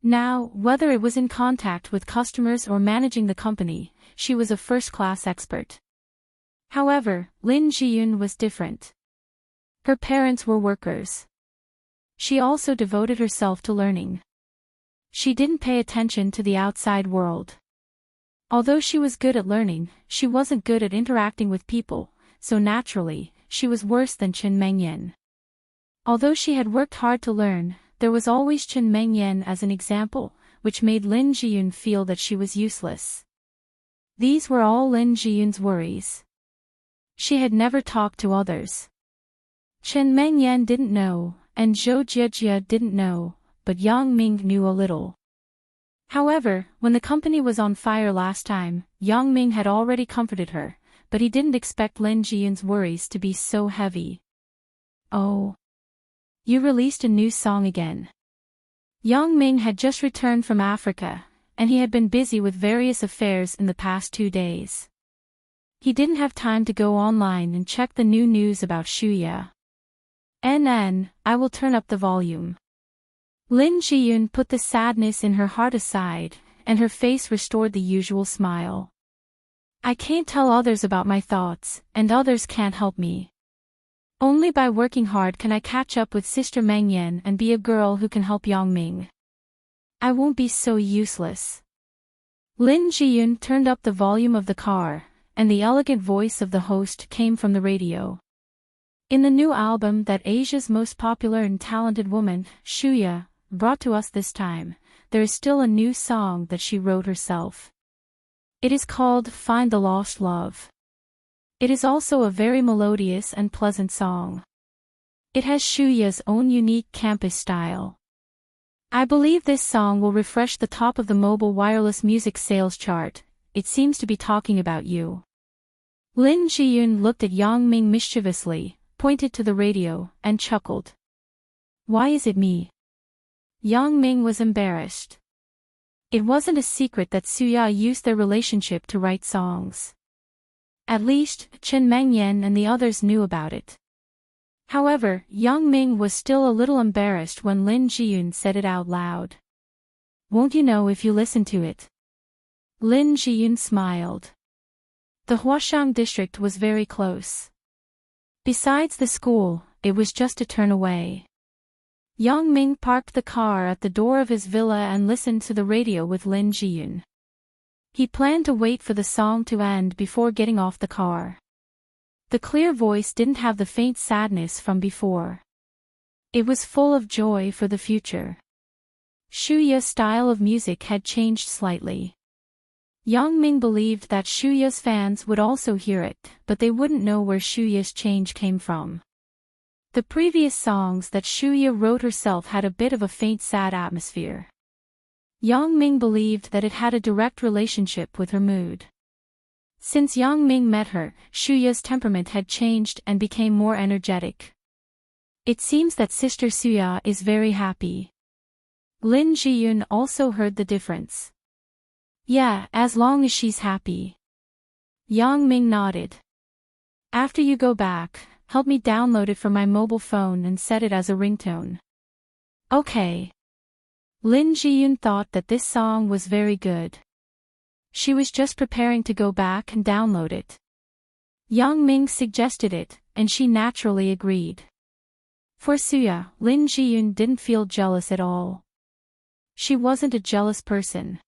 Now, whether it was in contact with customers or managing the company, she was a first-class expert. However, Lin Jiyun was different. Her parents were workers. She also devoted herself to learning. She didn't pay attention to the outside world. Although she was good at learning, she wasn't good at interacting with people, so naturally, she was worse than Chen Mengyan. Although she had worked hard to learn, there was always Chen Mengyan as an example, which made Lin Jiyun feel that she was useless. These were all Lin Jiyun's worries. She had never talked to others. Chen Mengyan didn't know, and Zhou Jiejie didn't know, but Yang Ming knew a little. However, when the company was on fire last time, Yang Ming had already comforted her, but he didn't expect Lin Jiyun's worries to be so heavy. Oh. You released a new song again. Yang Ming had just returned from Africa, and he had been busy with various affairs in the past 2 days. He didn't have time to go online and check the new news about Shuya. I will turn up the volume. Lin Jiyun put the sadness in her heart aside, and her face restored the usual smile. I can't tell others about my thoughts, and others can't help me. Only by working hard can I catch up with Sister Mengyan and be a girl who can help Yang Ming. I won't be so useless. Lin Jiyun turned up the volume of the car, and the elegant voice of the host came from the radio. In the new album that Asia's most popular and talented woman, Shuya, brought to us this time, there is still a new song that she wrote herself. It is called Find the Lost Love. It is also a very melodious and pleasant song. It has Shuya's own unique campus style. I believe this song will refresh the top of the mobile wireless music sales chart. It seems to be talking about you. Lin Jiyun looked at Yang Ming mischievously, pointed to the radio, and chuckled. Why is it me? Yang Ming was embarrassed. It wasn't a secret that Suya used their relationship to write songs. At least, Chen Mengyan and the others knew about it. However, Yang Ming was still a little embarrassed when Lin Jiyun said it out loud. Won't you know if you listen to it? Lin Jiyun smiled. The Huashang district was very close. Besides the school, it was just a turn away. Yang Ming parked the car at the door of his villa and listened to the radio with Lin Jiyun. He planned to wait for the song to end before getting off the car. The clear voice didn't have the faint sadness from before. It was full of joy for the future. Shuya's style of music had changed slightly. Yang Ming believed that Shuya's fans would also hear it, but they wouldn't know where Shuya's change came from. The previous songs that Shuya wrote herself had a bit of a faint sad atmosphere. Yang Ming believed that it had a direct relationship with her mood. Since Yang Ming met her, Shuya's temperament had changed and became more energetic. It seems that Sister Suya is very happy. Lin Jiyun also heard the difference. Yeah, as long as she's happy. Yang Ming nodded. After you go back, help me download it from my mobile phone and set it as a ringtone. Okay. Lin Jiyun thought that this song was very good. She was just preparing to go back and download it. Yang Ming suggested it, and she naturally agreed. For Suya, Lin Jiyun didn't feel jealous at all. She wasn't a jealous person.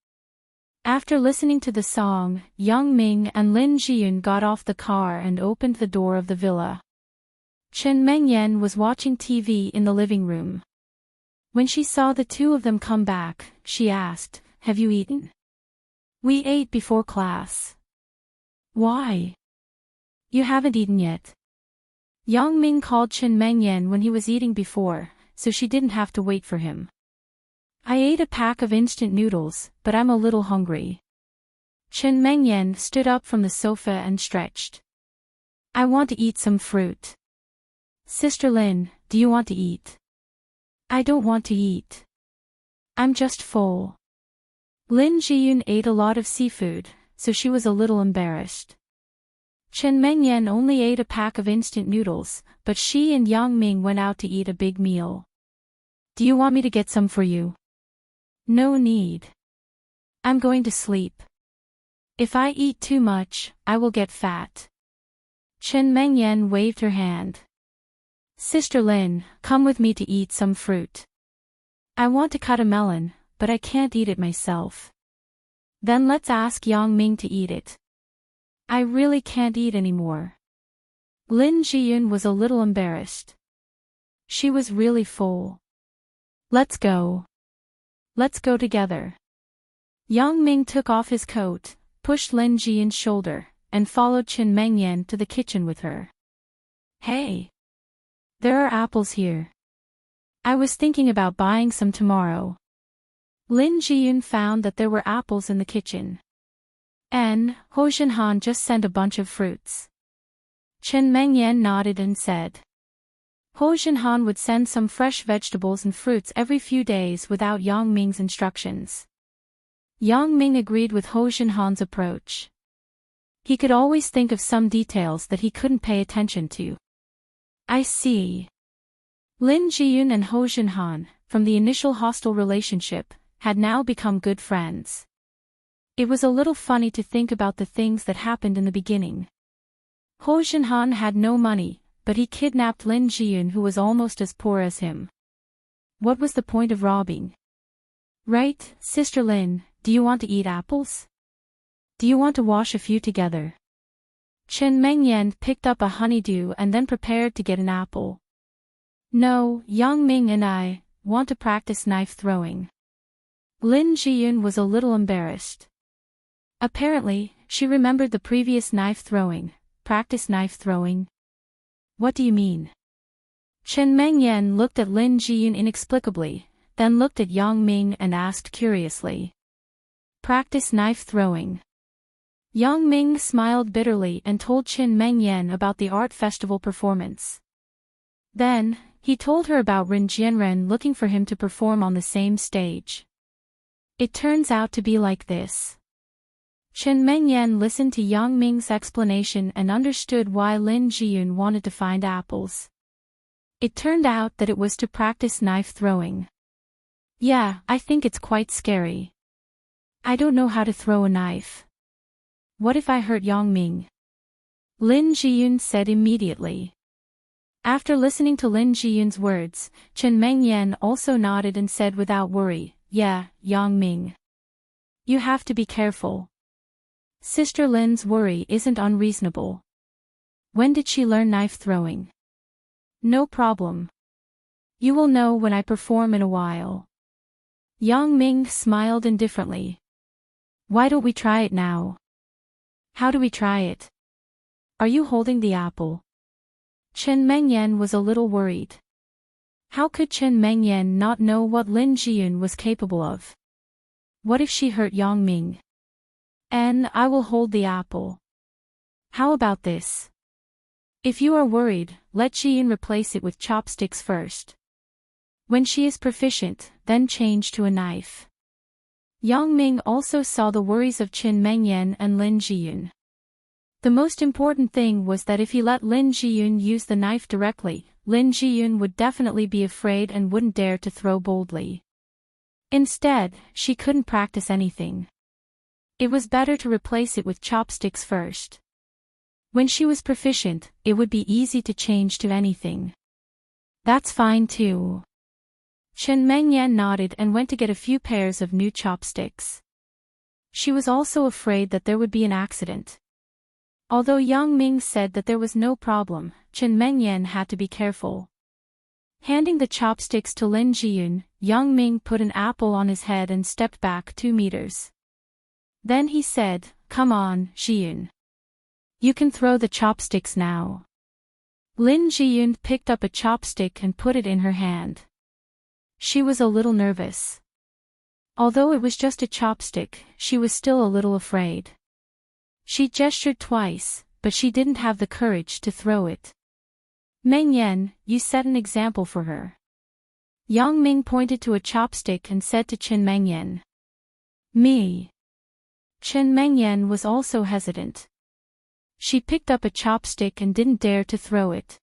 After listening to the song, Yang Ming and Lin Jiyun got off the car and opened the door of the villa. Chen Mengyan was watching TV in the living room. When she saw the two of them come back, she asked, "Have you eaten?" "We ate before class." "Why?" "You haven't eaten yet." Yang Ming called Chen Mengyan when he was eating before, so she didn't have to wait for him. "I ate a pack of instant noodles, but I'm a little hungry." Chen Mengyan stood up from the sofa and stretched. "I want to eat some fruit." "Sister Lin, do you want to eat?" "I don't want to eat. I'm just full." Lin Jiyun ate a lot of seafood, so she was a little embarrassed. Chen Mengyan only ate a pack of instant noodles, but she and Yang Ming went out to eat a big meal. "Do you want me to get some for you?" "No need. I'm going to sleep. If I eat too much, I will get fat." Chen Mengyan waved her hand. "Sister Lin, come with me to eat some fruit. I want to cut a melon, but I can't eat it myself." "Then let's ask Yang Ming to eat it. I really can't eat anymore." Lin Jiyun was a little embarrassed. She was really full. "Let's go. Let's go together." Yang Ming took off his coat, pushed Lin Jiyun's shoulder, and followed Chen Mengyan to the kitchen with her. "Hey! There are apples here. I was thinking about buying some tomorrow." Lin Jiyun found that there were apples in the kitchen. "And, Ho Jinhan just sent a bunch of fruits." Chen Mengyan nodded and said. Ho Jinhan would send some fresh vegetables and fruits every few days without Yang Ming's instructions. Yang Ming agreed with Ho Jinhan's approach. He could always think of some details that he couldn't pay attention to. "I see." Lin Jiyun and Ho Jinhan, from the initial hostile relationship, had now become good friends. It was a little funny to think about the things that happened in the beginning. Ho Jinhan had no money, but he kidnapped Lin Jiyun, who was almost as poor as him. What was the point of robbing? "Right, Sister Lin, do you want to eat apples? Do you want to wash a few together?" Chen Mengyan picked up a honeydew and then prepared to get an apple. "No, Yang Ming and I want to practice knife throwing." Lin Jiyun was a little embarrassed. Apparently, she remembered the previous practice knife throwing. What do you mean? Chen Mengyan looked at Lin Jiyun inexplicably, then looked at Yang Ming and asked curiously. Practice knife throwing. Yang Ming smiled bitterly and told Chen Mengyan about the art festival performance. Then, he told her about Ren Jianren looking for him to perform on the same stage. It turns out to be like this. Chen Mengyan listened to Yang Ming's explanation and understood why Lin Jiyun wanted to find apples. It turned out that it was to practice knife throwing. Yeah, I think it's quite scary. I don't know how to throw a knife. What if I hurt Yang Ming? Lin Jiyun said immediately. After listening to Lin Jiyun's words, Chen Mengyan also nodded and said without worry, yeah, Yang Ming. You have to be careful. Sister Lin's worry isn't unreasonable. When did she learn knife throwing? No problem. You will know when I perform in a while. Yang Ming smiled indifferently. Why don't we try it now? How do we try it? Are you holding the apple? Chen Mengyan was a little worried. How could Chen Mengyan not know what Lin Jiyun was capable of? What if she hurt Yang Ming? And I will hold the apple. How about this? If you are worried, let Jiyun replace it with chopsticks first. When she is proficient, then change to a knife. Yang Ming also saw the worries of Chen Mengyan and Lin Jiyun. The most important thing was that if he let Lin Jiyun use the knife directly, Lin Jiyun would definitely be afraid and wouldn't dare to throw boldly. Instead, she couldn't practice anything. It was better to replace it with chopsticks first. When she was proficient, it would be easy to change to anything. That's fine too. Chen Mengyan nodded and went to get a few pairs of new chopsticks. She was also afraid that there would be an accident. Although Yang Ming said that there was no problem, Chen Mengyan had to be careful. Handing the chopsticks to Lin Jiyun, Yang Ming put an apple on his head and stepped back 2 meters. Then he said, Come on, Jiyun. You can throw the chopsticks now. Lin Jiyun picked up a chopstick and put it in her hand. She was a little nervous. Although it was just a chopstick, she was still a little afraid. She gestured twice, but she didn't have the courage to throw it. Mengyan, you set an example for her. Yang Ming pointed to a chopstick and said to Chen Mengyan. Me. Chen Mengyan was also hesitant. She picked up a chopstick and didn't dare to throw it.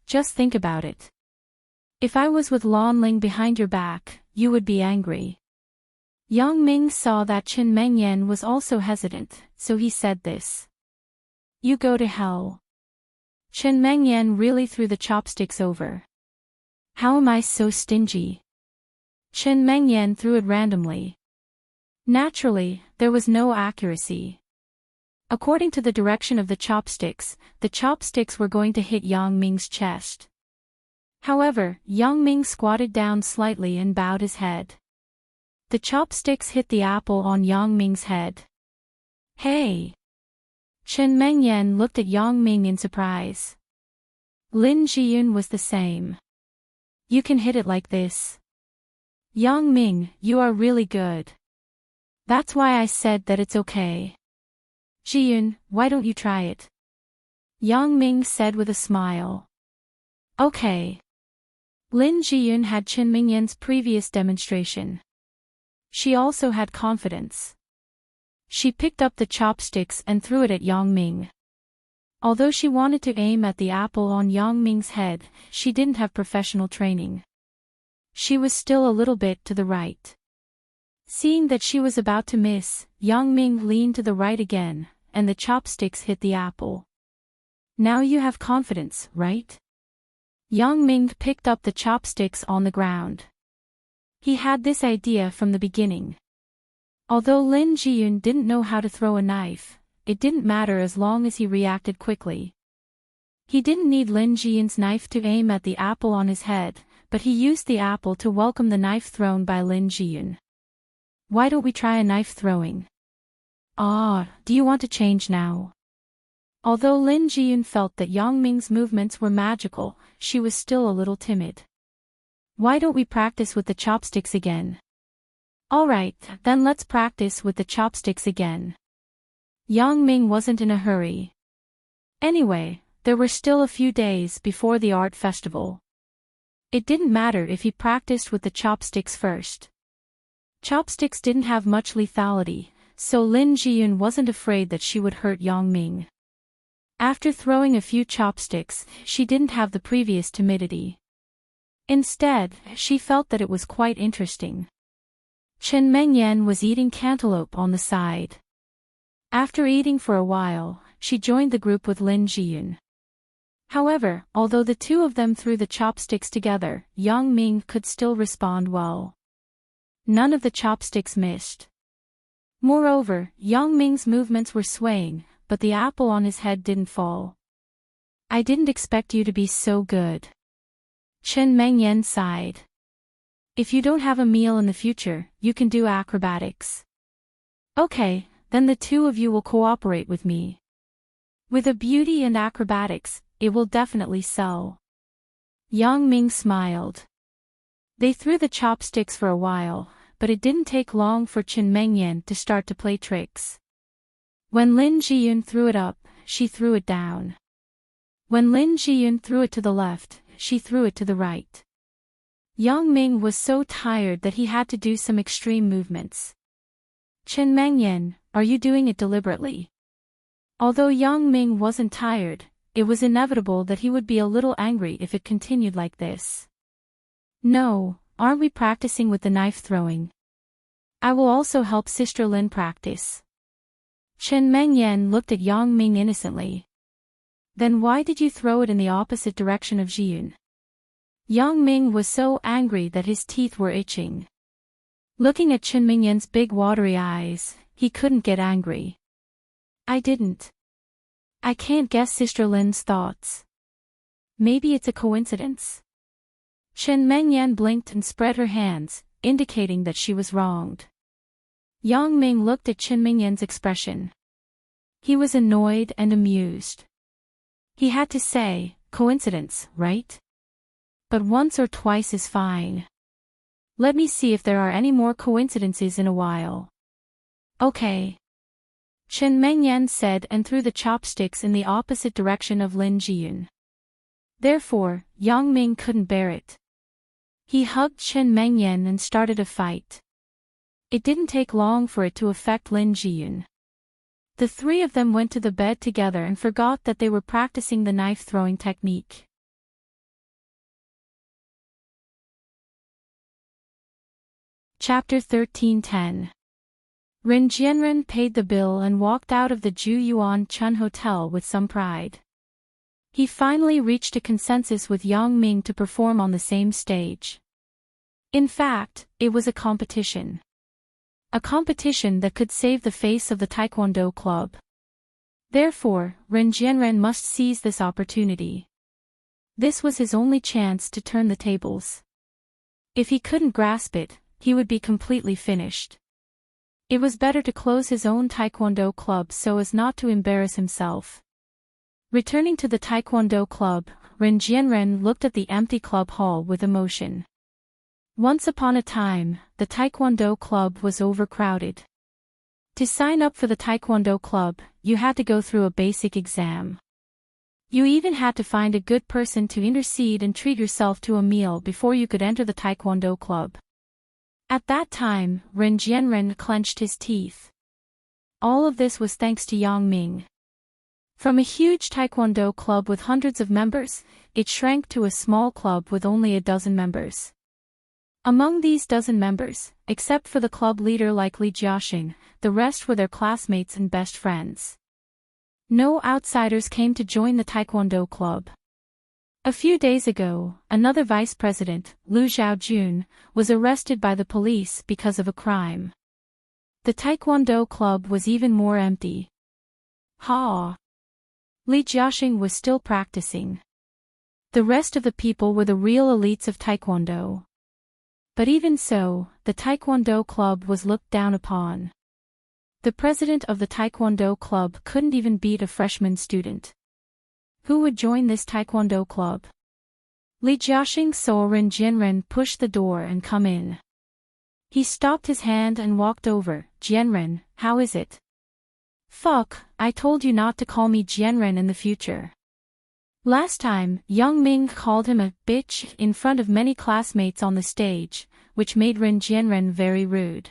Just think about it. If I was with Lan Ling behind your back, you would be angry. Yang Ming saw that Chen Mengyan was also hesitant, so he said this. You go to hell. Chen Mengyan really threw the chopsticks over. How am I so stingy? Chen Mengyan threw it randomly. Naturally, there was no accuracy. According to the direction of the chopsticks were going to hit Yang Ming's chest. However, Yang Ming squatted down slightly and bowed his head. The chopsticks hit the apple on Yang Ming's head. Hey! Chen Mengyan looked at Yang Ming in surprise. Lin Jiyun was the same. You can hit it like this. Yang Ming, you are really good. That's why I said that it's okay. Jiyun, why don't you try it? Yang Ming said with a smile. Okay. Lin Jiyun had Chen Mengyan's previous demonstration. She also had confidence. She picked up the chopsticks and threw it at Yang Ming. Although she wanted to aim at the apple on Yang Ming's head, she didn't have professional training. She was still a little bit to the right. Seeing that she was about to miss, Yang Ming leaned to the right again, and the chopsticks hit the apple. Now you have confidence, right? Yang Ming picked up the chopsticks on the ground. He had this idea from the beginning. Although Lin Jiyun didn't know how to throw a knife, it didn't matter as long as he reacted quickly. He didn't need Lin Jiyun's knife to aim at the apple on his head, but he used the apple to welcome the knife thrown by Lin Jiyun. Why don't we try a knife throwing? Do you want to change now? Although Lin Jiyun felt that Yang Ming's movements were magical, she was still a little timid. Why don't we practice with the chopsticks again? Alright, then let's practice with the chopsticks again. Yang Ming wasn't in a hurry. Anyway, there were still a few days before the art festival. It didn't matter if he practiced with the chopsticks first. Chopsticks didn't have much lethality, so Lin Jiyun wasn't afraid that she would hurt Yang Ming. After throwing a few chopsticks, she didn't have the previous timidity. Instead, she felt that it was quite interesting. Chen Mengyan was eating cantaloupe on the side. After eating for a while, she joined the group with Lin Jiyun. However, although the two of them threw the chopsticks together, Yang Ming could still respond well. None of the chopsticks missed. Moreover, Yang Ming's movements were swaying, but the apple on his head didn't fall. I didn't expect you to be so good. Chen Mengyan sighed. If you don't have a meal in the future, you can do acrobatics. Okay, then the two of you will cooperate with me. With a beauty and acrobatics, it will definitely sell. Yang Ming smiled. They threw the chopsticks for a while, but it didn't take long for Chen Mengyan to start to play tricks. When Lin Jiyun threw it up, she threw it down. When Lin Jiyun threw it to the left, she threw it to the right. Yang Ming was so tired that he had to do some extreme movements. Chen Mengyan, are you doing it deliberately? Although Yang Ming wasn't tired, it was inevitable that he would be a little angry if it continued like this. No, aren't we practicing with the knife throwing? I will also help Sister Lin practice. Chen Mengyan looked at Yang Ming innocently. Then why did you throw it in the opposite direction of Jiyun? Yang Ming was so angry that his teeth were itching. Looking at Chen Mengyan's big watery eyes, he couldn't get angry. I didn't. I can't guess Sister Lin's thoughts. Maybe it's a coincidence. Chen Mengyan blinked and spread her hands, indicating that she was wronged. Yang Ming looked at Chen Mengyan's expression. He was annoyed and amused. He had to say, coincidence, right? But once or twice is fine. Let me see if there are any more coincidences in a while. Okay. Chen Mengyan said and threw the chopsticks in the opposite direction of Lin Jiyun. Therefore, Yang Ming couldn't bear it. He hugged Chen Mengyan and started a fight. It didn't take long for it to affect Lin Jiyun. The three of them went to the bed together and forgot that they were practicing the knife-throwing technique. Chapter 13:10. Ren Jianren paid the bill and walked out of the Ju Yuan Chun Hotel with some pride. He finally reached a consensus with Yang Ming to perform on the same stage. In fact, it was a competition. A competition that could save the face of the Taekwondo club. Therefore, Ren Jianren must seize this opportunity. This was his only chance to turn the tables. If he couldn't grasp it, he would be completely finished. It was better to close his own Taekwondo club so as not to embarrass himself. Returning to the Taekwondo club, Ren Jianren looked at the empty club hall with emotion. Once upon a time, the Taekwondo club was overcrowded. To sign up for the Taekwondo club, you had to go through a basic exam. You even had to find a good person to intercede and treat yourself to a meal before you could enter the Taekwondo club. At that time, Ren Jianren clenched his teeth. All of this was thanks to Yang Ming. From a huge Taekwondo club with hundreds of members, it shrank to a small club with only a dozen members. Among these dozen members, except for the club leader like Li Jiaxing, the rest were their classmates and best friends. No outsiders came to join the Taekwondo club. A few days ago, another vice president, Lu Xiaojun, was arrested by the police because of a crime. The Taekwondo club was even more empty. Li Jiaxing was still practicing. The rest of the people were the real elites of Taekwondo. But even so, the Taekwondo club was looked down upon. The president of the Taekwondo club couldn't even beat a freshman student. Who would join this Taekwondo club? Li Jiaxing saw Ren Jianren push the door and come in. He stopped his hand and walked over. Jianren, how is it? Fuck, I told you not to call me Jianren in the future. Last time, Yang Ming called him a bitch in front of many classmates on the stage, which made Ren Jianren very rude.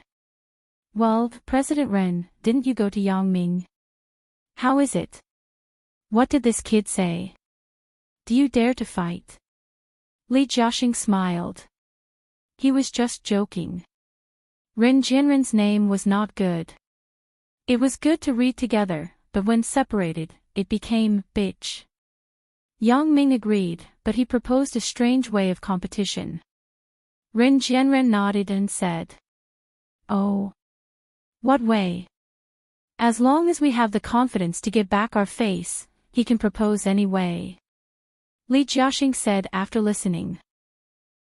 Well, President Ren, didn't you go to Yang Ming? How is it? What did this kid say? Do you dare to fight? Li Jiaxing smiled. He was just joking. Ren Jianren's name was not good. It was good to read together, but when separated, it became bitch. Yang Ming agreed, but he proposed a strange way of competition. Ren Jianren nodded and said, "Oh. What way? As long as we have the confidence to get back our face, he can propose any way." Li Jiaxing said after listening.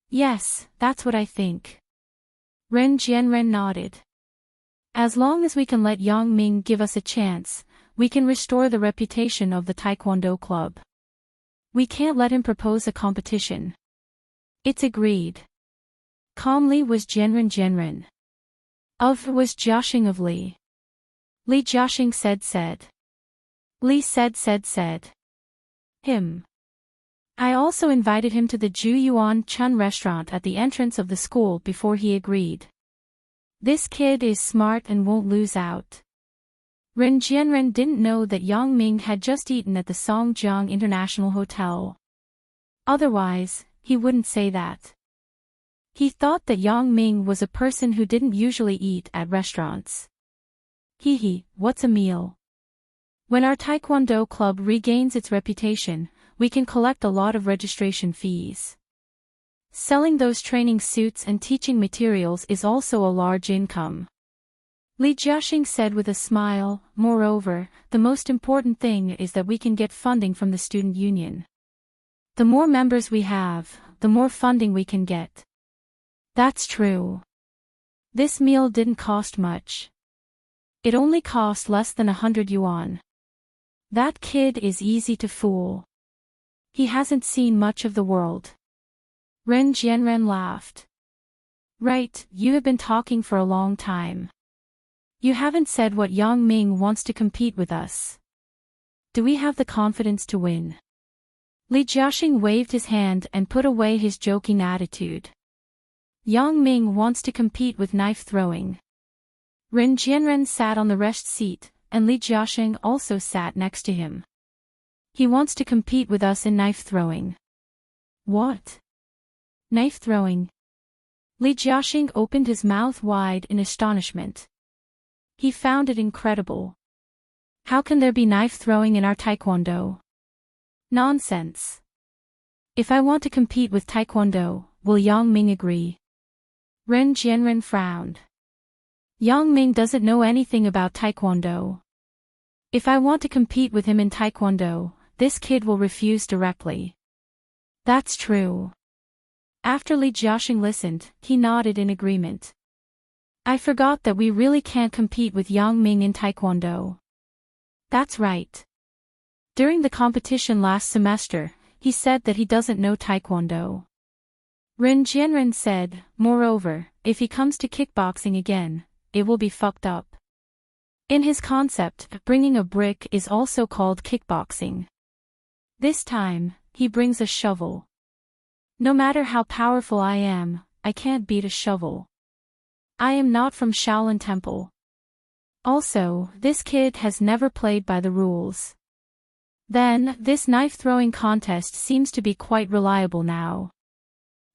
"Yes, that's what I think." Ren Jianren nodded. "As long as we can let Yang Ming give us a chance, we can restore the reputation of the Taekwondo club. We can't let him propose a competition." "It's agreed." Calmly was Jianren. Of was Jiaxing of Li. Li Jiaxing said. Li said. Him. I also invited him to the Ju Yuan Chun restaurant at the entrance of the school before he agreed. This kid is smart and won't lose out. Ren Jianren didn't know that Yang Ming had just eaten at the Songjiang International Hotel. Otherwise, he wouldn't say that. He thought that Yang Ming was a person who didn't usually eat at restaurants. What's a meal? When our Taekwondo club regains its reputation, we can collect a lot of registration fees. Selling those training suits and teaching materials is also a large income. Li Jiaxing said with a smile. Moreover, the most important thing is that we can get funding from the student union. The more members we have, the more funding we can get. That's true. This meal didn't cost much. It only cost less than 100 yuan. That kid is easy to fool. He hasn't seen much of the world. Ren Jianren laughed. Right, you have been talking for a long time. You haven't said what Yang Ming wants to compete with us. Do we have the confidence to win? Li Jiaxing waved his hand and put away his joking attitude. Yang Ming wants to compete with knife throwing. Ren Jianren sat on the rest seat, and Li Jiaxing also sat next to him. He wants to compete with us in knife throwing. What? Knife throwing? Li Jiaxing opened his mouth wide in astonishment. He found it incredible. How can there be knife throwing in our Taekwondo? Nonsense. If I want to compete with Taekwondo, will Yang Ming agree? Ren Jianren frowned. Yang Ming doesn't know anything about Taekwondo. If I want to compete with him in Taekwondo, this kid will refuse directly. That's true. After Li Jiaxing listened, he nodded in agreement. I forgot that we really can't compete with Yang Ming in Taekwondo. That's right. During the competition last semester, he said that he doesn't know Taekwondo. Ren Jianren said, moreover, if he comes to kickboxing again, it will be fucked up. In his concept, bringing a brick is also called kickboxing. This time, he brings a shovel. No matter how powerful I am, I can't beat a shovel. I am not from Shaolin Temple. Also, this kid has never played by the rules. Then, this knife-throwing contest seems to be quite reliable now.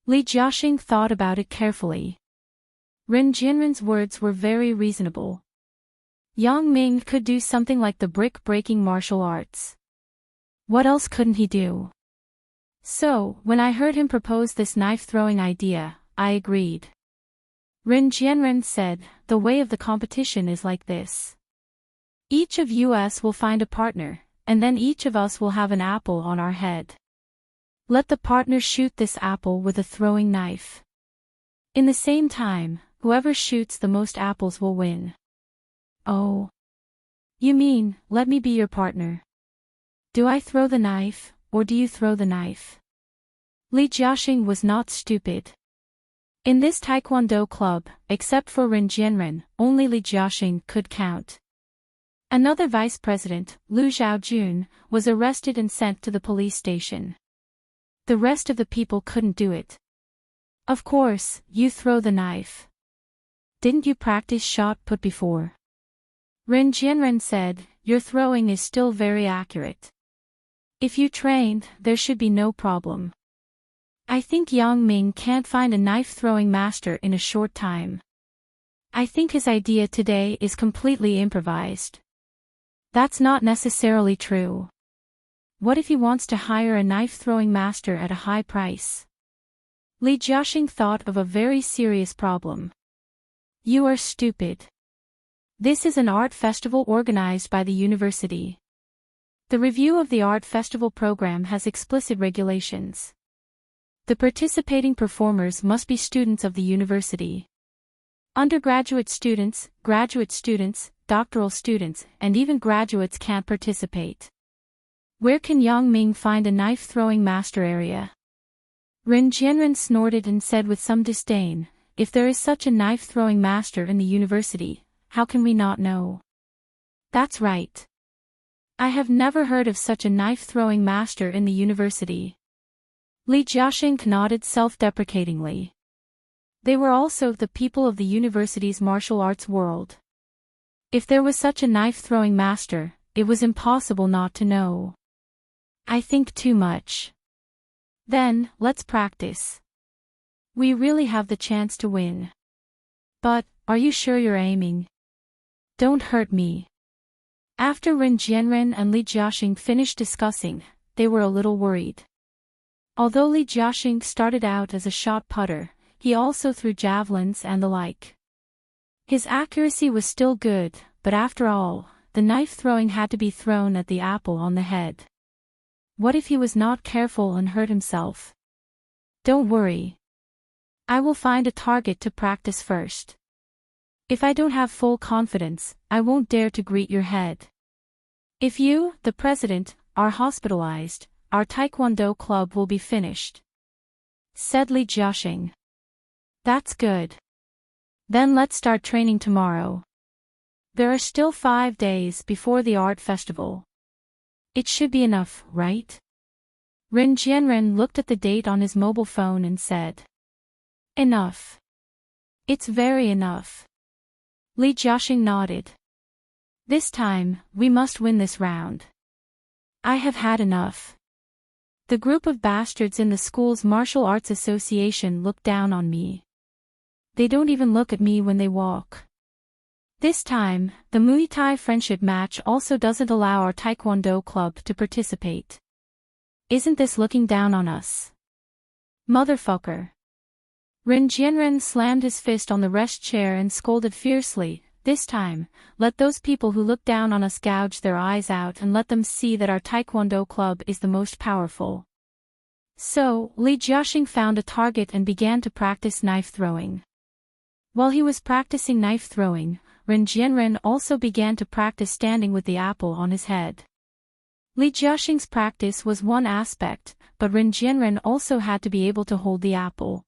Li Jiaxing thought about it carefully. Ren Jianren's words were very reasonable. Yang Ming could do something like the brick-breaking martial arts. What else couldn't he do? So, when I heard him propose this knife-throwing idea, I agreed. Ren Jianren said, the way of the competition is like this. Each of us will find a partner, and then each of us will have an apple on our head. Let the partner shoot this apple with a throwing knife. In the same time, whoever shoots the most apples will win. Oh. You mean, let me be your partner? Do I throw the knife, or do you throw the knife? Li Jiaxing was not stupid. In this taekwondo club, except for Ren Jianren, only Li Jiaxing could count. Another vice president, Lu Zhaojun, was arrested and sent to the police station. The rest of the people couldn't do it. Of course, you throw the knife. Didn't you practice shot put before? Ren Jianren said, your throwing is still very accurate. If you trained, there should be no problem. I think Yang Ming can't find a knife-throwing master in a short time. I think his idea today is completely improvised. That's not necessarily true. What if he wants to hire a knife-throwing master at a high price? Li Jiaxing thought of a very serious problem. You are stupid. This is an art festival organized by the university. The review of the art festival program has explicit regulations. The participating performers must be students of the university. Undergraduate students, graduate students, doctoral students, and even graduates can't participate. Where can Yang Ming find a knife-throwing master area? Ren Jianren snorted and said with some disdain, if there is such a knife-throwing master in the university, how can we not know? That's right. I have never heard of such a knife-throwing master in the university. Li Jiaxing nodded self-deprecatingly. They were also the people of the university's martial arts world. If there was such a knife-throwing master, it was impossible not to know. I think too much. Then, let's practice. We really have the chance to win. But, are you sure you're aiming? Don't hurt me. After Ren Jianren and Li Jiaxing finished discussing, they were a little worried. Although Li Jiaxing started out as a shot putter, he also threw javelins and the like. His accuracy was still good, but after all, the knife throwing had to be thrown at the apple on the head. What if he was not careful and hurt himself? Don't worry. I will find a target to practice first. If I don't have full confidence, I won't dare to greet your head. If you, the president, are hospitalized, our taekwondo club will be finished. Said Li Jiaxing. That's good. Then let's start training tomorrow. There are still 5 days before the art festival. It should be enough, right? Ren Jianren looked at the date on his mobile phone and said. Enough. It's very enough. Li Jiaxing nodded. This time, we must win this round. I have had enough. The group of bastards in the school's martial arts association look down on me. They don't even look at me when they walk. This time, the Muay Thai friendship match also doesn't allow our taekwondo club to participate. Isn't this looking down on us? Motherfucker. Ren Jianren slammed his fist on the rest chair and scolded fiercely, this time, let those people who look down on us gouge their eyes out and let them see that our taekwondo club is the most powerful. So, Li Jiaxing found a target and began to practice knife throwing. While he was practicing knife throwing, Ren Jianren also began to practice standing with the apple on his head. Li Jiaxing's practice was one aspect, but Ren Jianren also had to be able to hold the apple.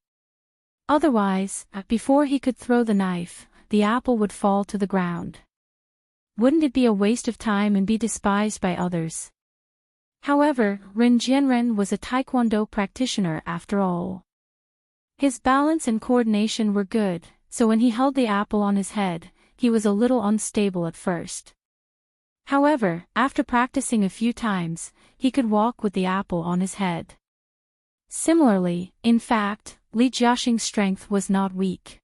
Otherwise, before he could throw the knife, the apple would fall to the ground. Wouldn't it be a waste of time and be despised by others? However, Ren Jianren was a taekwondo practitioner after all. His balance and coordination were good, so when he held the apple on his head, he was a little unstable at first. However, after practicing a few times, he could walk with the apple on his head. Similarly, in fact, Li Jiaxing's strength was not weak.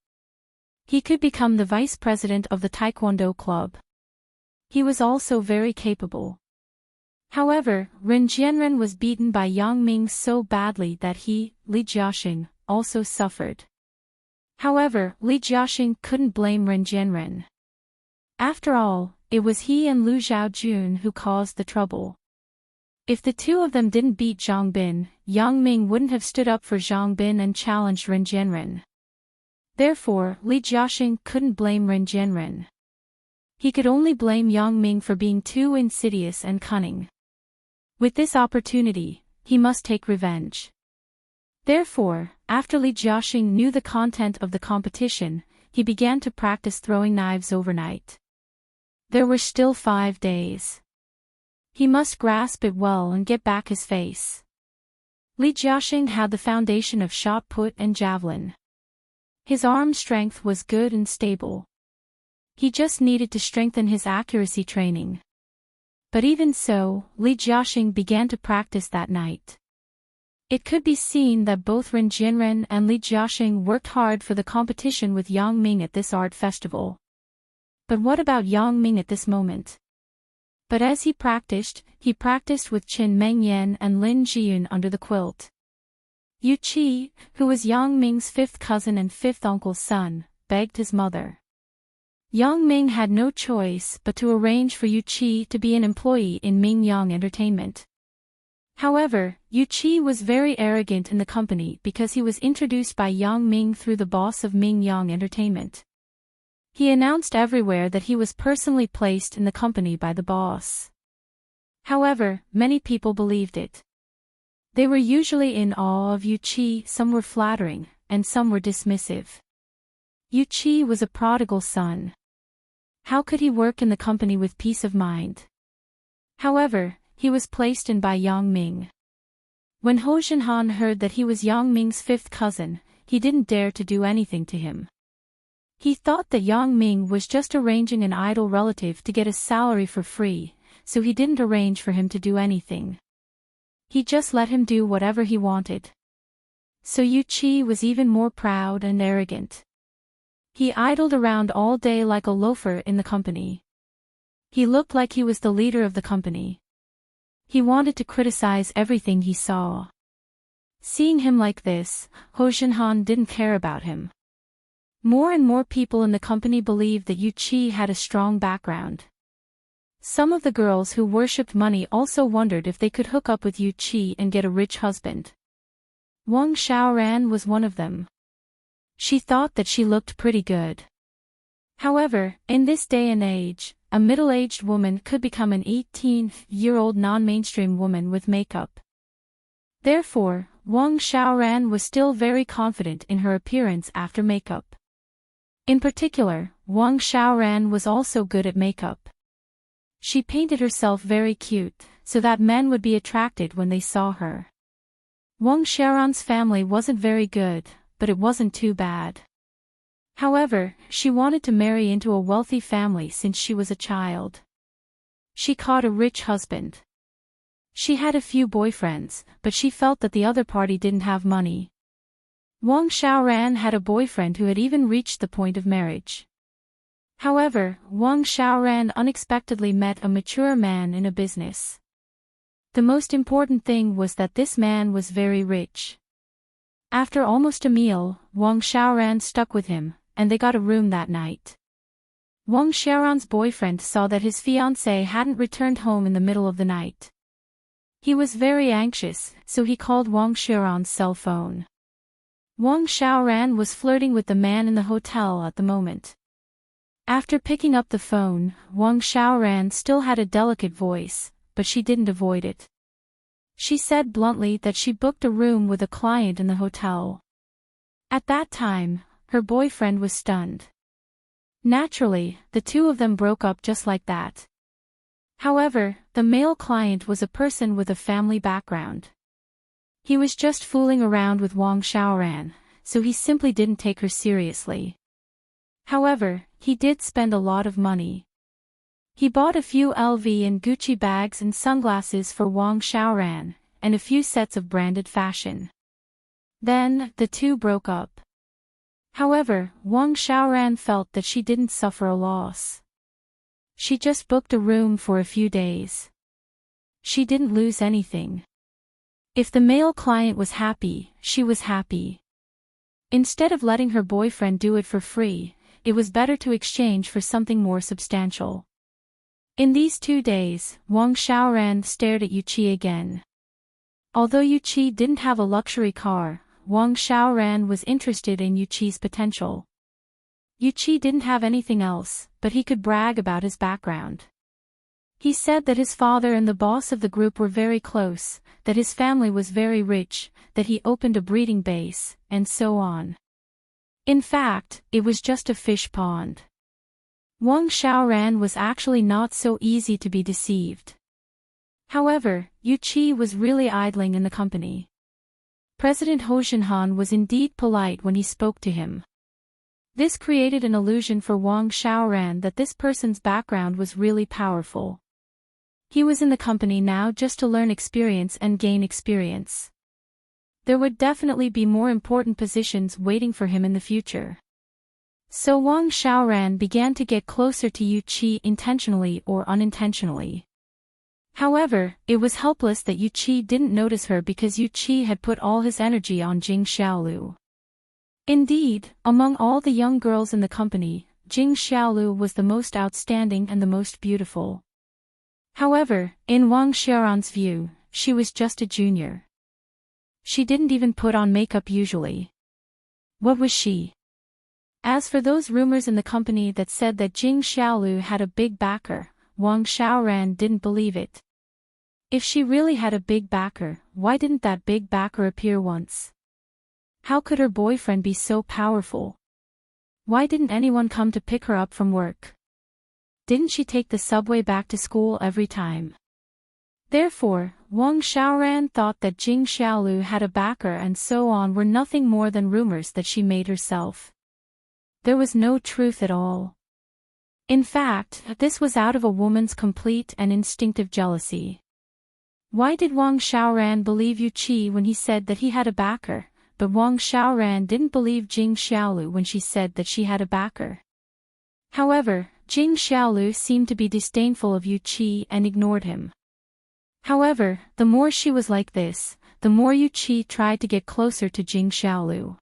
He could become the vice president of the taekwondo club. He was also very capable. However, Ren Jianren was beaten by Yang Ming so badly that he, Li Jiaxing, also suffered. However, Li Jiaxing couldn't blame Ren Jianren. After all, it was he and Lu Zhaojun who caused the trouble. If the two of them didn't beat Zhang Bin, Yang Ming wouldn't have stood up for Zhang Bin and challenged Ren Jianren. Therefore, Li Jiaxing couldn't blame Ren Jianren. He could only blame Yang Ming for being too insidious and cunning. With this opportunity, he must take revenge. Therefore, after Li Jiaxing knew the content of the competition, he began to practice throwing knives overnight. There were still 5 days. He must grasp it well and get back his face. Li Jiaxing had the foundation of shot put and javelin. His arm strength was good and stable. He just needed to strengthen his accuracy training. But even so, Li Jiaxing began to practice that night. It could be seen that both Ren Jianren and Li Jiaxing worked hard for the competition with Yang Ming at this art festival. But what about Yang Ming at this moment? But as he practiced with Qin Mengyan and Lin Jiyun under the quilt. Yu Qi, who was Yang Ming's 5th cousin and 5th uncle's son, begged his mother. Yang Ming had no choice but to arrange for Yu Qi to be an employee in Ming Yang Entertainment. However, Yu Qi was very arrogant in the company because he was introduced by Yang Ming through the boss of Ming Yang Entertainment. He announced everywhere that he was personally placed in the company by the boss. However, many people believed it. They were usually in awe of Yu Qi, some were flattering, and some were dismissive. Yu Qi was a prodigal son. How could he work in the company with peace of mind? However, he was placed in by Yang Ming. When Ho Zhenhan heard that he was Yang Ming's 5th cousin, he didn't dare to do anything to him. He thought that Yang Ming was just arranging an idle relative to get a salary for free, so he didn't arrange for him to do anything. He just let him do whatever he wanted. So Yu Qi was even more proud and arrogant. He idled around all day like a loafer in the company. He looked like he was the leader of the company. He wanted to criticize everything he saw. Seeing him like this, Ho Zhenhan didn't care about him. More and more people in the company believed that Yu Qi had a strong background. Some of the girls who worshipped money also wondered if they could hook up with Yu Qi and get a rich husband. Wang Xiaoran was one of them. She thought that she looked pretty good. However, in this day and age, a middle-aged woman could become an 18-year-old non-mainstream woman with makeup. Therefore, Wang Xiaoran was still very confident in her appearance after makeup. In particular, Wang Xiaoran was also good at makeup. She painted herself very cute, so that men would be attracted when they saw her. Wang Xiaoran's family wasn't very good, but it wasn't too bad. However, she wanted to marry into a wealthy family since she was a child. She caught a rich husband. She had a few boyfriends, but she felt that the other party didn't have money. Wang Xiaoran had a boyfriend who had even reached the point of marriage. However, Wang Xiaoran unexpectedly met a mature man in a business. The most important thing was that this man was very rich. After almost a meal, Wang Xiaoran stuck with him, and they got a room that night. Wang Xiaoran's boyfriend saw that his fiancée hadn't returned home in the middle of the night. He was very anxious, so he called Wang Xiaoran's cell phone. Wang Xiaoran was flirting with the man in the hotel at the moment. After picking up the phone, Wang Xiaoran still had a delicate voice, but she didn't avoid it. She said bluntly that she booked a room with a client in the hotel. At that time, her boyfriend was stunned. Naturally, the two of them broke up just like that. However, the male client was a person with a family background. He was just fooling around with Wang Xiaoran, so he simply didn't take her seriously. However, he did spend a lot of money. He bought a few LV and Gucci bags and sunglasses for Wang Xiaoran, and a few sets of branded fashion. Then, the two broke up. However, Wang Xiaoran felt that she didn't suffer a loss. She just booked a room for a few days. She didn't lose anything. If the male client was happy, she was happy. Instead of letting her boyfriend do it for free, it was better to exchange for something more substantial. In these 2 days, Wang Xiaoran stared at Yuqi again. Although Yuqi didn't have a luxury car, Wang Xiaoran was interested in Yuqi's potential. Yuqi didn't have anything else, but he could brag about his background. He said that his father and the boss of the group were very close, that his family was very rich, that he opened a breeding base, and so on. In fact, it was just a fish pond. Wang Xiaoran was actually not so easy to be deceived. However, Yuqi was really idling in the company. President Hou Xinhan was indeed polite when he spoke to him. This created an illusion for Wang Xiaoran that this person's background was really powerful. He was in the company now just to learn experience and gain experience. There would definitely be more important positions waiting for him in the future. So Wang Xiaoran began to get closer to Yuqi intentionally or unintentionally. However, it was helpless that Yuqi didn't notice her because Yuqi had put all his energy on Jing Xiaolu. Indeed, among all the young girls in the company, Jing Xiaolu was the most outstanding and the most beautiful. However, in Wang Xiaoran's view, she was just a junior. She didn't even put on makeup usually. What was she? As for those rumors in the company that said that Jing Xiaolu had a big backer, Wang Xiaoran didn't believe it. If she really had a big backer, why didn't that big backer appear once? How could her boyfriend be so powerful? Why didn't anyone come to pick her up from work? Didn't she take the subway back to school every time? Therefore, Wang Xiaoran thought that Jing Xiaolu had a backer and so on were nothing more than rumors that she made herself. There was no truth at all. In fact, this was out of a woman's complete and instinctive jealousy. Why did Wang Xiaoran believe Yuqi when he said that he had a backer, but Wang Xiaoran didn't believe Jing Xiaolu when she said that she had a backer? However, Jing Xiaolu seemed to be disdainful of Yuqi and ignored him. However, the more she was like this, the more Yuqi tried to get closer to Jing Xiaolu.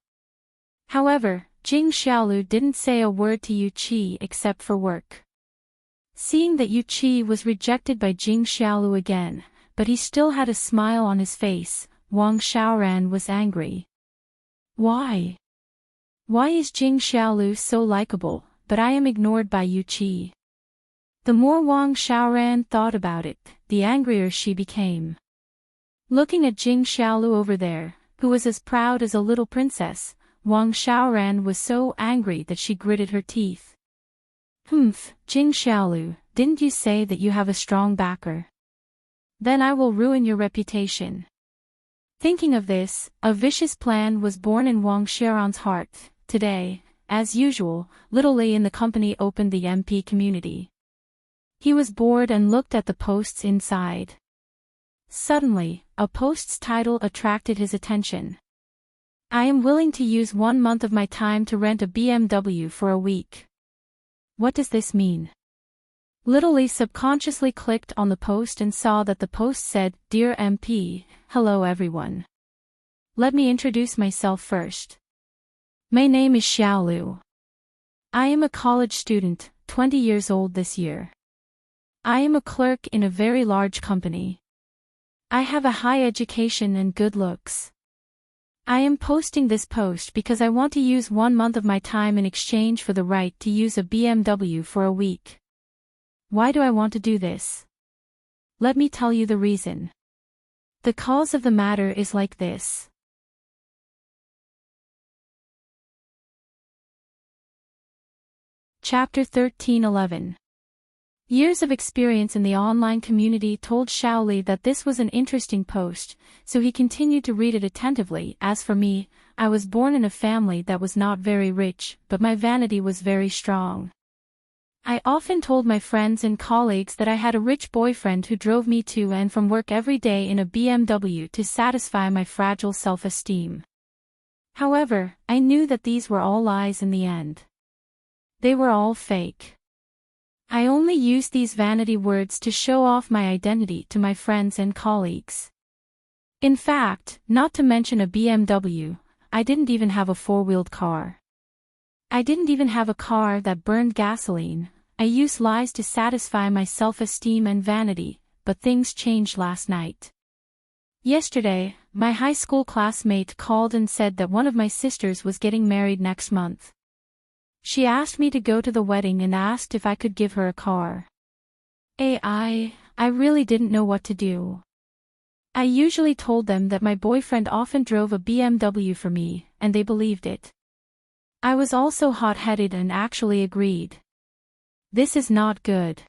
However, Jing Xiaolu didn't say a word to Yuqi except for work. Seeing that Yuqi was rejected by Jing Xiaolu again, but he still had a smile on his face, Wang Xiaoran was angry. Why? Why is Jing Xiaolu so likable, but I am ignored by Yuqi? The more Wang Xiaoran thought about it, the angrier she became. Looking at Jing Xiaolu over there, who was as proud as a little princess, Wang Xiaoran was so angry that she gritted her teeth. Humph, Jing Xiaolu, didn't you say that you have a strong backer? Then I will ruin your reputation. Thinking of this, a vicious plan was born in Wang Xiaoran's heart. Today, as usual, Little Li in the company opened the MP community. He was bored and looked at the posts inside. Suddenly, a post's title attracted his attention. I am willing to use 1 month of my time to rent a BMW for a week. What does this mean? Little Li subconsciously clicked on the post and saw that the post said, Dear MP, hello everyone. Let me introduce myself first. My name is Xiaolu. I am a college student, 20 years old this year. I am a clerk in a very large company. I have a high education and good looks. I am posting this post because I want to use 1 month of my time in exchange for the right to use a BMW for a week. Why do I want to do this? Let me tell you the reason. The cause of the matter is like this. Chapter 13:11. Years of experience in the online community told Xiaoli that this was an interesting post, so he continued to read it attentively. As for me, I was born in a family that was not very rich, but my vanity was very strong. I often told my friends and colleagues that I had a rich boyfriend who drove me to and from work every day in a BMW to satisfy my fragile self-esteem. However, I knew that these were all lies in the end. They were all fake. I only used these vanity words to show off my identity to my friends and colleagues. In fact, not to mention a BMW, I didn't even have a four-wheeled car. I didn't even have a car that burned gasoline. I use lies to satisfy my self-esteem and vanity, but things changed last night. Yesterday, my high school classmate called and said that one of my sisters was getting married next month. She asked me to go to the wedding and asked if I could give her a car. I really didn't know what to do. I usually told them that my boyfriend often drove a BMW for me, and they believed it. I was also hot-headed and actually agreed. This is not good.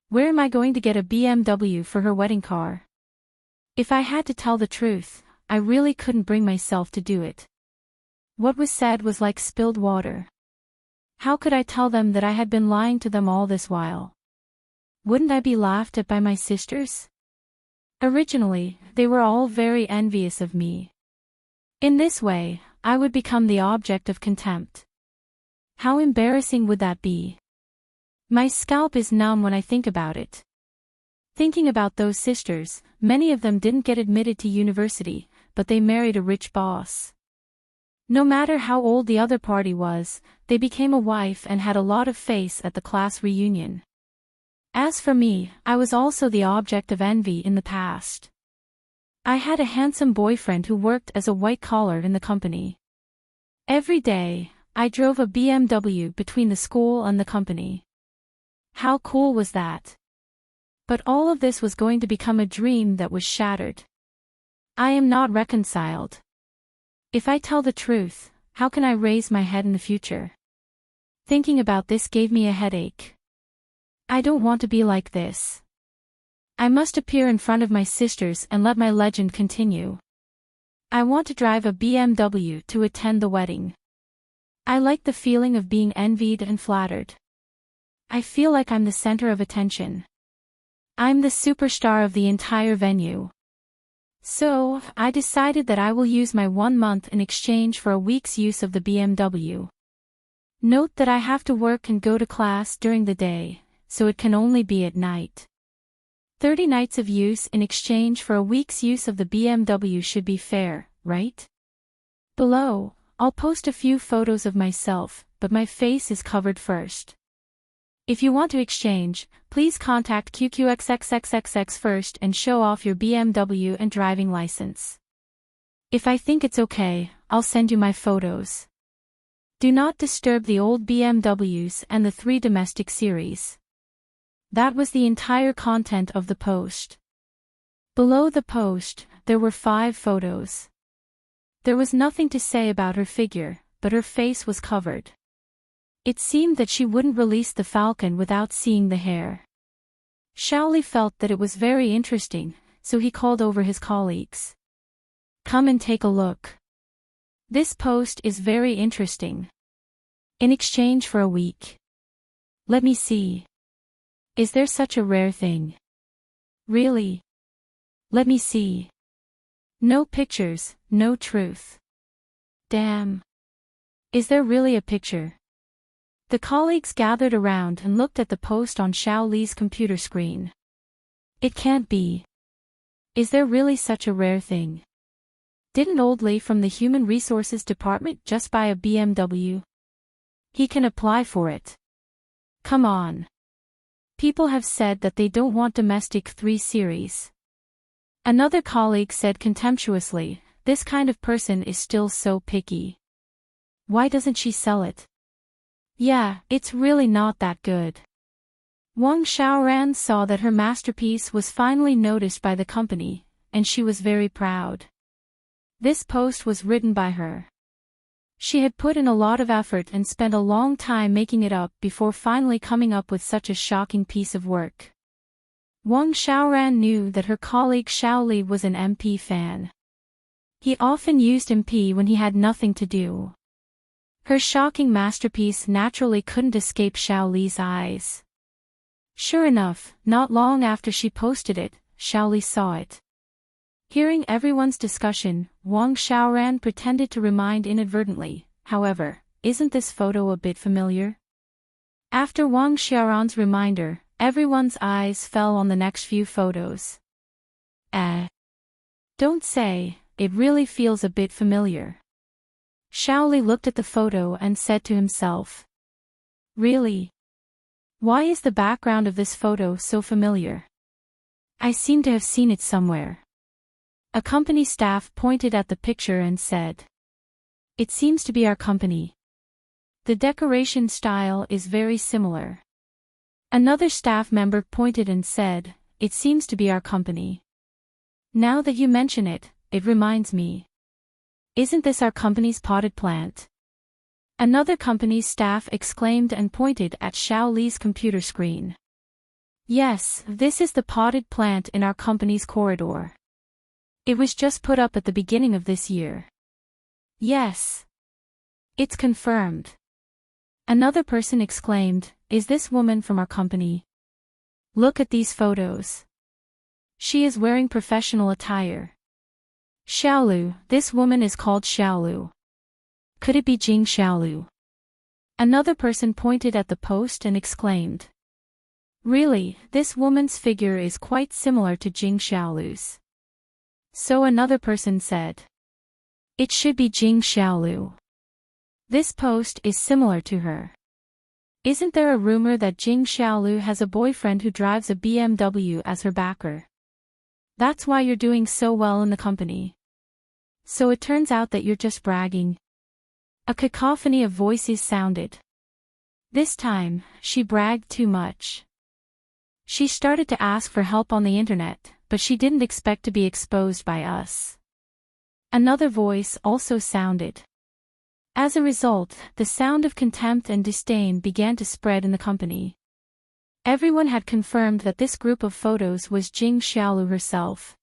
Where am I going to get a BMW for her wedding car? If I had to tell the truth, I really couldn't bring myself to do it. What was said was like spilled water. How could I tell them that I had been lying to them all this while? Wouldn't I be laughed at by my sisters? Originally, they were all very envious of me. In this way, I would become the object of contempt. How embarrassing would that be? My scalp is numb when I think about it. Thinking about those sisters, many of them didn't get admitted to university, but they married a rich boss. No matter how old the other party was, they became a wife and had a lot of face at the class reunion. As for me, I was also the object of envy in the past. I had a handsome boyfriend who worked as a white-collar in the company. Every day, I drove a BMW between the school and the company. How cool was that? But all of this was going to become a dream that was shattered. I am not reconciled. If I tell the truth, how can I raise my head in the future? Thinking about this gave me a headache. I don't want to be like this. I must appear in front of my sisters and let my legend continue. I want to drive a BMW to attend the wedding. I like the feeling of being envied and flattered. I feel like I'm the center of attention. I'm the superstar of the entire venue. So, I decided that I will use my 1 month in exchange for a week's use of the BMW. Note that I have to work and go to class during the day, so it can only be at night. 30 nights of use in exchange for a week's use of the BMW should be fair, right? Below, I'll post a few photos of myself, but my face is covered first. If you want to exchange, please contact QQXXXXX first and show off your BMW and driving license. If I think it's okay, I'll send you my photos. Do not disturb the old BMWs and the 3 domestic series. That was the entire content of the post. Below the post, there were 5 photos. There was nothing to say about her figure, but her face was covered. It seemed that she wouldn't release the falcon without seeing the hair. Shaoli felt that it was very interesting, so he called over his colleagues. Come and take a look. This post is very interesting. In exchange for a week. Let me see. Is there such a rare thing? Really? Let me see. No pictures, no truth. Damn. Is there really a picture? The colleagues gathered around and looked at the post on Shaoli's computer screen. It can't be. Is there really such a rare thing? Didn't Old Lee from the Human Resources Department just buy a BMW? He can apply for it. Come on. People have said that they don't want domestic 3 series. Another colleague said contemptuously, this kind of person is still so picky. Why doesn't she sell it? Yeah, it's really not that good. Wang Xiaoran saw that her masterpiece was finally noticed by the company, and she was very proud. This post was written by her. She had put in a lot of effort and spent a long time making it up before finally coming up with such a shocking piece of work. Wang Xiaoran knew that her colleague Shaoli was an MP fan. He often used MP when he had nothing to do. Her shocking masterpiece naturally couldn't escape Shaoli's eyes. Sure enough, not long after she posted it, Shaoli saw it. Hearing everyone's discussion, Wang Xiaoran pretended to remind inadvertently, however, isn't this photo a bit familiar? After Wang Xiaoran's reminder, everyone's eyes fell on the next few photos. Don't say, it really feels a bit familiar. Shaoli looked at the photo and said to himself. Really? Why is the background of this photo so familiar? I seem to have seen it somewhere. A company staff pointed at the picture and said, "It seems to be our company. The decoration style is very similar." Another staff member pointed and said, "It seems to be our company. Now that you mention it, it reminds me. Isn't this our company's potted plant?" Another company's staff exclaimed and pointed at Xiao Li's computer screen. "Yes, this is the potted plant in our company's corridor. It was just put up at the beginning of this year." "Yes. It's confirmed." Another person exclaimed, "Is this woman from our company? Look at these photos. She is wearing professional attire. Xiaolu, this woman is called Xiaolu. Could it be Jing Xiaolu?" Another person pointed at the post and exclaimed, "Really, this woman's figure is quite similar to Jing Xiaolu's." So another person said, "It should be Jing Xiaolu. This post is similar to her. Isn't there a rumor that Jing Xiaolu has a boyfriend who drives a BMW as her backer? That's why you're doing so well in the company. So it turns out that you're just bragging." A cacophony of voices sounded. This time, she bragged too much. She started to ask for help on the internet, but she didn't expect to be exposed by us. Another voice also sounded. As a result, the sound of contempt and disdain began to spread in the company. Everyone had confirmed that this group of photos was Jing Xiaolu herself.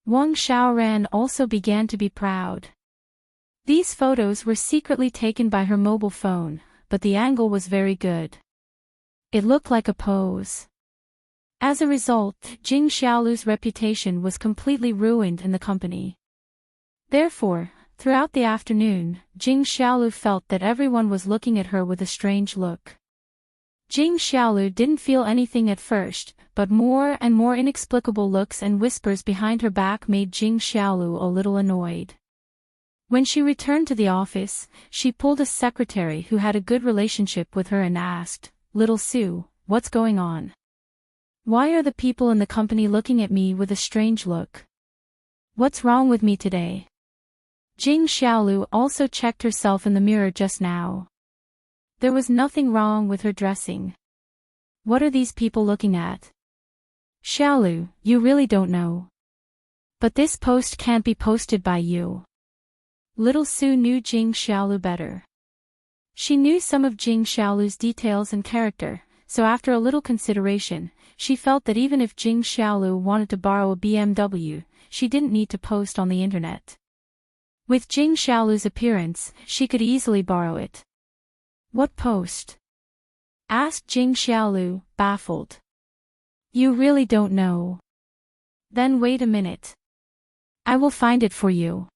Wang Xiaoran also began to be proud. These photos were secretly taken by her mobile phone, but the angle was very good. It looked like a pose. As a result, Jing Xiaolu's reputation was completely ruined in the company. Therefore, throughout the afternoon, Jing Xiaolu felt that everyone was looking at her with a strange look. Jing Xiaolu didn't feel anything at first, but more and more inexplicable looks and whispers behind her back made Jing Xiaolu a little annoyed. When she returned to the office, she pulled a secretary who had a good relationship with her and asked, "Little Sue, what's going on? Why are the people in the company looking at me with a strange look? What's wrong with me today?" Jing Xiaolu also checked herself in the mirror just now. There was nothing wrong with her dressing. What are these people looking at? Xiaolu, you really don't know. But this post can't be posted by you. Little Sue knew Jing Xiaolu better. She knew some of Jing Xiaolu's details and character, so after a little consideration, she felt that even if Jing Xiaolu wanted to borrow a BMW, she didn't need to post on the internet. With Jing Xiaolu's appearance, she could easily borrow it. "What post?" asked Jing Xiaolu, baffled. "You really don't know? Then wait a minute. I will find it for you."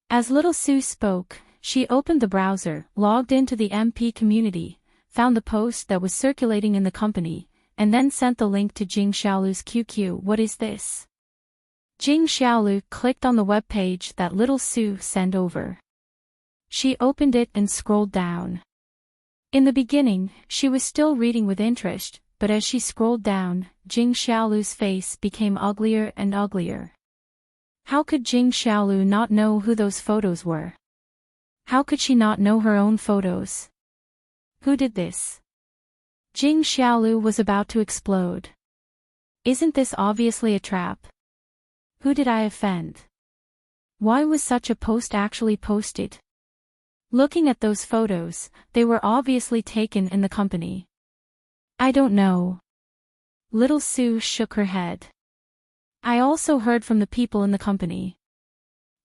As Little Sue spoke, she opened the browser, logged into the MP community, found the post that was circulating in the company, and then sent the link to Jing Xiaolu's QQ. "What is this?" Jing Xiaolu clicked on the web page that Little Sue sent over. She opened it and scrolled down. In the beginning, she was still reading with interest, but as she scrolled down, Jing Xiaolu's face became uglier and uglier. How could Jing Xiaolu not know who those photos were? How could she not know her own photos? Who did this? Jing Xiaolu was about to explode. Isn't this obviously a trap? Who did I offend? Why was such a post actually posted? Looking at those photos, they were obviously taken in the company. I don't know. Little Sue shook her head. I also heard from the people in the company.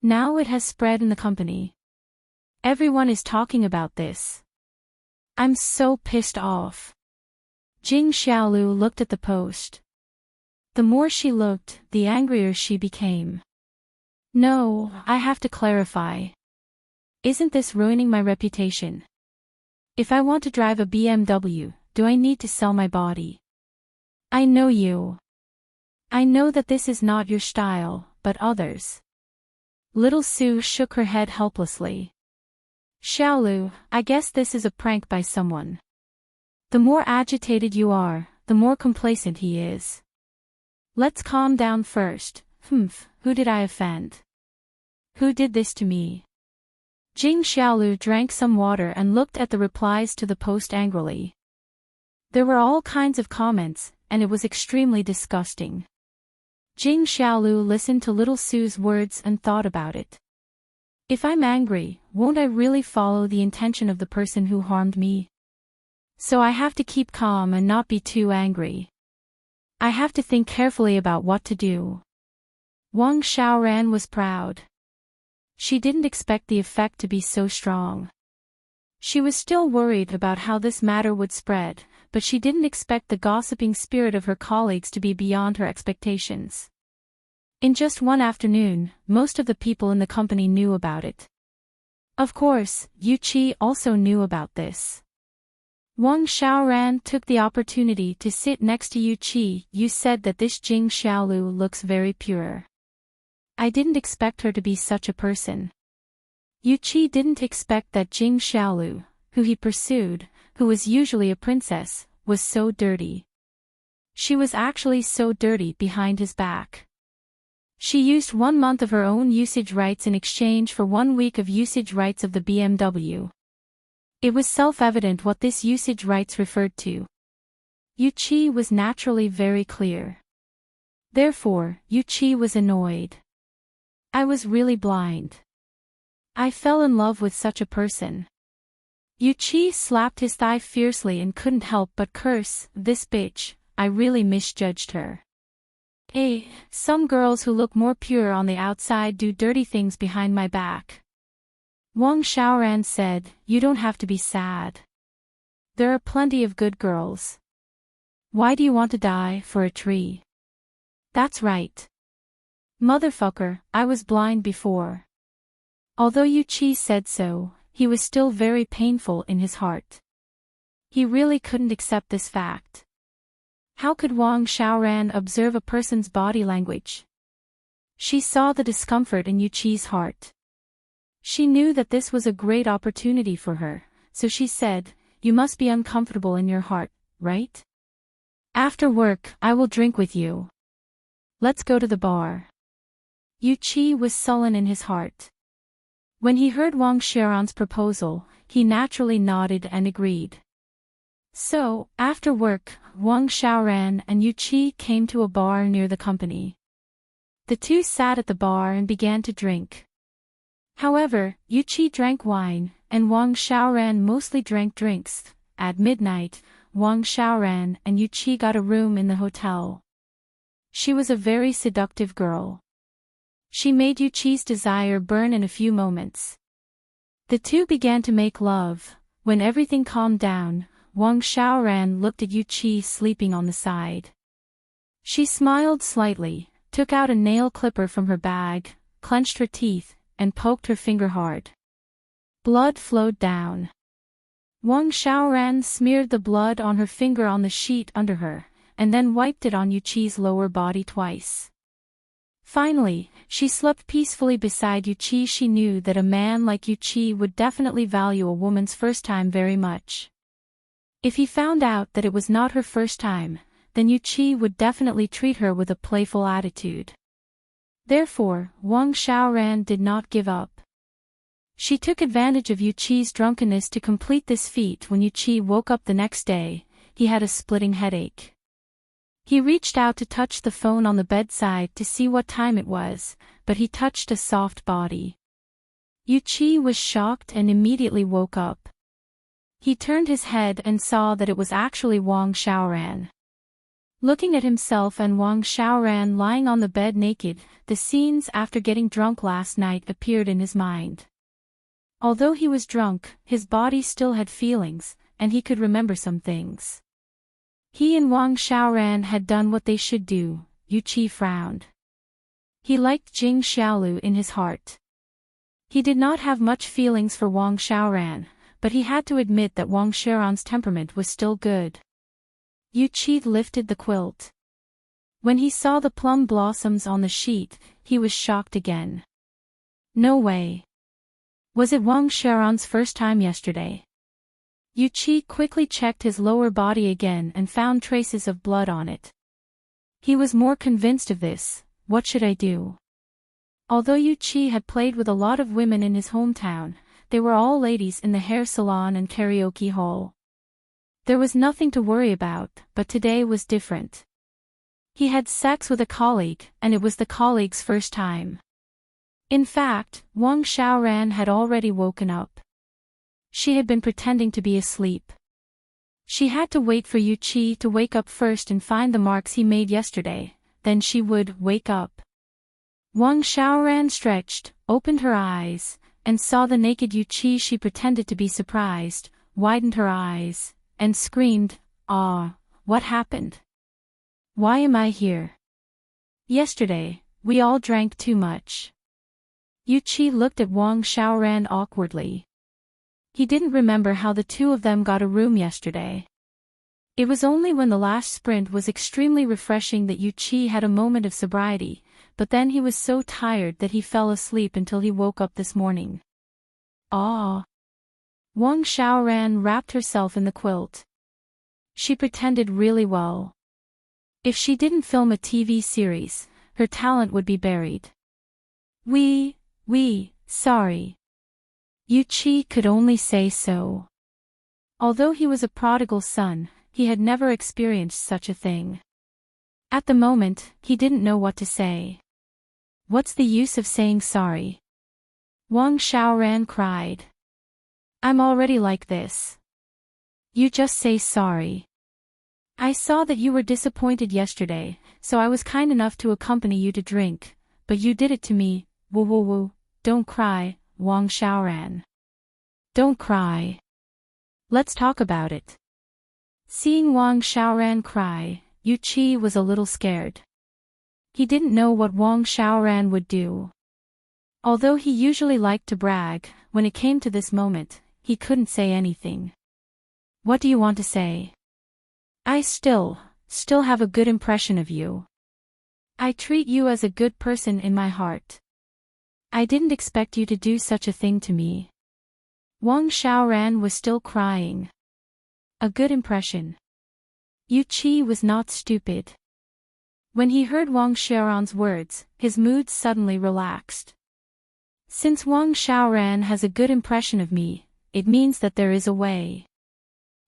Now it has spread in the company. Everyone is talking about this. I'm so pissed off. Jing Xiaolu looked at the post. The more she looked, the angrier she became. No, I have to clarify. Isn't this ruining my reputation? If I want to drive a BMW, do I need to sell my body? I know you. I know that this is not your style, but others. Little Sue shook her head helplessly. Xiaolu, I guess this is a prank by someone. The more agitated you are, the more complacent he is. Let's calm down first. Who did I offend? Who did this to me? Jing Xiaolu drank some water and looked at the replies to the post angrily. There were all kinds of comments, and it was extremely disgusting. Jing Xiaolu listened to little Sue's words and thought about it. If I'm angry, won't I really follow the intention of the person who harmed me? So I have to keep calm and not be too angry. I have to think carefully about what to do. Wang Xiaoran was proud. She didn't expect the effect to be so strong. She was still worried about how this matter would spread, but she didn't expect the gossiping spirit of her colleagues to be beyond her expectations. In just one afternoon, most of the people in the company knew about it. Of course, Yu Qi also knew about this. Wang Xiaoran took the opportunity to sit next to Yu Qi. You said that this Jing Xiaolu looks very pure. I didn't expect her to be such a person. Yu Qi didn't expect that Jing Xiaolu, who he pursued, who was usually a princess, was so dirty. She was actually so dirty behind his back. She used 1 month of her own usage rights in exchange for 1 week of usage rights of the BMW. It was self-evident what this usage rights referred to. Yu Qi was naturally very clear. Therefore, Yu Qi was annoyed. I was really blind. I fell in love with such a person. Yu Qi slapped his thigh fiercely and couldn't help but curse, this bitch, I really misjudged her. Some girls who look more pure on the outside do dirty things behind my back. Wang Xiaoran said, you don't have to be sad. There are plenty of good girls. Why do you want to die for a tree? That's right. Motherfucker, I was blind before. Although Yu Qi said so, he was still very painful in his heart. He really couldn't accept this fact. How could Wang Xiaoran observe a person's body language? She saw the discomfort in Yu Qi's heart. She knew that this was a great opportunity for her, so she said, you must be uncomfortable in your heart, right? After work, I will drink with you. Let's go to the bar. Yu Qi was sullen in his heart. When he heard Wang Xiaoran's proposal, he naturally nodded and agreed. So, after work, Wang Xiaoran and Yu Qi came to a bar near the company. The two sat at the bar and began to drink. However, Yu Qi drank wine, and Wang Xiaoran mostly drank drinks. At midnight, Wang Xiaoran and Yu Qi got a room in the hotel. She was a very seductive girl. She made Yu Qi's desire burn in a few moments. The two began to make love. When everything calmed down, Wang Xiaoran looked at Yu Qi sleeping on the side. She smiled slightly, took out a nail clipper from her bag, clenched her teeth, and poked her finger hard. Blood flowed down. Wang Xiaoran smeared the blood on her finger on the sheet under her, and then wiped it on Yu Qi's lower body twice. Finally, she slept peacefully beside Yu Qi. She knew that a man like Yu Qi would definitely value a woman's first time very much. If he found out that it was not her first time, then Yu Qi would definitely treat her with a playful attitude. Therefore, Wang Xiaoran did not give up. She took advantage of Yu Qi's drunkenness to complete this feat. When Yu Qi woke up the next day, he had a splitting headache. He reached out to touch the phone on the bedside to see what time it was, but he touched a soft body. Yu Qi was shocked and immediately woke up. He turned his head and saw that it was actually Wang Xiaoran. Looking at himself and Wang Xiaoran lying on the bed naked, the scenes after getting drunk last night appeared in his mind. Although he was drunk, his body still had feelings, and he could remember some things. He and Wang Xiaoran had done what they should do. Yu Qi frowned. He liked Jing Xiaolu in his heart. He did not have much feelings for Wang Xiaoran, but he had to admit that Wang Xiaoran's temperament was still good. Yu Qi lifted the quilt. When he saw the plum blossoms on the sheet, he was shocked again. No way. Was it Wang Xiaoran's first time yesterday? Yuqi quickly checked his lower body again and found traces of blood on it. He was more convinced of this. What should I do? Although Yuqi had played with a lot of women in his hometown, they were all ladies in the hair salon and karaoke hall. There was nothing to worry about, but today was different. He had sex with a colleague, and it was the colleague's first time. In fact, Wang Xiaoran had already woken up. She had been pretending to be asleep. She had to wait for Yuqi to wake up first and find the marks he made yesterday, then she would wake up. Wang Xiaoran stretched, opened her eyes, and saw the naked Yuqi. She pretended to be surprised, widened her eyes, and screamed, "Ah, what happened? Why am I here? Yesterday, we all drank too much." Yuqi looked at Wang Xiaoran awkwardly. He didn't remember how the two of them got a room yesterday. It was only when the last sprint was extremely refreshing that Yuqi had a moment of sobriety, but then he was so tired that he fell asleep until he woke up this morning. Ah! Wang Xiaoran wrapped herself in the quilt. She pretended really well. If she didn't film a TV series, her talent would be buried. Sorry. Yuqi could only say so. Although he was a prodigal son, he had never experienced such a thing. At the moment, he didn't know what to say. What's the use of saying sorry? Wang Xiaoran cried. I'm already like this. You just say sorry. I saw that you were disappointed yesterday, so I was kind enough to accompany you to drink, but you did it to me. Woo. Don't cry, Wang Xiaoran. Don't cry. Let's talk about it. Seeing Wang Xiaoran cry, Yuqi was a little scared. He didn't know what Wang Xiaoran would do. Although he usually liked to brag, when it came to this moment, he couldn't say anything. What do you want to say? I still have a good impression of you. I treat you as a good person in my heart. I didn't expect you to do such a thing to me. Wang Xiaoran was still crying. A good impression. Yuqi was not stupid. When he heard Wang Xiaoran's words, his mood suddenly relaxed. Since Wang Xiaoran has a good impression of me, it means that there is a way.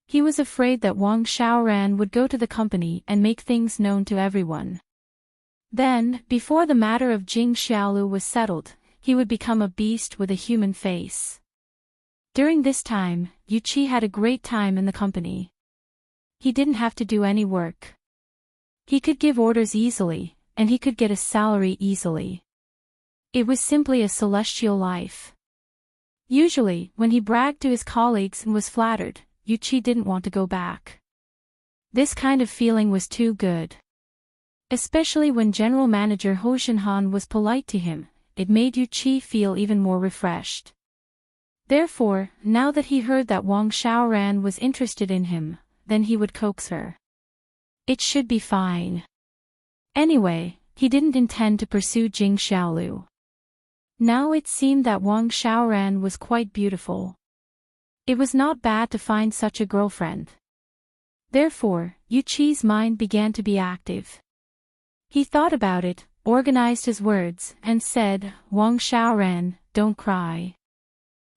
He was afraid that Wang Xiaoran would go to the company and make things known to everyone. Then, before the matter of Jing Xiaolu was settled, he would become a beast with a human face. During this time, Yuqi had a great time in the company. He didn't have to do any work. He could give orders easily, and he could get a salary easily. It was simply a celestial life. Usually, when he bragged to his colleagues and was flattered, Yuqi didn't want to go back. This kind of feeling was too good. Especially when General Manager Ho Shinhan was polite to him, it made Yuqi feel even more refreshed. Therefore, now that he heard that Wang Xiaoran was interested in him, then he would coax her. It should be fine. Anyway, he didn't intend to pursue Jing Xiaolu. Now it seemed that Wang Xiaoran was quite beautiful. It was not bad to find such a girlfriend. Therefore, Yuqi's mind began to be active. He thought about it, organized his words, and said, Wang Xiaoran, don't cry.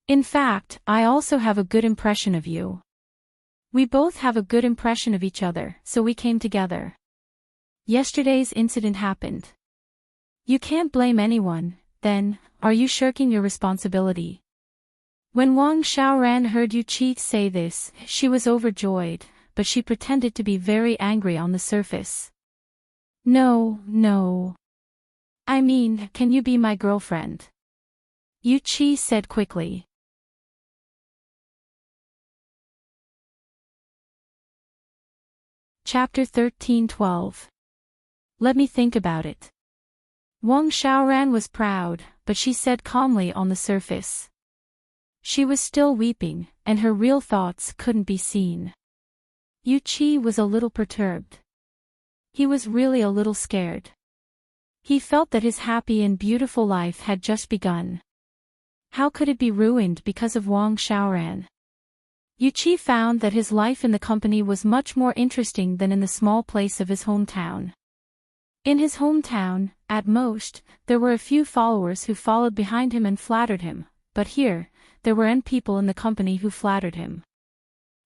In fact, I also have a good impression of you. We both have a good impression of each other, so we came together. Yesterday's incident happened. You can't blame anyone, then, are you shirking your responsibility? When Wang Xiaoran heard Yuqi say this, she was overjoyed, but she pretended to be very angry on the surface. No. I mean, can you be my girlfriend? Yuqi said quickly. Chapter 13:12. Let me think about it. Wang Xiaoran was proud, but she said calmly on the surface. She was still weeping, and her real thoughts couldn't be seen. Yuqi was a little perturbed. He was really a little scared. He felt that his happy and beautiful life had just begun. How could it be ruined because of Wang Xiaoran? Yu Qi found that his life in the company was much more interesting than in the small place of his hometown. In his hometown, at most, there were a few followers who followed behind him and flattered him, but here, there were n people in the company who flattered him.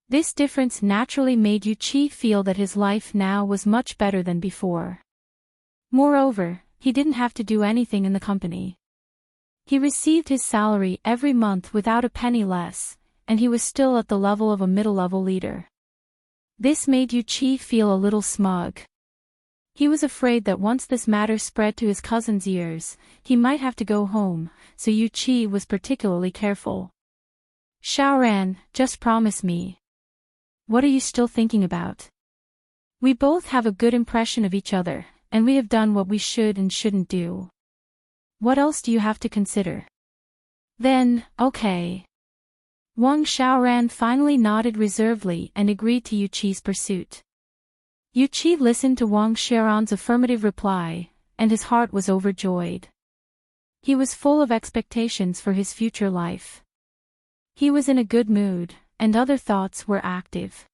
This difference naturally made Yu Qi feel that his life now was much better than before. Moreover, he didn't have to do anything in the company. He received his salary every month without a penny less, and he was still at the level of a middle-level leader. This made Yu Qi feel a little smug. He was afraid that once this matter spread to his cousin's ears, he might have to go home, so Yu Qi was particularly careful. Xiaoran, just promise me. What are you still thinking about? We both have a good impression of each other, and we have done what we should and shouldn't do. What else do you have to consider? Then, okay. Wang Xiaoran finally nodded reservedly and agreed to Yu Qi's pursuit. Yu Qi listened to Wang Xiaoran's affirmative reply, and his heart was overjoyed. He was full of expectations for his future life. He was in a good mood, and other thoughts were active.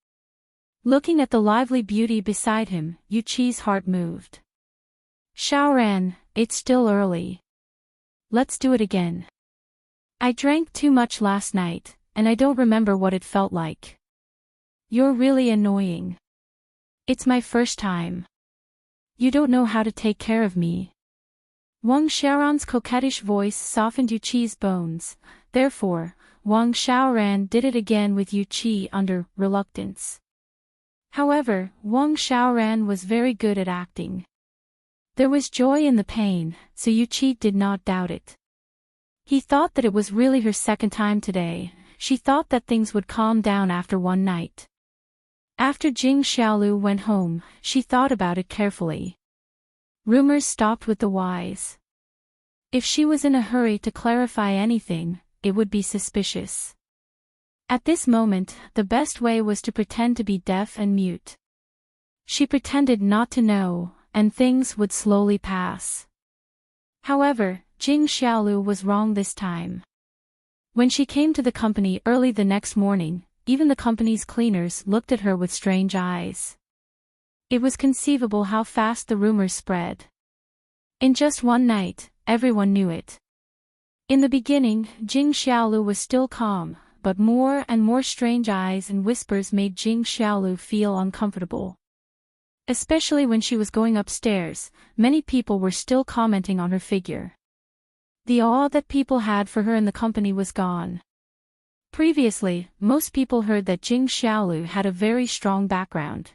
Looking at the lively beauty beside him, Yu Qi's heart moved. Xiaoran, it's still early. Let's do it again. I drank too much last night, and I don't remember what it felt like. You're really annoying. It's my first time. You don't know how to take care of me. Wang Xiaoran's coquettish voice softened Yu Qi's bones, therefore, Wang Xiaoran did it again with Yu Qi under reluctance. However, Wang Xiaoran was very good at acting. There was joy in the pain, so Yu Qi did not doubt it. He thought that it was really her second time today. She thought that things would calm down after one night. After Jing Xiaolu went home, she thought about it carefully. Rumors stopped with the wise. If she was in a hurry to clarify anything, it would be suspicious. At this moment, the best way was to pretend to be deaf and mute. She pretended not to know, and things would slowly pass. However, Jing Xiaolu was wrong this time. When she came to the company early the next morning, even the company's cleaners looked at her with strange eyes. It was conceivable how fast the rumors spread. In just one night, everyone knew it. In the beginning, Jing Xiaolu was still calm, but more and more strange eyes and whispers made Jing Xiaolu feel uncomfortable. Especially when she was going upstairs, many people were still commenting on her figure. The awe that people had for her in the company was gone. Previously, most people heard that Jing Xiaolu had a very strong background.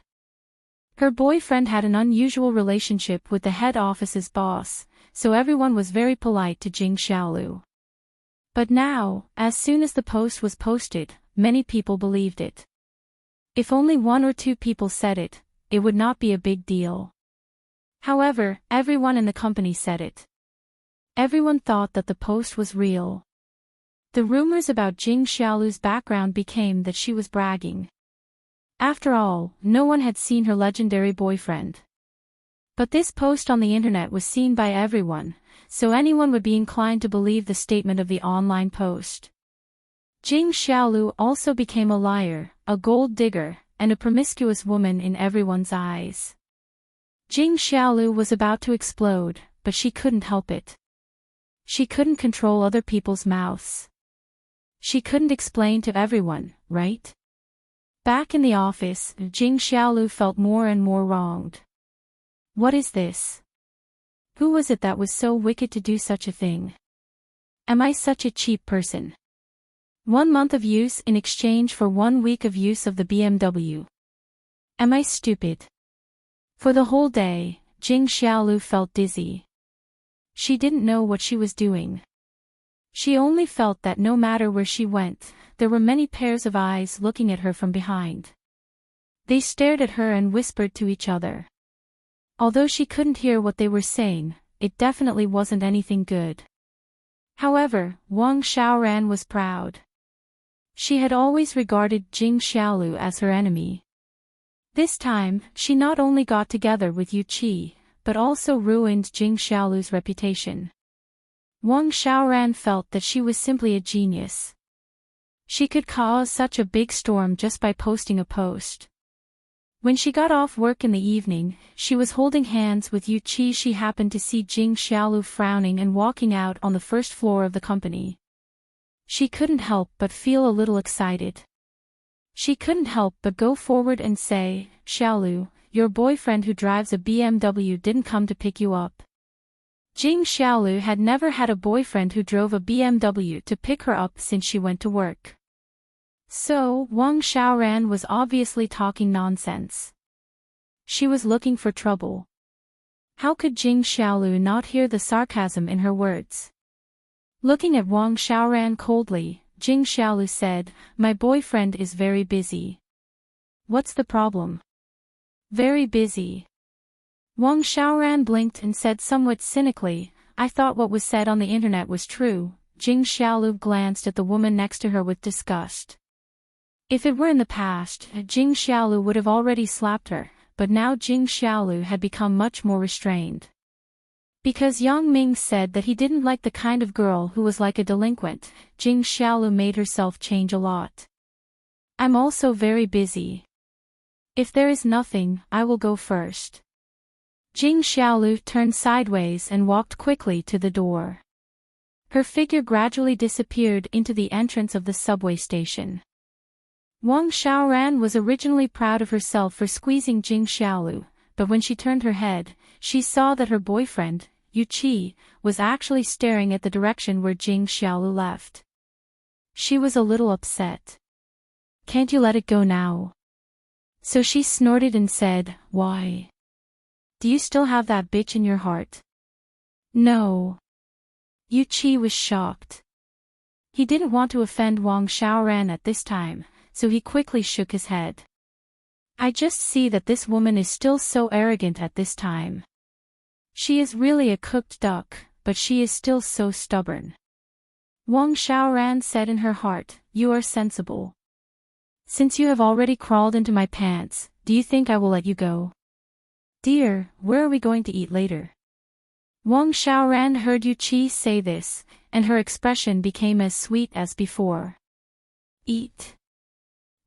Her boyfriend had an unusual relationship with the head office's boss, so everyone was very polite to Jing Xiaolu. But now, as soon as the post was posted, many people believed it. If only one or two people said it, it would not be a big deal. However, everyone in the company said it. Everyone thought that the post was real. The rumors about Jing Xiaolu's background became that she was bragging. After all, no one had seen her legendary boyfriend. But this post on the internet was seen by everyone, so anyone would be inclined to believe the statement of the online post. Jing Xiaolu also became a liar, a gold digger, and a promiscuous woman in everyone's eyes. Jing Xiaolu was about to explode, but she couldn't help it. She couldn't control other people's mouths. She couldn't explain to everyone, right? Back in the office, Jing Xiaolu felt more and more wronged. What is this? Who was it that was so wicked to do such a thing? Am I such a cheap person? 1 month of use in exchange for 1 week of use of the BMW. Am I stupid? For the whole day, Jing Xiaolu felt dizzy. She didn't know what she was doing. She only felt that no matter where she went, there were many pairs of eyes looking at her from behind. They stared at her and whispered to each other. Although she couldn't hear what they were saying, it definitely wasn't anything good. However, Wang Xiaoran was proud. She had always regarded Jing Xiaolu as her enemy. This time, she not only got together with Yu Qi, but also ruined Jing Xiaolu's reputation. Wang Xiaoran felt that she was simply a genius. She could cause such a big storm just by posting a post. When she got off work in the evening, she was holding hands with Yu Qi. She happened to see Jing Xiaolu frowning and walking out on the first floor of the company. She couldn't help but feel a little excited. She couldn't help but go forward and say, "Xiaolu, your boyfriend who drives a BMW didn't come to pick you up." Jing Xiaolu had never had a boyfriend who drove a BMW to pick her up since she went to work. So, Wang Xiaoran was obviously talking nonsense. She was looking for trouble. How could Jing Xiaolu not hear the sarcasm in her words? Looking at Wang Xiaoran coldly, Jing Xiaolu said, "My boyfriend is very busy." "What's the problem?" "Very busy." Wang Xiaoran blinked and said somewhat cynically, "I thought what was said on the internet was true." Jing Xiaolu glanced at the woman next to her with disgust. If it were in the past, Jing Xiaolu would have already slapped her, but now Jing Xiaolu had become much more restrained. Because Yang Ming said that he didn't like the kind of girl who was like a delinquent, Jing Xiaolu made herself change a lot. "I'm also very busy. If there is nothing, I will go first." Jing Xiaolu turned sideways and walked quickly to the door. Her figure gradually disappeared into the entrance of the subway station. Wang Xiaoran was originally proud of herself for squeezing Jing Xiaolu, but when she turned her head, she saw that her boyfriend, Yu Qi, was actually staring at the direction where Jing Xiaolu left. She was a little upset. "Can't you let it go now?" So she snorted and said, "Why? Do you still have that bitch in your heart?" "No." Yu Qi was shocked. He didn't want to offend Wang Xiaoran at this time, so he quickly shook his head. "I just see that this woman is still so arrogant at this time. She is really a cooked duck, but she is still so stubborn." Wang Xiaoran said in her heart, "You are sensible. Since you have already crawled into my pants, do you think I will let you go?" "Dear, where are we going to eat later?" Wang Xiaoran heard Yu Qi say this, and her expression became as sweet as before. "Eat."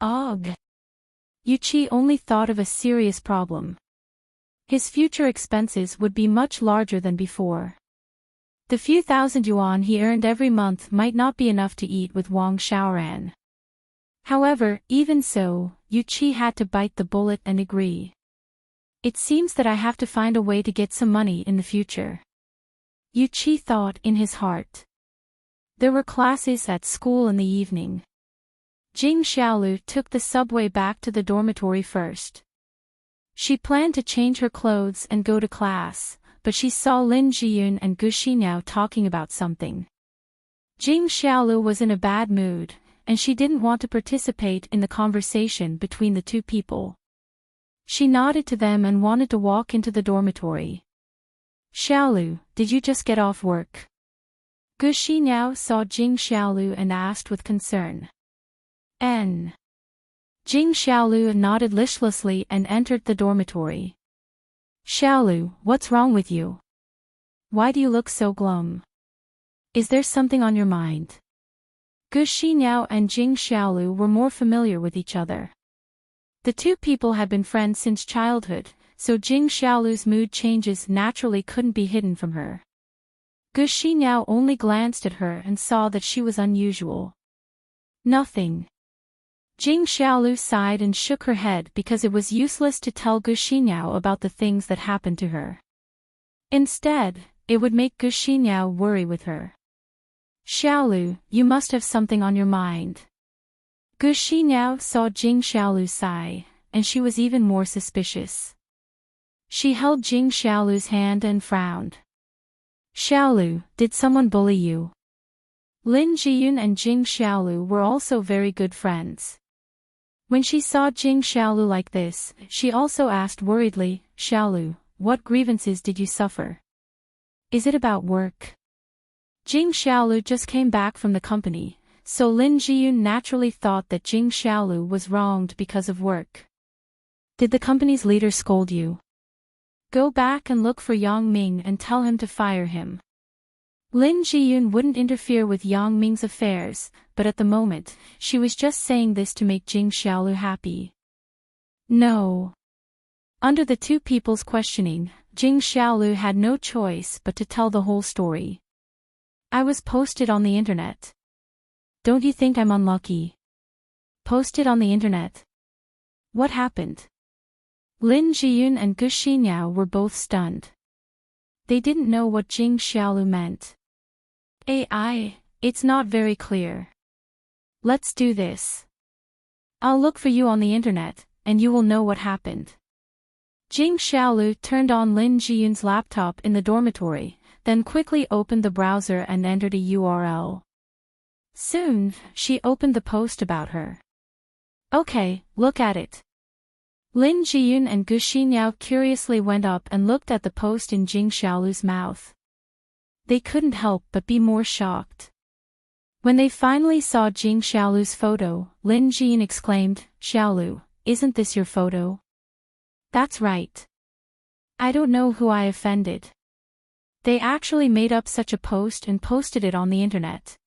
Ugh. Yu Qi only thought of a serious problem. His future expenses would be much larger than before. The few thousand yuan he earned every month might not be enough to eat with Wang Xiaoran. However, even so, Yu Qi had to bite the bullet and agree. "It seems that I have to find a way to get some money in the future," Yu Qi thought in his heart. There were classes at school in the evening. Jing Xiaolu took the subway back to the dormitory first. She planned to change her clothes and go to class, but she saw Lin Jiyun and Gu Xiniao talking about something. Jing Xiaolu was in a bad mood, and she didn't want to participate in the conversation between the two people. She nodded to them and wanted to walk into the dormitory. "Xiaolu, did you just get off work?" Gu Xiniao saw Jing Xiaolu and asked with concern. Jing Xiaolu nodded listlessly and entered the dormitory. "Xiaolu, what's wrong with you? Why do you look so glum? Is there something on your mind?" Gu Xiniao and Jing Xiaolu were more familiar with each other. The two people had been friends since childhood, so Jing Xiaolu's mood changes naturally couldn't be hidden from her. Gu Xiniao only glanced at her and saw that she was unusual. "Nothing." Jing Xiaolu sighed and shook her head because it was useless to tell Gu Xiniao about the things that happened to her. Instead, it would make Gu Xiniao worry with her. "Xiaolu, you must have something on your mind." Gu Xiniao saw Jing Xiaolu sigh, and she was even more suspicious. She held Jing Xiaolu's hand and frowned. "Xiaolu, did someone bully you?" Lin Jiyun and Jing Xiaolu were also very good friends. When she saw Jing Xiaolu like this, she also asked worriedly, "Xiaolu, what grievances did you suffer? Is it about work?" Jing Xiaolu just came back from the company, so Lin Jiyun naturally thought that Jing Xiaolu was wronged because of work. "Did the company's leader scold you? Go back and look for Yang Ming and tell him to fire him." Lin Jiyun wouldn't interfere with Yang Ming's affairs, but at the moment, she was just saying this to make Jing Xiaolu happy. No. Under the two people's questioning, Jing Xiaolu had no choice but to tell the whole story. I was posted on the internet. Don't you think I'm unlucky? Posted on the internet? What happened? Lin Jiyun and Gu Xinyao were both stunned. They didn't know what Jing Xiaolu meant. It's not very clear. Let's do this. I'll look for you on the internet, and you will know what happened. Jing Xiaolu turned on Lin Jiyun's laptop in the dormitory, then quickly opened the browser and entered a URL. Soon, she opened the post about her. Okay, look at it. Lin Jiyun and Gu Xinyao curiously went up and looked at the post in Jing Xiaolu's mouth. They couldn't help but be more shocked. When they finally saw Jing Xiaolu's photo, Lin Jiyun exclaimed, "Xiaolu, isn't this your photo?" That's right. I don't know who I offended. They actually made up such a post and posted it on the internet.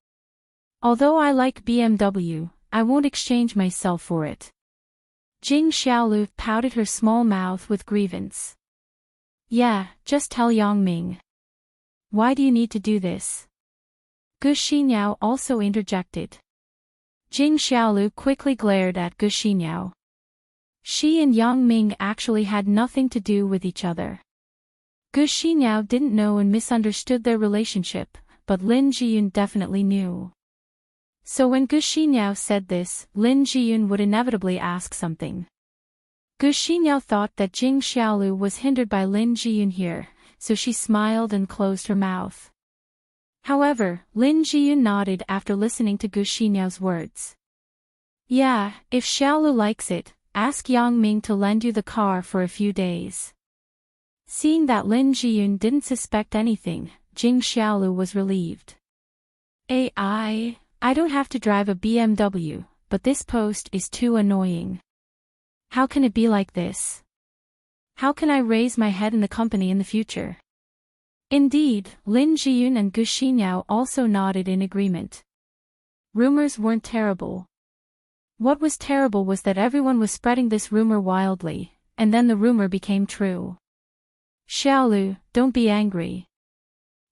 Although I like BMW, I won't exchange myself for it. Jing Xiaolu pouted her small mouth with grievance. Yeah, just tell Yang Ming. Why do you need to do this? Gu Xinyao also interjected. Jing Xiaolu quickly glared at Gu Xinyao. She and Yang Ming actually had nothing to do with each other. Gu Xinyao didn't know and misunderstood their relationship, but Lin Jiyun definitely knew. So when Gu Xinyao said this, Lin Jiyun would inevitably ask something. Gu Xinyao thought that Jing Xiaolu was hindered by Lin Jiyun here, so she smiled and closed her mouth. However, Lin Jiyun nodded after listening to Gu Xinyao's words. Yeah, if Xiaolu likes it, ask Yang Ming to lend you the car for a few days. Seeing that Lin Jiyun didn't suspect anything, Jing Xiaolu was relieved. I don't have to drive a BMW, but this post is too annoying. How can it be like this? How can I raise my head in the company in the future? Indeed, Lin Jiyun and Gu Xinyao also nodded in agreement. Rumors weren't terrible. What was terrible was that everyone was spreading this rumor wildly, and then the rumor became true. Xiaolu, don't be angry.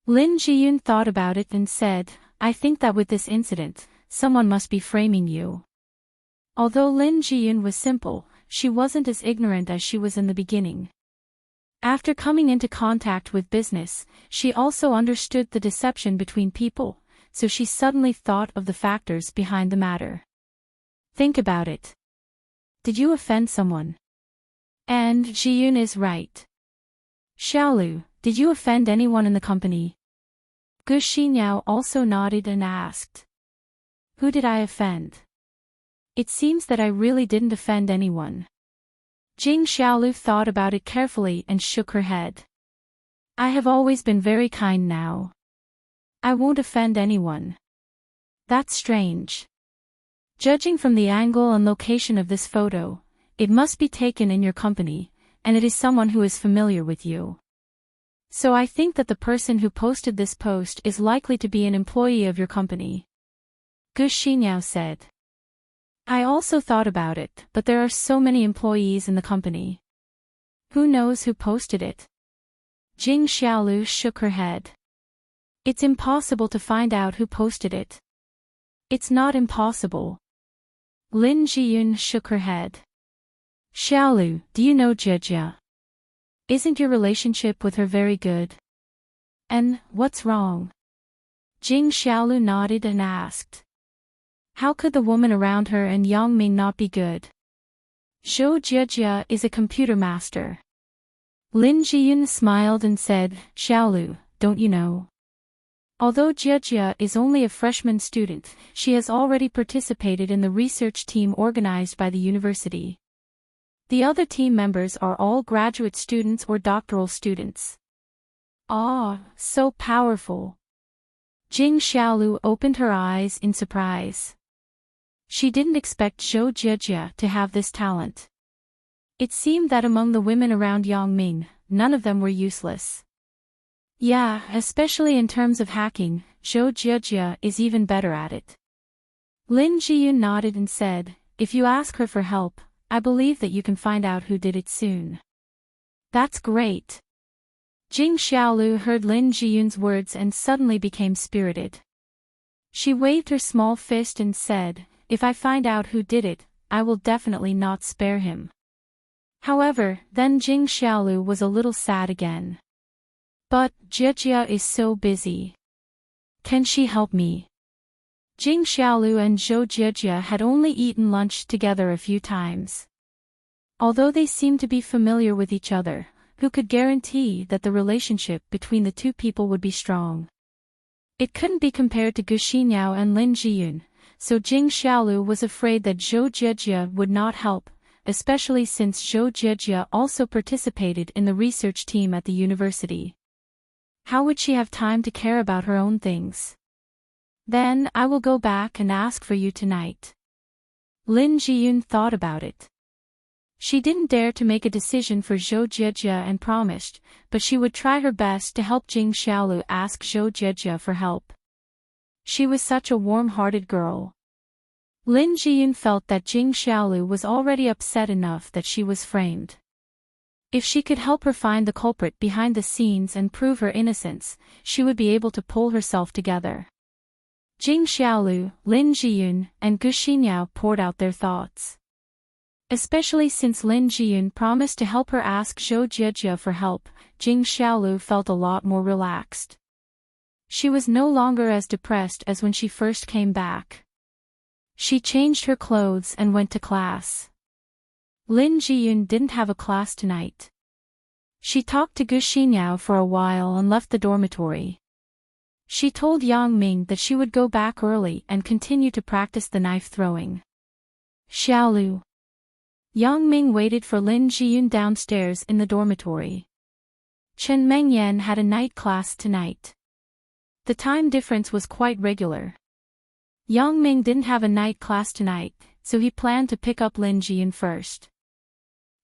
Lin Jiyun thought about it and said, I think that with this incident, someone must be framing you. Although Lin Jiyun was simple, she wasn't as ignorant as she was in the beginning. After coming into contact with business, she also understood the deception between people, so she suddenly thought of the factors behind the matter. Think about it. Did you offend someone? And Jiyun is right. Xiaolu, did you offend anyone in the company? Gu Xinyao also nodded and asked. Who did I offend? It seems that I really didn't offend anyone. Jing Xiaolu thought about it carefully and shook her head. I have always been very kind now. I won't offend anyone. That's strange. Judging from the angle and location of this photo, it must be taken in your company, and it is someone who is familiar with you. So I think that the person who posted this post is likely to be an employee of your company. Gu Xinyao said. I also thought about it, but there are so many employees in the company. Who knows who posted it? Jing Xiaolu shook her head. It's impossible to find out who posted it. It's not impossible. Lin Jiyun shook her head. Xiaolu, do you know Jia? Isn't your relationship with her very good? And, what's wrong? Jing Xiaolu nodded and asked. How could the woman around her and Yang Ming not be good? Zhou Jia is a computer master. Lin Jiyun smiled and said, Xiaolu, don't you know? Although Jia is only a freshman student, she has already participated in the research team organized by the university. The other team members are all graduate students or doctoral students. Ah, so powerful. Jing Xiaolu opened her eyes in surprise. She didn't expect Zhou Jia to have this talent. It seemed that among the women around Yang Ming, none of them were useless. Yeah, especially in terms of hacking, Zhou Jiejie is even better at it. Lin Jiyun nodded and said, if you ask her for help, I believe that you can find out who did it soon. That's great. Jing Xiaolu heard Lin Jiyun's words and suddenly became spirited. She waved her small fist and said, if I find out who did it, I will definitely not spare him. However, then Jing Xiaolu was a little sad again. But, Jiejie is so busy. Can she help me? Jing Xiaolu and Zhou Jiejie had only eaten lunch together a few times. Although they seemed to be familiar with each other, who could guarantee that the relationship between the two people would be strong? It couldn't be compared to Gu Xinyao and Lin Jiyun, so Jing Xiaolu was afraid that Zhou Jiejie would not help, especially since Zhou Jiejie also participated in the research team at the university. How would she have time to care about her own things? Then I will go back and ask for you tonight. Lin Jiyun thought about it. She didn't dare to make a decision for Zhou Jiejie and promised, but she would try her best to help Jing Xiaolu ask Zhou Jiejie for help. She was such a warm-hearted girl. Lin Jiyun felt that Jing Xiaolu was already upset enough that she was framed. If she could help her find the culprit behind the scenes and prove her innocence, she would be able to pull herself together. Jing Xiaolu, Lin Jiyun, and Gu Xinyao poured out their thoughts. Especially since Lin Jiyun promised to help her ask Zhou Jiejie for help, Jing Xiaolu felt a lot more relaxed. She was no longer as depressed as when she first came back. She changed her clothes and went to class. Lin Jiyun didn't have a class tonight. She talked to Gu Xinyao for a while and left the dormitory. She told Yang Ming that she would go back early and continue to practice the knife throwing. Xiaolu. Yang Ming waited for Lin Jiyun downstairs in the dormitory. Chen Mengyan had a night class tonight. The time difference was quite regular. Yang Ming didn't have a night class tonight, so he planned to pick up Lin Jiyun first.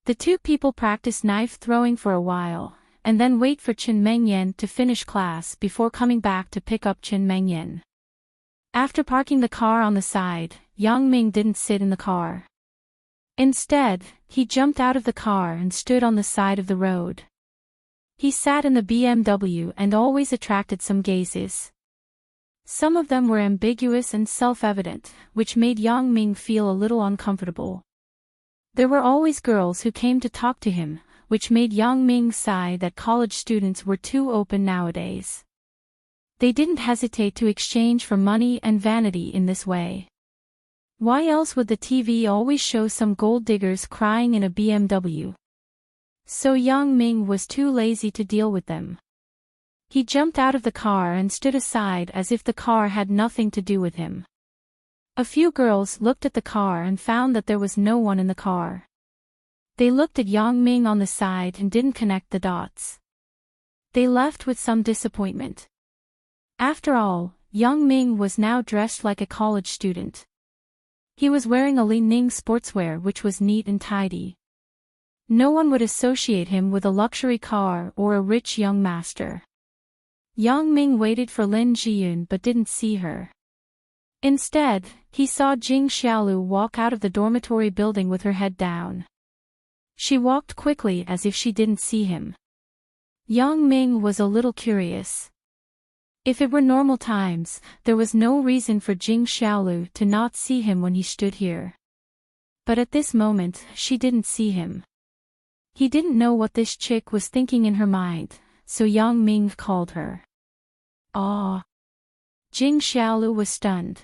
The two people practiced knife throwing for a while, and then wait for Chen Mengyan to finish class before coming back to pick up Chen Mengyan. After parking the car on the side, Yang Ming didn't sit in the car. Instead, he jumped out of the car and stood on the side of the road. He sat in the BMW and always attracted some gazes. Some of them were ambiguous and self-evident, which made Yang Ming feel a little uncomfortable. There were always girls who came to talk to him, which made Yang Ming sigh that college students were too open nowadays. They didn't hesitate to exchange for money and vanity in this way. Why else would the TV always show some gold diggers crying in a BMW? So Yang Ming was too lazy to deal with them. He jumped out of the car and stood aside as if the car had nothing to do with him. A few girls looked at the car and found that there was no one in the car. They looked at Yang Ming on the side and didn't connect the dots. They left with some disappointment. After all, Yang Ming was now dressed like a college student. He was wearing a Li Ning sportswear which was neat and tidy. No one would associate him with a luxury car or a rich young master. Yang Ming waited for Lin Jiyun but didn't see her. Instead, he saw Jing Xiaolu walk out of the dormitory building with her head down. She walked quickly as if she didn't see him. Yang Ming was a little curious. If it were normal times, there was no reason for Jing Xiaolu to not see him when he stood here. But at this moment, she didn't see him. He didn't know what this chick was thinking in her mind, so Yang Ming called her. Ah! Jing Xiaolu was stunned.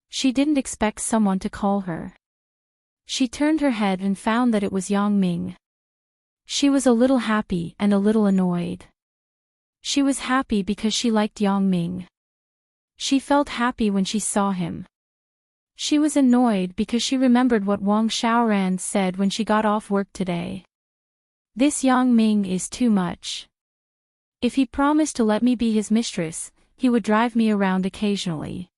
She didn't expect someone to call her. She turned her head and found that it was Yang Ming. She was a little happy and a little annoyed. She was happy because she liked Yang Ming. She felt happy when she saw him. She was annoyed because she remembered what Wang Xiaoran said when she got off work today. This Yang Ming is too much. If he promised to let me be his mistress, he would drive me around occasionally.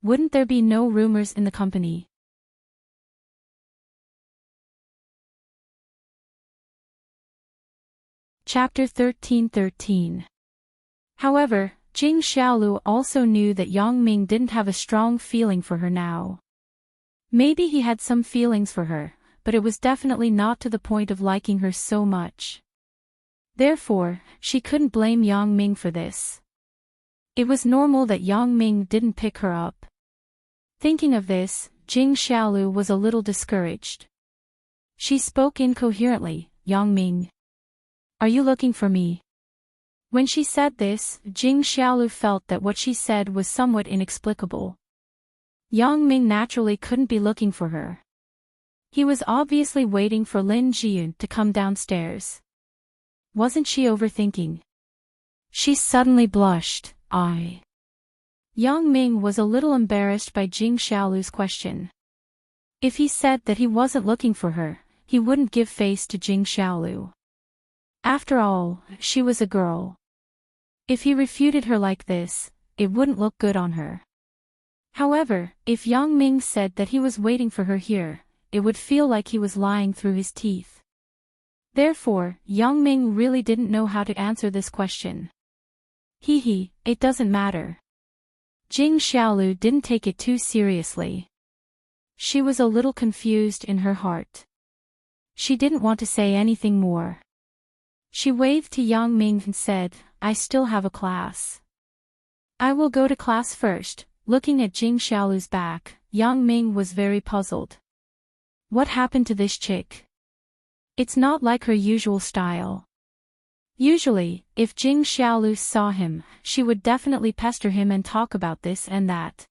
Wouldn't there be no rumors in the company? Chapter 13:13 However, Jing Xiaolu also knew that Yang Ming didn't have a strong feeling for her now. Maybe he had some feelings for her, but it was definitely not to the point of liking her so much. Therefore, she couldn't blame Yang Ming for this. It was normal that Yang Ming didn't pick her up. Thinking of this, Jing Xiaolu was a little discouraged. She spoke incoherently, "Yang Ming. Are you looking for me?" When she said this, Jing Xiaolu felt that what she said was somewhat inexplicable. Yang Ming naturally couldn't be looking for her. He was obviously waiting for Lin Jiyun to come downstairs. Wasn't she overthinking? She suddenly blushed. Yang Ming was a little embarrassed by Jing Xiaolu's question. If he said that he wasn't looking for her, he wouldn't give face to Jing Xiaolu. After all, she was a girl. If he refuted her like this, it wouldn't look good on her. However, if Yang Ming said that he was waiting for her here, it would feel like he was lying through his teeth. Therefore, Yang Ming really didn't know how to answer this question. It doesn't matter. Jing Xiaolu didn't take it too seriously. She was a little confused in her heart. She didn't want to say anything more. She waved to Yang Ming and said, "I still have a class. I will go to class first." Looking at Jing Xiaolu's back, Yang Ming was very puzzled. What happened to this chick? It's not like her usual style. Usually, if Jing Xiaolu saw him, she would definitely pester him and talk about this and that.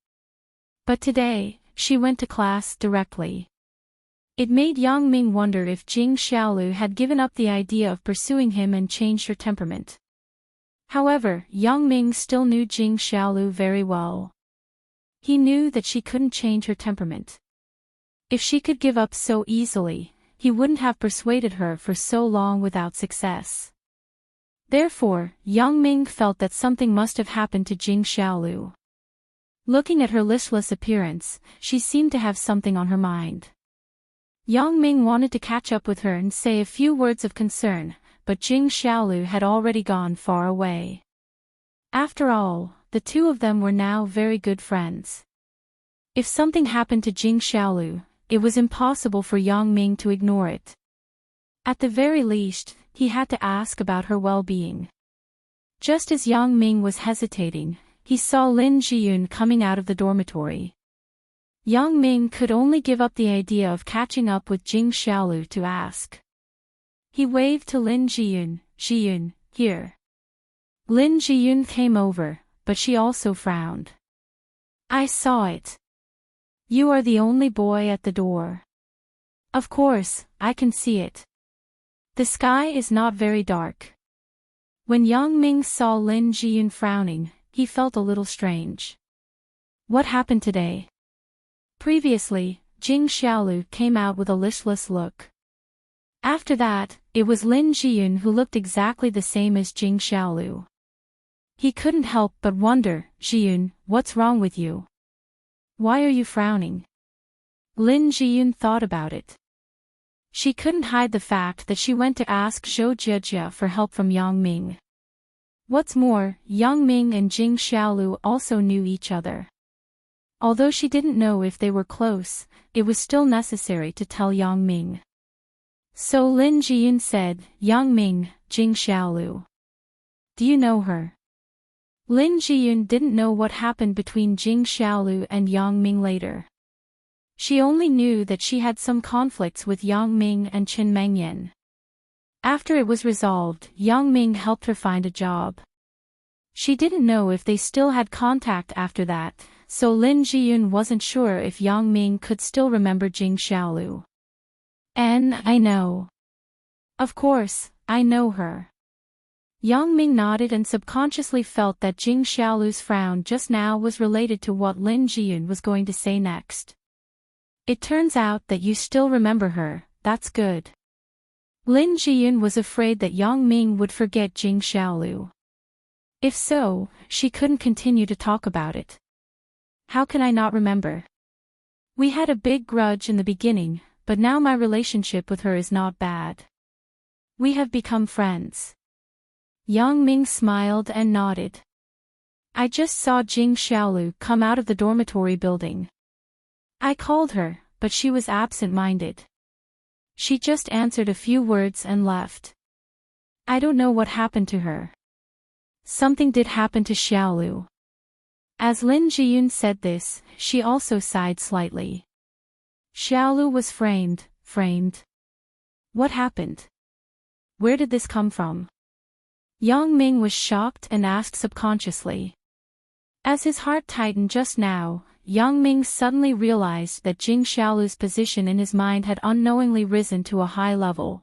But today, she went to class directly. It made Yang Ming wonder if Jing Xiaolu had given up the idea of pursuing him and changed her temperament. However, Yang Ming still knew Jing Xiaolu very well. He knew that she couldn't change her temperament. If she could give up so easily, he wouldn't have persuaded her for so long without success. Therefore, Yang Ming felt that something must have happened to Jing Xiaolu. Looking at her listless appearance, she seemed to have something on her mind. Yang Ming wanted to catch up with her and say a few words of concern, but Jing Xiaolu had already gone far away. After all, the two of them were now very good friends. If something happened to Jing Xiaolu, it was impossible for Yang Ming to ignore it. At the very least, he had to ask about her well-being. Just as Yang Ming was hesitating, he saw Lin Jiyun coming out of the dormitory. Yang Ming could only give up the idea of catching up with Jing Xiaolu to ask. He waved to Lin Jiyun, "Jiyun, here." Lin Jiyun came over, but she also frowned. "I saw it. You are the only boy at the door." "Of course, I can see it. The sky is not very dark." When Yang Ming saw Lin Jiyun frowning, he felt a little strange. What happened today? Previously, Jing Xiaolu came out with a listless look. After that, it was Lin Jiyun who looked exactly the same as Jing Xiaolu. He couldn't help but wonder, "Jiyun, what's wrong with you? Why are you frowning?" Lin Jiyun thought about it. She couldn't hide the fact that she went to ask Zhou Jiejia for help from Yang Ming. What's more, Yang Ming and Jing Xiaolu also knew each other. Although she didn't know if they were close, it was still necessary to tell Yang Ming. So Lin Jiyun said, "Yang Ming, Jing Xiaolu. Do you know her?" Lin Jiyun didn't know what happened between Jing Xiaolu and Yang Ming later. She only knew that she had some conflicts with Yang Ming and Qin Mengyan. After it was resolved, Yang Ming helped her find a job. She didn't know if they still had contact after that, so Lin Jiyun wasn't sure if Yang Ming could still remember Jing Xiaolu. I know. Of course, I know her." Yang Ming nodded and subconsciously felt that Jing Xiaolu's frown just now was related to what Lin Jiyun was going to say next. "It turns out that you still remember her, that's good." Lin Jiyun was afraid that Yang Ming would forget Jing Xiaolu. If so, she couldn't continue to talk about it. "How can I not remember? We had a big grudge in the beginning, but now my relationship with her is not bad. We have become friends." Yang Ming smiled and nodded. I just saw Jing Xiaolu come out of the dormitory building. I called her, but she was absent-minded. She just answered a few words and left. I don't know what happened to her. Something did happen to Xiaolu. As Lin Jiyun said this, she also sighed slightly. Xiaolu was framed. What happened? Where did this come from? Yang Ming was shocked and asked subconsciously. As his heart tightened just now, Yang Ming suddenly realized that Jing Xiaolu's position in his mind had unknowingly risen to a high level.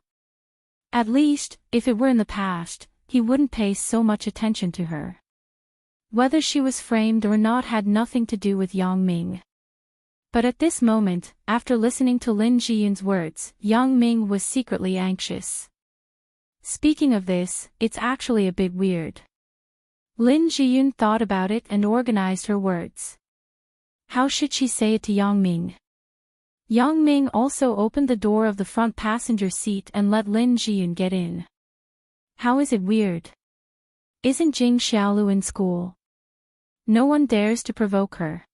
At least, if it were in the past, he wouldn't pay so much attention to her. Whether she was framed or not had nothing to do with Yang Ming. But at this moment, after listening to Lin Jiyun's words, Yang Ming was secretly anxious. Speaking of this, it's actually a bit weird. Lin Jiyun thought about it and organized her words. How should she say it to Yang Ming? Yang Ming also opened the door of the front passenger seat and let Lin Jiyun get in. How is it weird? Isn't Jing Xiaolu in school? No one dares to provoke her.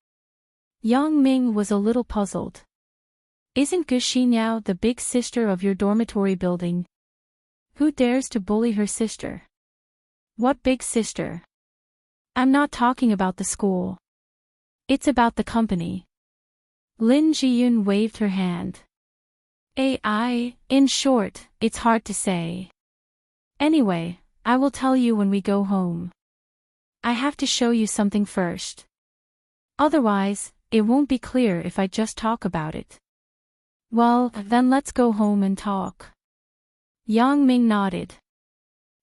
Yang Ming was a little puzzled. Isn't Gu Xinyao the big sister of your dormitory building? Who dares to bully her sister? What big sister? I'm not talking about the school. It's about the company. Lin Jiyun waved her hand. In short, it's hard to say. Anyway, I will tell you when we go home. I have to show you something first. Otherwise, it won't be clear if I just talk about it. Well, then let's go home and talk. Yang Ming nodded.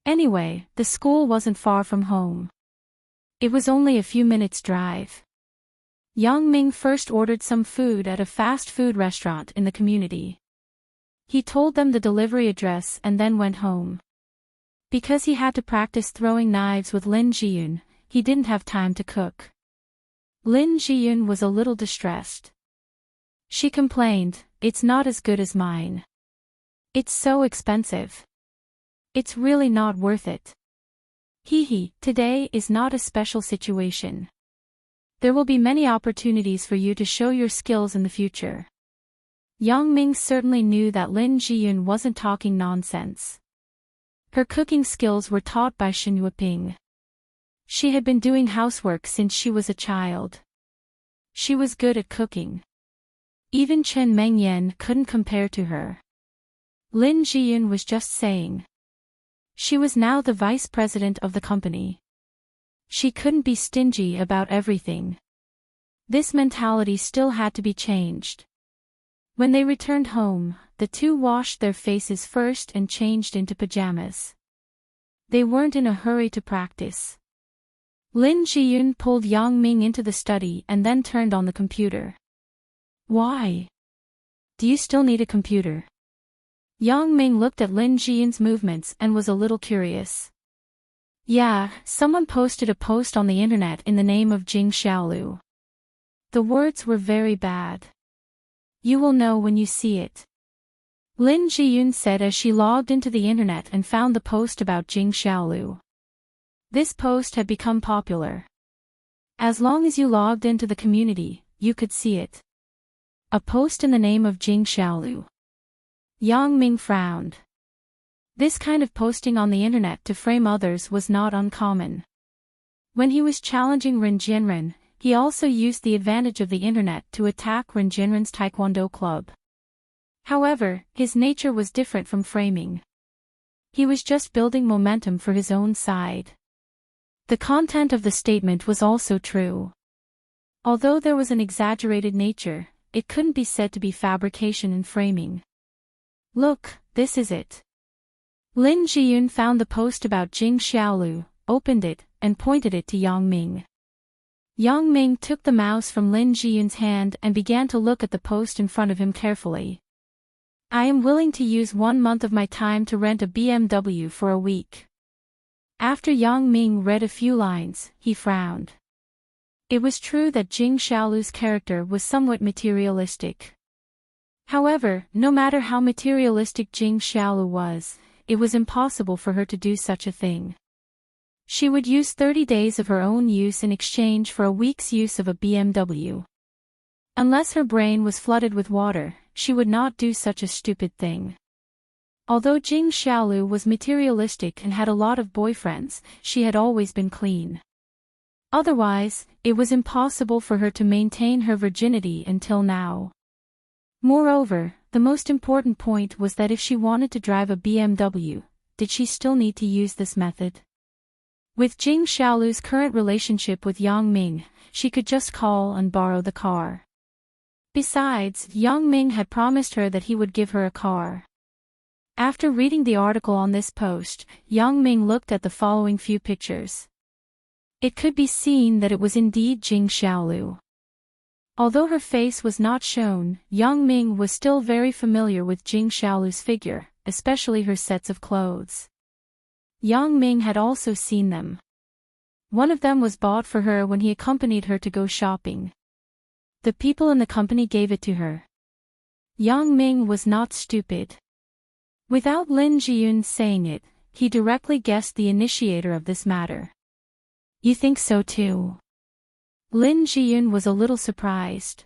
Anyway, the school wasn't far from home. It was only a few minutes' drive. Yang Ming first ordered some food at a fast food restaurant in the community. He told them the delivery address and then went home. Because he had to practice throwing knives with Lin Jiyun, he didn't have time to cook. Lin Jiyun was a little distressed. She complained, "It's not as good as mine. It's so expensive. It's really not worth it. Today is not a special situation. There will be many opportunities for you to show your skills in the future." Yang Ming certainly knew that Lin Jiyun wasn't talking nonsense. Her cooking skills were taught by Shen Yueping. She had been doing housework since she was a child. She was good at cooking. Even Chen Mengyan couldn't compare to her. Lin Jiyun was just saying. She was now the vice president of the company. She couldn't be stingy about everything. This mentality still had to be changed. When they returned home, the two washed their faces first and changed into pajamas. They weren't in a hurry to practice. Lin Jiyun pulled Yang Ming into the study and then turned on the computer. Why? Do you still need a computer? Yang Ming looked at Lin Jiyun's movements and was a little curious. Yeah, someone posted a post on the internet in the name of Jing Xiaolu. The words were very bad. You will know when you see it. Lin Jiyun said as she logged into the internet and found the post about Jing Xiaolu. This post had become popular. As long as you logged into the community, you could see it. A post in the name of Jing Xiaolu. Yang Ming frowned. This kind of posting on the internet to frame others was not uncommon. When he was challenging Ren Jianren, he also used the advantage of the internet to attack Ren Jianren's Taekwondo club. However, his nature was different from framing. He was just building momentum for his own side. The content of the statement was also true. Although there was an exaggerated nature, it couldn't be said to be fabrication and framing. Look, this is it. Lin Jiyun found the post about Jing Xiaolu, opened it, and pointed it to Yang Ming. Yang Ming took the mouse from Lin Jiyun's hand and began to look at the post in front of him carefully. I am willing to use 1 month of my time to rent a BMW for a week. After Yang Ming read a few lines, he frowned. It was true that Jing Xiaolu's character was somewhat materialistic. However, no matter how materialistic Jing Xiaolu was, it was impossible for her to do such a thing. She would use 30 days of her own use in exchange for a week's use of a BMW. Unless her brain was flooded with water, she would not do such a stupid thing. Although Jing Xiaolu was materialistic and had a lot of boyfriends, she had always been clean. Otherwise, it was impossible for her to maintain her virginity until now. Moreover, the most important point was that if she wanted to drive a BMW, did she still need to use this method? With Jing Xiaolu's current relationship with Yang Ming, she could just call and borrow the car. Besides, Yang Ming had promised her that he would give her a car. After reading the article on this post, Yang Ming looked at the following few pictures. It could be seen that it was indeed Jing Xiaolu. Although her face was not shown, Yang Ming was still very familiar with Jing Xiaolu's figure, especially her sets of clothes. Yang Ming had also seen them. One of them was bought for her when he accompanied her to go shopping. The people in the company gave it to her. Yang Ming was not stupid. Without Lin Jiyun saying it, he directly guessed the initiator of this matter. You think so too? Lin Jiyun was a little surprised.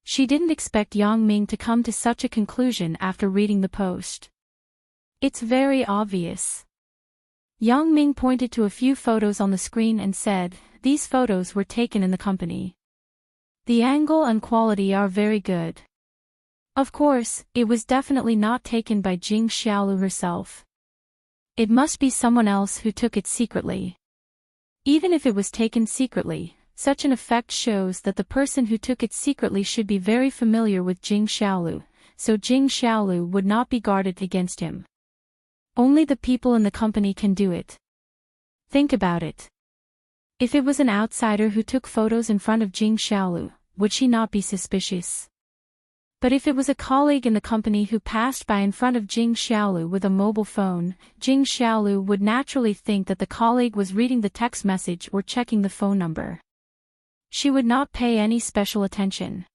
She didn't expect Yang Ming to come to such a conclusion after reading the post. It's very obvious. Yang Ming pointed to a few photos on the screen and said, these photos were taken in the company. The angle and quality are very good. Of course, it was definitely not taken by Jing Xiaolu herself. It must be someone else who took it secretly. Even if it was taken secretly, such an effect shows that the person who took it secretly should be very familiar with Jing Xiaolu, so Jing Xiaolu would not be guarded against him. Only the people in the company can do it. Think about it. If it was an outsider who took photos in front of Jing Xiaolu, would she not be suspicious? But if it was a colleague in the company who passed by in front of Jing Xiaolu with a mobile phone, Jing Xiaolu would naturally think that the colleague was reading the text message or checking the phone number. She would not pay any special attention.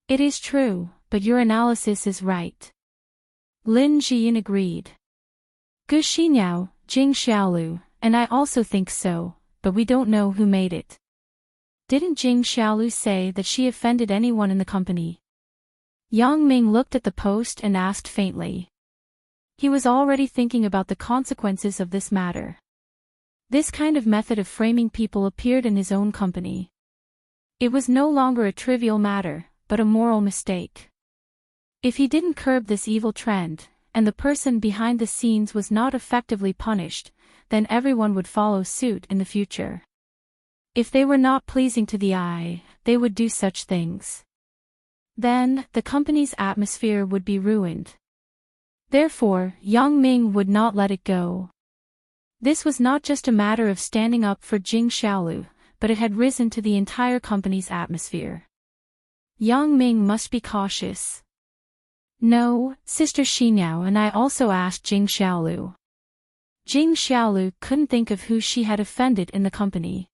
It is true, but your analysis is right. Lin Jiyun agreed. Gu Xiniao, Jing Xiaolu, and I also think so, but we don't know who made it. Didn't Jing Xiaolu say that she offended anyone in the company? Yang Ming looked at the post and asked faintly. He was already thinking about the consequences of this matter. This kind of method of framing people appeared in his own company. It was no longer a trivial matter, but a moral mistake. If he didn't curb this evil trend, and the person behind the scenes was not effectively punished, then everyone would follow suit in the future. If they were not pleasing to the eye, they would do such things. Then, the company's atmosphere would be ruined. Therefore, Yang Ming would not let it go. This was not just a matter of standing up for Jing Xiaolu, but it had risen to the entire company's atmosphere. Yang Ming must be cautious. No, Sister Xiniao and I also asked Jing Xiaolu. Jing Xiaolu couldn't think of who she had offended in the company.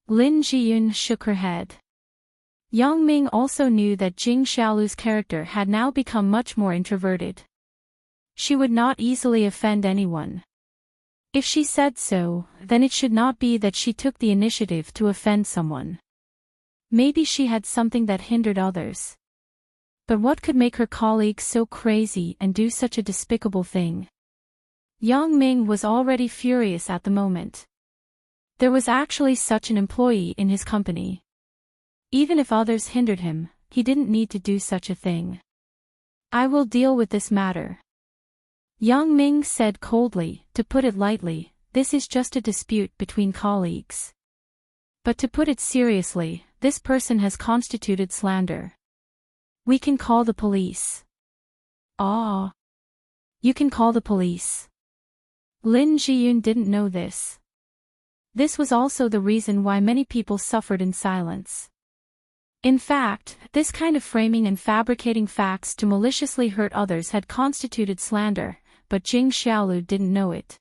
Lin Jiyun shook her head. Yang Ming also knew that Jing Xiaolu's character had now become much more introverted. She would not easily offend anyone. If she said so, then it should not be that she took the initiative to offend someone. Maybe she had something that hindered others. But what could make her colleagues so crazy and do such a despicable thing? Yang Ming was already furious at the moment. There was actually such an employee in his company. Even if others hindered him, he didn't need to do such a thing. I will deal with this matter. Yang Ming said coldly, to put it lightly, this is just a dispute between colleagues. But to put it seriously, this person has constituted slander. We can call the police. Ah. You can call the police. Lin Jiyun didn't know this. This was also the reason why many people suffered in silence. In fact, this kind of framing and fabricating facts to maliciously hurt others had constituted slander, but Jing Xiaolu didn't know it.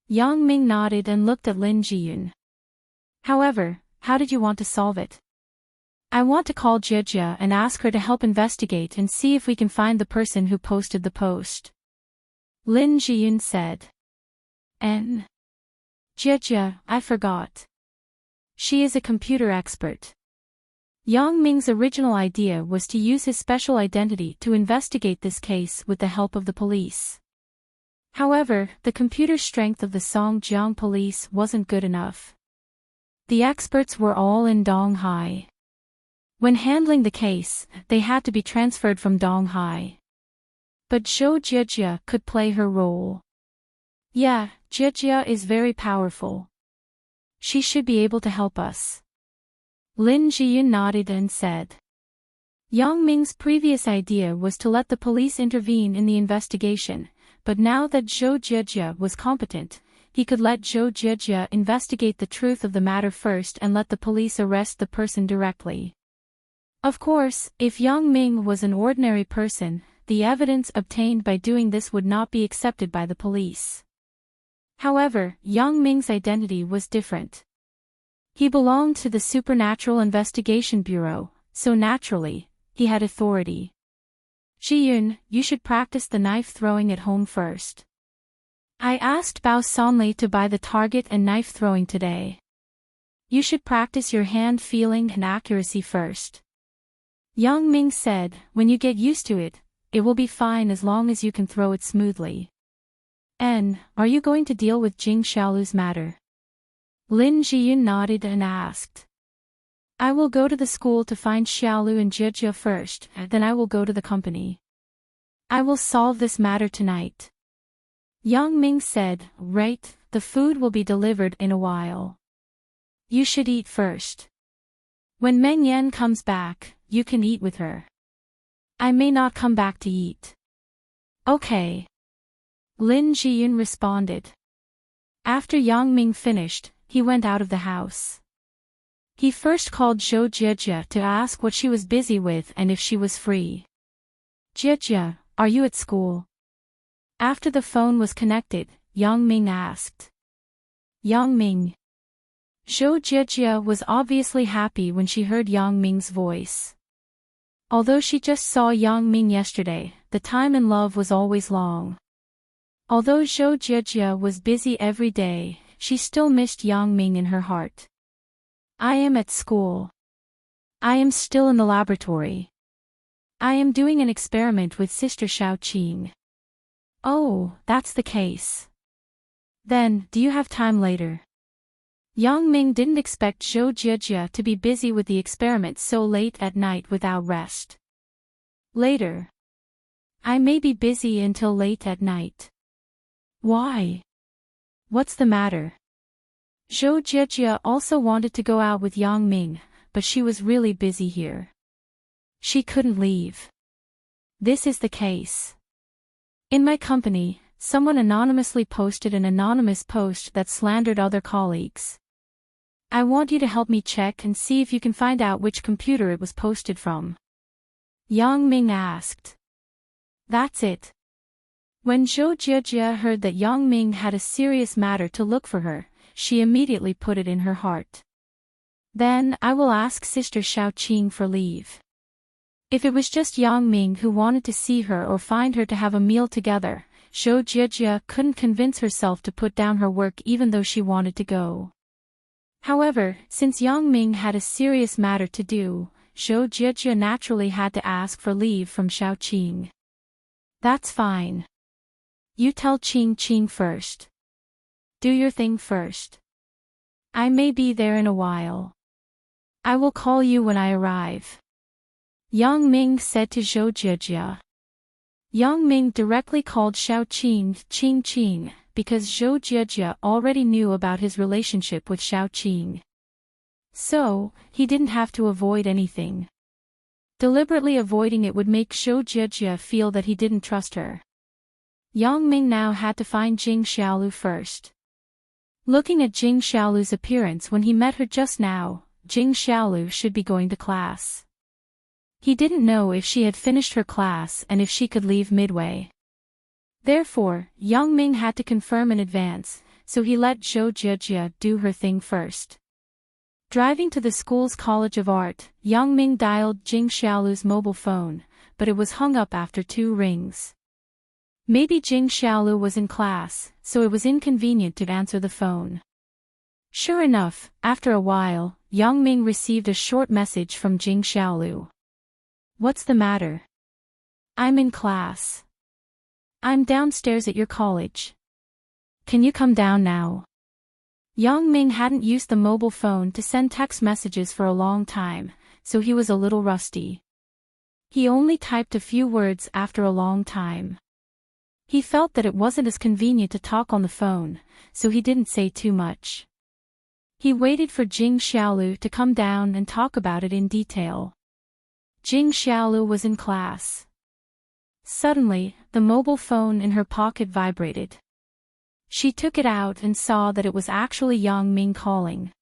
Yang Ming nodded and looked at Lin Jiyun. However, how did you want to solve it? I want to call Jia and ask her to help investigate and see if we can find the person who posted the post. Lin Jiyun said. Jia, I forgot. She is a computer expert. Yang Ming's original idea was to use his special identity to investigate this case with the help of the police. However, the computer strength of the Songjiang police wasn't good enough. The experts were all in Donghai. When handling the case, they had to be transferred from Donghai. But Zhou Jia could play her role. Yeah, Jia is very powerful. She should be able to help us. Lin Jiyun nodded and said. Yang Ming's previous idea was to let the police intervene in the investigation, but now that Zhou Jia was competent, he could let Zhou Jia investigate the truth of the matter first and let the police arrest the person directly. Of course, if Yang Ming was an ordinary person, the evidence obtained by doing this would not be accepted by the police. However, Yang Ming's identity was different. He belonged to the Supernatural Investigation Bureau, so naturally, he had authority. Jiyun, you should practice the knife throwing at home first. I asked Bao Sanli to buy the target and knife throwing today. You should practice your hand feeling and accuracy first. Yang Ming said, when you get used to it, it will be fine as long as you can throw it smoothly. Are you going to deal with Jing Xiaolu's matter? Lin Jiyun nodded and asked. I will go to the school to find Xiaolu and Jia first, then I will go to the company. I will solve this matter tonight. Yang Ming said, right, the food will be delivered in a while. You should eat first. When Meng Yan comes back, you can eat with her. I may not come back to eat. Okay. Lin Jiyun responded. After Yang Ming finished, he went out of the house. He first called Zhou Jia to ask what she was busy with and if she was free. Jia, are you at school? After the phone was connected, Yang Ming asked. Yang Ming. Zhou Jia was obviously happy when she heard Yang Ming's voice. Although she just saw Yang Ming yesterday, the time in love was always long. Although Zhou Jia was busy every day, she still missed Yang Ming in her heart. I am at school. I am still in the laboratory. I am doing an experiment with Sister Xiaoqing. Oh, that's the case. Then, do you have time later? Yang Ming didn't expect Zhou Jia to be busy with the experiment so late at night without rest. Later. I may be busy until late at night. Why? What's the matter? Zhou Jia also wanted to go out with Yang Ming, but she was really busy here. She couldn't leave. This is the case. In my company, someone anonymously posted an anonymous post that slandered other colleagues. I want you to help me check and see if you can find out which computer it was posted from. Yang Ming asked. That's it. When Zhou Jia heard that Yang Ming had a serious matter to look for her, she immediately put it in her heart. Then I will ask Sister Xiaoqing for leave. If it was just Yang Ming who wanted to see her or find her to have a meal together, Zhou Jia couldn't convince herself to put down her work even though she wanted to go. However, since Yang Ming had a serious matter to do, Zhou Jia naturally had to ask for leave from Xiaoqing. That's fine. You tell Qing first. Do your thing first. I may be there in a while. I will call you when I arrive. Yang Ming said to Zhou Jia. Yang Ming directly called Xiaoqing Qing because Zhou Jia already knew about his relationship with Xiaoqing. So, he didn't have to avoid anything. Deliberately avoiding it would make Zhou Jia feel that he didn't trust her. Yang Ming now had to find Jing Xiaolu first. Looking at Jing Xiaolu's appearance when he met her just now, Jing Xiaolu should be going to class. He didn't know if she had finished her class and if she could leave midway. Therefore, Yang Ming had to confirm in advance, so he let Zhou Jia do her thing first. Driving to the school's College of Art, Yang Ming dialed Jing Xiaolu's mobile phone, but it was hung up after 2 rings. Maybe Jing Xiaolu was in class, so it was inconvenient to answer the phone. Sure enough, after a while, Yang Ming received a short message from Jing Xiaolu. What's the matter? I'm in class. I'm downstairs at your college. Can you come down now? Yang Ming hadn't used the mobile phone to send text messages for a long time, so he was a little rusty. He only typed a few words after a long time. He felt that it wasn't as convenient to talk on the phone, so he didn't say too much. He waited for Jing Xiaolu to come down and talk about it in detail. Jing Xiaolu was in class. Suddenly, the mobile phone in her pocket vibrated. She took it out and saw that it was actually Yang Ming calling.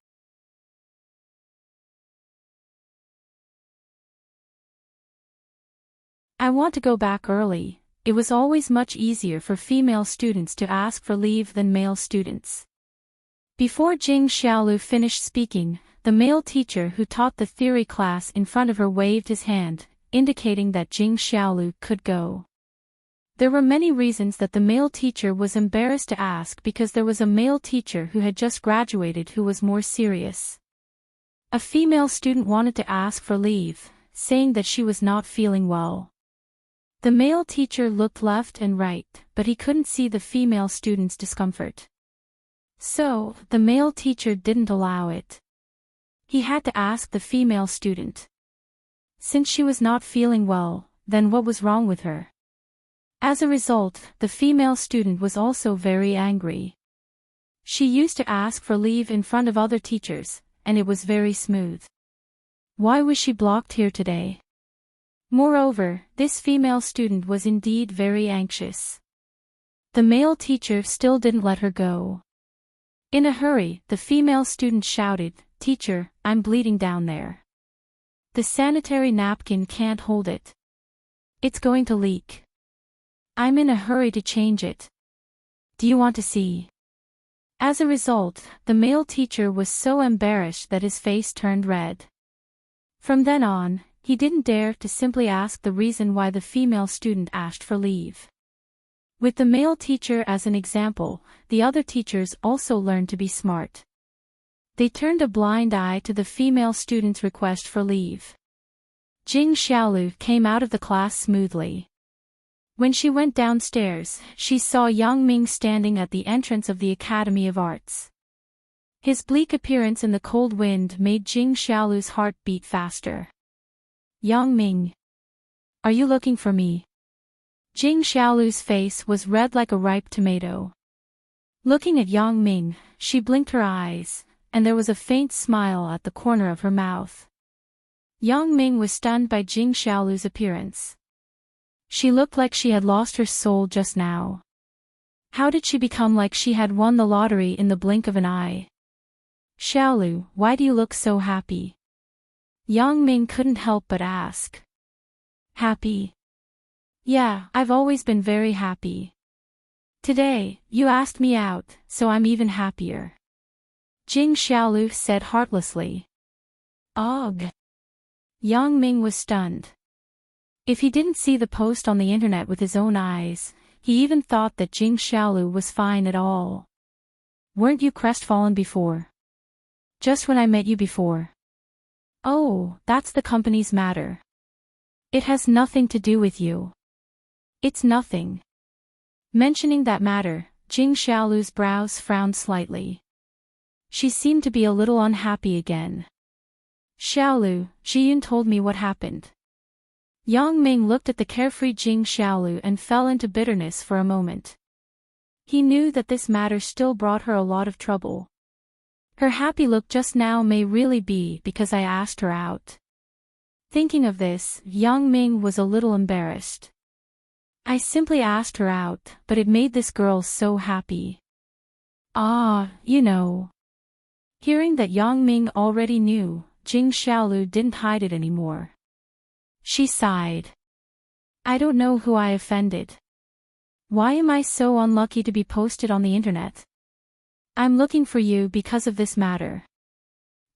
I want to go back early. It was always much easier for female students to ask for leave than male students. Before Jing Xiaolu finished speaking, the male teacher who taught the theory class in front of her waved his hand, indicating that Jing Xiaolu could go. There were many reasons that the male teacher was embarrassed to ask because there was a male teacher who had just graduated who was more serious. A female student wanted to ask for leave, saying that she was not feeling well. The male teacher looked left and right, but he couldn't see the female student's discomfort. So, the male teacher didn't allow it. He had to ask the female student. Since she was not feeling well, then what was wrong with her? As a result, the female student was also very angry. She used to ask for leave in front of other teachers, and it was very smooth. Why was she blocked here today? Moreover, this female student was indeed very anxious. The male teacher still didn't let her go. In a hurry, the female student shouted, "Teacher, I'm bleeding down there. The sanitary napkin can't hold it. It's going to leak. I'm in a hurry to change it. Do you want to see?" As a result, the male teacher was so embarrassed that his face turned red. From then on, he didn't dare to simply ask the reason why the female student asked for leave. With the male teacher as an example, the other teachers also learned to be smart. They turned a blind eye to the female student's request for leave. Jing Xiaolu came out of the class smoothly. When she went downstairs, she saw Yang Ming standing at the entrance of the Academy of Arts. His bleak appearance in the cold wind made Jing Xiaolu's heart beat faster. "Yang Ming. Are you looking for me?" Jing Xiaolu's face was red like a ripe tomato. Looking at Yang Ming, she blinked her eyes, and there was a faint smile at the corner of her mouth. Yang Ming was stunned by Jing Xiaolu's appearance. She looked like she had lost her soul just now. How did she become like she had won the lottery in the blink of an eye? "Xiaolu, why do you look so happy?" Yang Ming couldn't help but ask. "Happy? Yeah, I've always been very happy. Today, you asked me out, so I'm even happier," Jing Xiaolu said heartlessly. "Ugh." Yang Ming was stunned. If he didn't see the post on the internet with his own eyes, he even thought that Jing Xiaolu was fine at all. "Weren't you crestfallen before? Just when I met you before?" "Oh, that's the company's matter. It has nothing to do with you." "It's nothing." Mentioning that matter, Jing Xiaolu's brows frowned slightly. She seemed to be a little unhappy again. "Xiaolu, Jiyun told me what happened." Yang Ming looked at the carefree Jing Xiaolu and fell into bitterness for a moment. He knew that this matter still brought her a lot of trouble. Her happy look just now may really be because I asked her out. Thinking of this, Yang Ming was a little embarrassed. "I simply asked her out, but it made this girl so happy." "Ah, you know." Hearing that Yang Ming already knew, Jing Xiaolu didn't hide it anymore. She sighed. "I don't know who I offended. Why am I so unlucky to be posted on the internet? I'm looking for you because of this matter.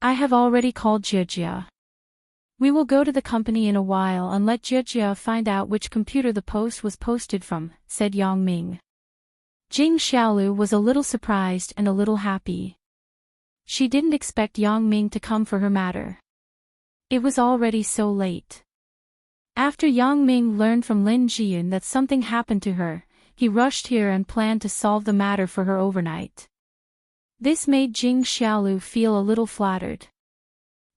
I have already called Jia. We will go to the company in a while and let Jia find out which computer the post was posted from," said Yang Ming. Jing Xiaolu was a little surprised and a little happy. She didn't expect Yang Ming to come for her matter. It was already so late. After Yang Ming learned from Lin Jiyun that something happened to her, he rushed here and planned to solve the matter for her overnight. This made Jing Xiaolu feel a little flattered.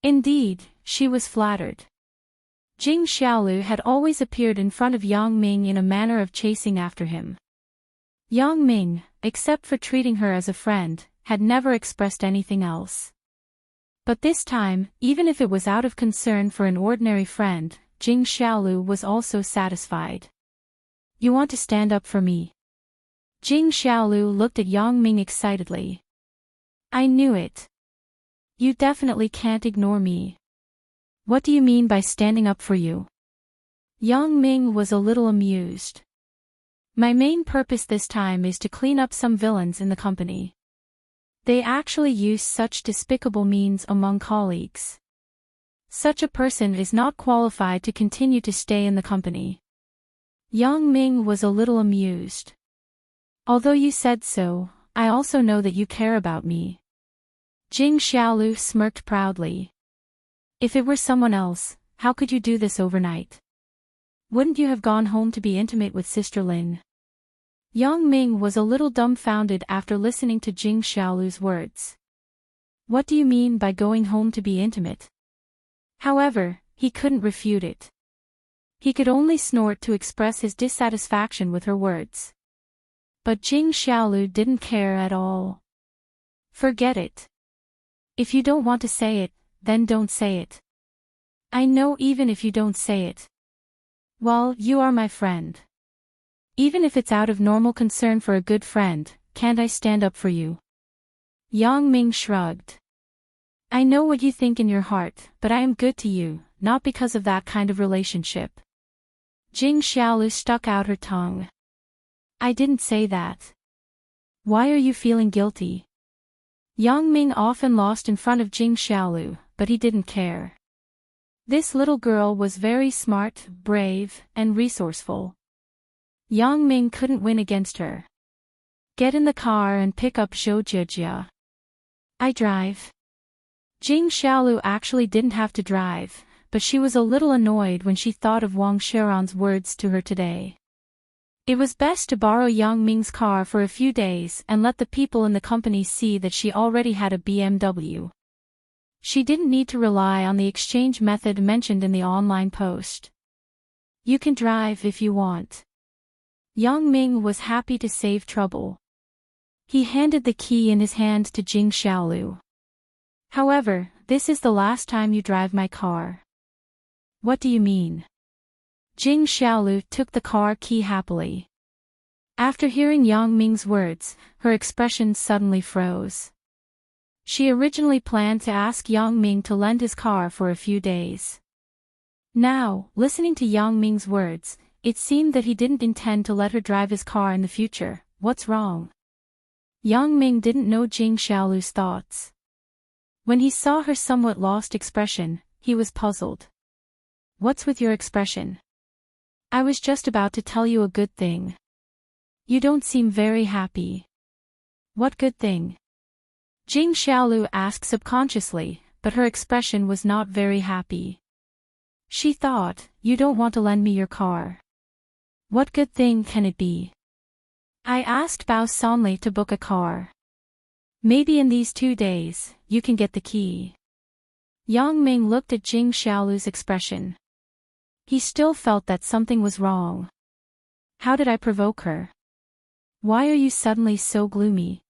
Indeed, she was flattered. Jing Xiaolu had always appeared in front of Yang Ming in a manner of chasing after him. Yang Ming, except for treating her as a friend, had never expressed anything else. But this time, even if it was out of concern for an ordinary friend, Jing Xiaolu was also satisfied. You want to stand up for me? Jing Xiaolu looked at Yang Ming excitedly. I knew it. You definitely can't ignore me. What do you mean by standing up for you? Yang Ming was a little amused. My main purpose this time is to clean up some villains in the company. They actually use such despicable means among colleagues. Such a person is not qualified to continue to stay in the company. Yang Ming was a little amused. Although you said so, I also know that you care about me. Jing Xiaolu smirked proudly. If it were someone else, how could you do this overnight? Wouldn't you have gone home to be intimate with Sister Lin? Yang Ming was a little dumbfounded after listening to Jing Xiaolu's words. What do you mean by going home to be intimate? However, he couldn't refute it. He could only snort to express his dissatisfaction with her words. But Jing Xiaolu didn't care at all. Forget it. If you don't want to say it, then don't say it. I know even if you don't say it. Well, you are my friend. Even if it's out of normal concern for a good friend, can't I stand up for you? Yang Ming shrugged. I know what you think in your heart, but I am good to you, not because of that kind of relationship. Jing Xiaolu stuck out her tongue. I didn't say that. Why are you feeling guilty? Yang Ming often lost in front of Jing Xiaolu, but he didn't care. This little girl was very smart, brave, and resourceful. Yang Ming couldn't win against her. Get in the car and pick up Zhou Jijia. I drive. Jing Xiaolu actually didn't have to drive, but she was a little annoyed when she thought of Wang Xiaoran's words to her today. It was best to borrow Yang Ming's car for a few days and let the people in the company see that she already had a BMW. She didn't need to rely on the exchange method mentioned in the online post. You can drive if you want. Yang Ming was happy to save trouble. He handed the key in his hand to Jing Xiaolu. However, this is the last time you drive my car. What do you mean? Jing Xiaolu took the car key happily. After hearing Yang Ming's words, her expression suddenly froze. She originally planned to ask Yang Ming to lend his car for a few days. Now, listening to Yang Ming's words, it seemed that he didn't intend to let her drive his car in the future. What's wrong? Yang Ming didn't know Jing Xiaolu's thoughts. When he saw her somewhat lost expression, he was puzzled. What's with your expression? I was just about to tell you a good thing. You don't seem very happy. What good thing? Jing Xiaolu asked subconsciously, but her expression was not very happy. She thought, you don't want to lend me your car. What good thing can it be? I asked Bao Sanli to book a car. Maybe in these 2 days, you can get the key. Yang Ming looked at Jing Xiaolu's expression. He still felt that something was wrong. How did I provoke her? Why are you suddenly so gloomy?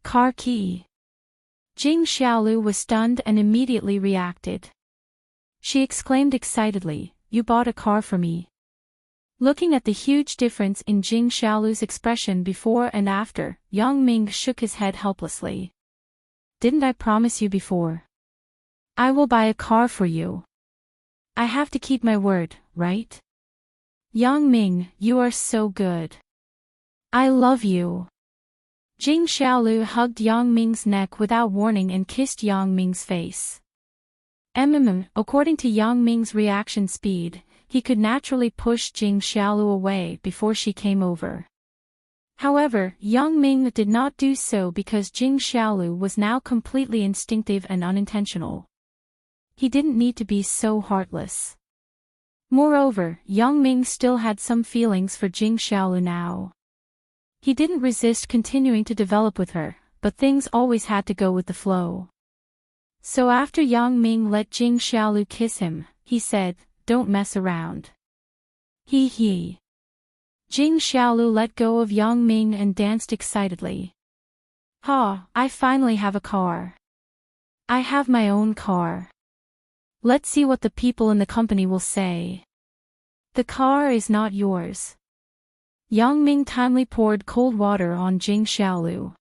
Car key. Jing Xiaolu was stunned and immediately reacted. She exclaimed excitedly, you bought a car for me. Looking at the huge difference in Jing Xiaolu's expression before and after, Yang Ming shook his head helplessly. Didn't I promise you before? I will buy a car for you. I have to keep my word, right? Yang Ming, you are so good. I love you. Jing Xiaolu hugged Yang Ming's neck without warning and kissed Yang Ming's face. According to Yang Ming's reaction speed, he could naturally push Jing Xiaolu away before she came over. However, Yang Ming did not do so because Jing Xiaolu was now completely instinctive and unintentional. He didn't need to be so heartless. Moreover, Yang Ming still had some feelings for Jing Xiaolu now. He didn't resist continuing to develop with her, but things always had to go with the flow. So after Yang Ming let Jing Xiaolu kiss him, he said, "Don't mess around." Hee hee. Jing Xiaolu let go of Yang Ming and danced excitedly. "Ha, I finally have a car. I have my own car. Let's see what the people in the company will say." "The car is not yours." Yang Ming timely poured cold water on Jing Xiaolu.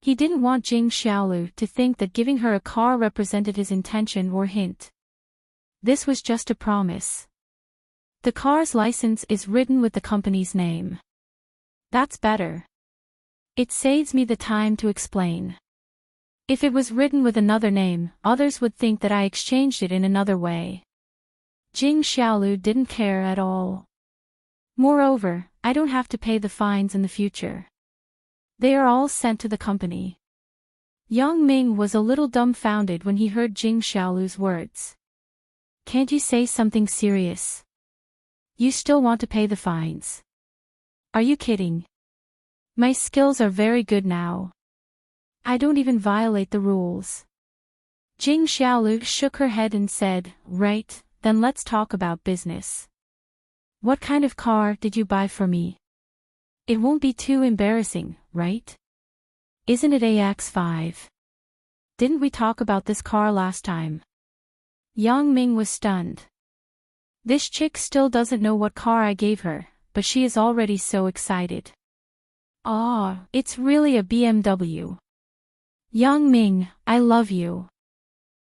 He didn't want Jing Xiaolu to think that giving her a car represented his intention or hint. This was just a promise. "The car's license is written with the company's name." "That's better. It saves me the time to explain. If it was written with another name, others would think that I exchanged it in another way." Jing Xiaolu didn't care at all. "Moreover, I don't have to pay the fines in the future. They are all sent to the company." Yang Ming was a little dumbfounded when he heard Jing Xiaolu's words. "Can't you say something serious? You still want to pay the fines? Are you kidding? My skills are very good now. I don't even violate the rules." Jing Xiaolu shook her head and said, "Right, then let's talk about business. What kind of car did you buy for me? It won't be too embarrassing, right? Isn't it AX5? Didn't we talk about this car last time?" Yang Ming was stunned. This chick still doesn't know what car I gave her, but she is already so excited. "Ah, it's really a BMW. Yang Ming, I love you."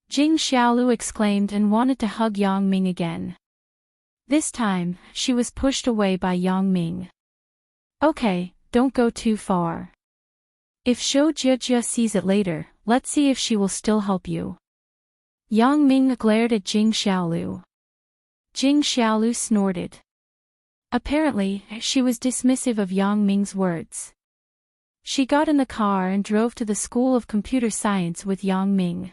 Jing Xiaolu exclaimed and wanted to hug Yang Ming again. This time, she was pushed away by Yang Ming. "Okay, don't go too far. If Shou Jie sees it later, let's see if she will still help you." Yang Ming glared at Jing Xiaolu. Jing Xiaolu snorted. Apparently, she was dismissive of Yang Ming's words. She got in the car and drove to the School of Computer Science with Yang Ming.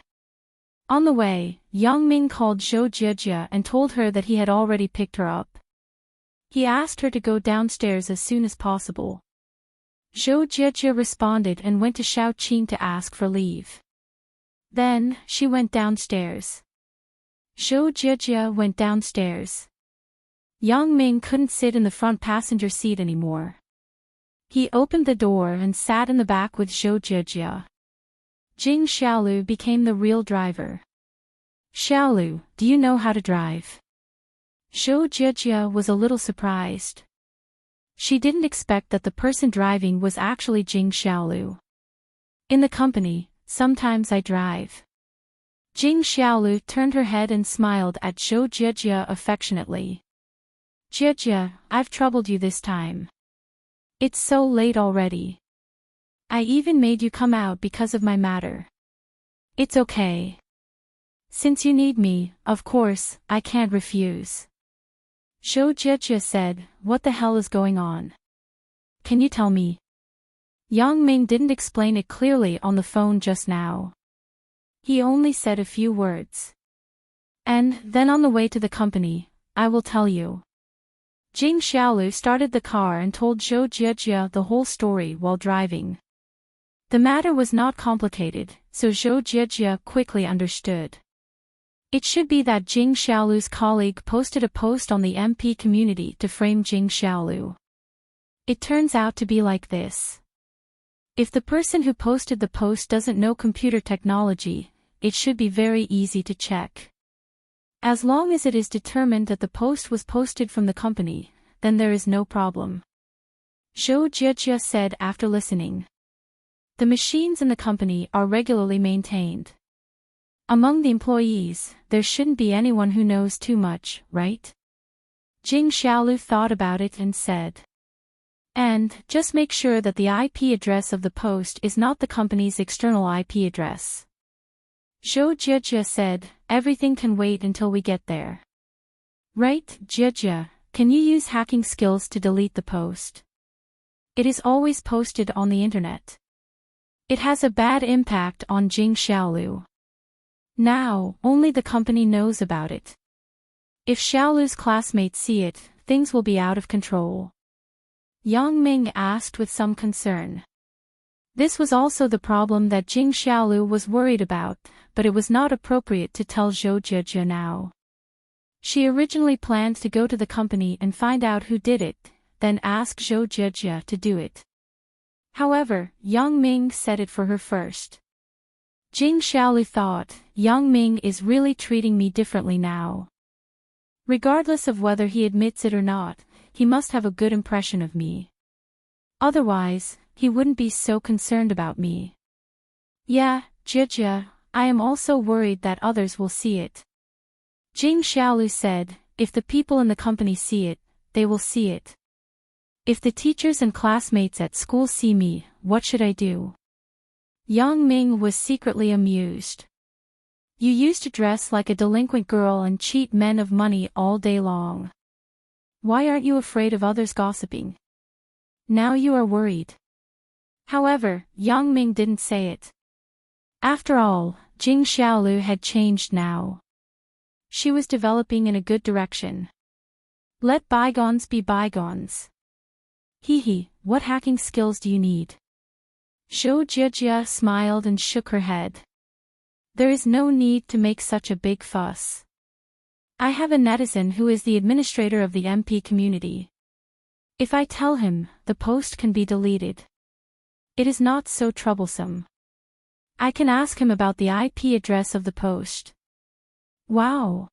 On the way, Yang Ming called Zhou Jie and told her that he had already picked her up. He asked her to go downstairs as soon as possible. Zhou Jie responded and went to Shaoqing to ask for leave. Then, she went downstairs. Zhou Jie went downstairs. Yang Ming couldn't sit in the front passenger seat anymore. He opened the door and sat in the back with Zhou Jie. Jing Xiaolu became the real driver. "Xiaolu, do you know how to drive?" Zhou Jie was a little surprised. She didn't expect that the person driving was actually Jing Xiaolu. "In the company, sometimes I drive." Jing Xiaolu turned her head and smiled at Zhou Jie affectionately. "Jie, I've troubled you this time. It's so late already. I even made you come out because of my matter. It's okay. Since you need me, of course, I can't refuse." Zhou Jie said, "What the hell is going on? Can you tell me?" Yang Ming didn't explain it clearly on the phone just now. He only said a few words. "And then on the way to the company, I will tell you." Jing Xiaolu started the car and told Zhou Jie the whole story while driving. The matter was not complicated, so Zhou Jie quickly understood. It should be that Jing Xiaolu's colleague posted a post on the MP community to frame Jing Xiaolu. It turns out to be like this. If the person who posted the post doesn't know computer technology, it should be very easy to check. As long as it is determined that the post was posted from the company, then there is no problem. Zhou Jie said after listening. The machines in the company are regularly maintained. Among the employees, there shouldn't be anyone who knows too much, right? Jing Xiaolu thought about it and said. And, just make sure that the IP address of the post is not the company's external IP address. Zhou Jie said, everything can wait until we get there. Right, Jie, can you use hacking skills to delete the post? It is always posted on the internet. It has a bad impact on Jing Xiaolu. Now, only the company knows about it. If Xiaolu's classmates see it, things will be out of control. Yang Ming asked with some concern. This was also the problem that Jing Xiaolu was worried about, but it was not appropriate to tell Zhou Jie now. She originally planned to go to the company and find out who did it, then ask Zhou Jie to do it. However, Yang Ming said it for her first. Jing Xiaolu thought, Yang Ming is really treating me differently now. Regardless of whether he admits it or not, he must have a good impression of me. Otherwise, he wouldn't be so concerned about me. Yeah, Jie, I am also worried that others will see it. Jing Xiaolu said, if the people in the company see it, they will see it. If the teachers and classmates at school see me, what should I do? Yang Ming was secretly amused. You used to dress like a delinquent girl and cheat men of money all day long. Why aren't you afraid of others gossiping? Now you are worried. However, Yang Ming didn't say it. After all, Jing Xiaolu had changed now. She was developing in a good direction. Let bygones be bygones. Hee, what hacking skills do you need? Zhou Jie smiled and shook her head. There is no need to make such a big fuss. I have a netizen who is the administrator of the MP community. If I tell him, the post can be deleted. It is not so troublesome. I can ask him about the IP address of the post. Wow!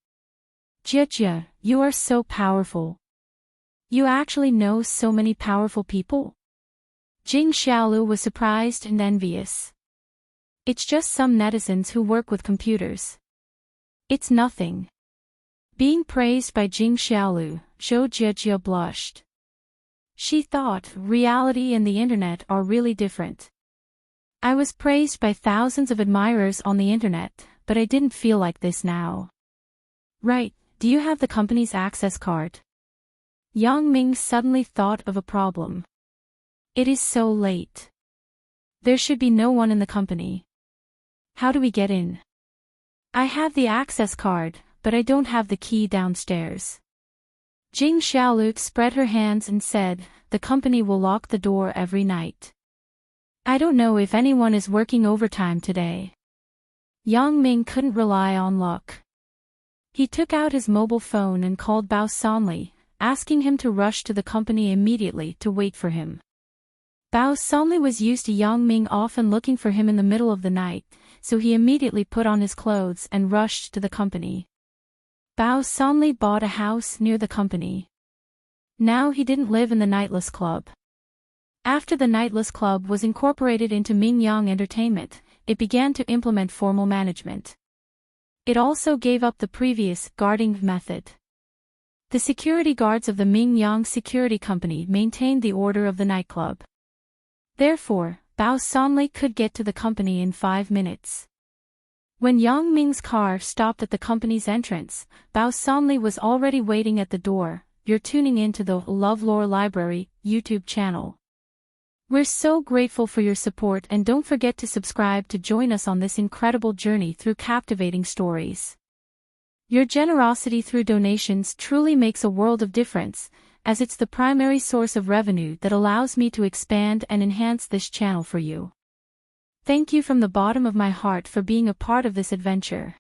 Jie, you are so powerful. You actually know so many powerful people? Jing Xiaolu was surprised and envious. It's just some netizens who work with computers. It's nothing. Being praised by Jing Xiaolu, Zhou Jie blushed. She thought reality and the internet are really different. I was praised by thousands of admirers on the internet, but I didn't feel like this now. Right, do you have the company's access card? Yang Ming suddenly thought of a problem. It is so late. There should be no one in the company. How do we get in? I have the access card, but I don't have the key downstairs. Jing Xiaolu spread her hands and said, the company will lock the door every night. I don't know if anyone is working overtime today. Yang Ming couldn't rely on luck. He took out his mobile phone and called Bao Sanli, asking him to rush to the company immediately to wait for him. Bao Sanli was used to Yang Ming often looking for him in the middle of the night, so he immediately put on his clothes and rushed to the company. Bao Sanli bought a house near the company. Now he didn't live in the Nightless Club. After the Nightless Club was incorporated into Mingyang Entertainment, it began to implement formal management. It also gave up the previous guarding method. The security guards of the Mingyang Security Company maintained the order of the nightclub. Therefore, Bao Sanli could get to the company in 5 minutes. When Yang Ming's car stopped at the company's entrance, Bao Sanli was already waiting at the door. You're tuning into the LoveLore Library YouTube channel. We're so grateful for your support, and don't forget to subscribe to join us on this incredible journey through captivating stories. Your generosity through donations truly makes a world of difference, as it's the primary source of revenue that allows me to expand and enhance this channel for you. Thank you from the bottom of my heart for being a part of this adventure.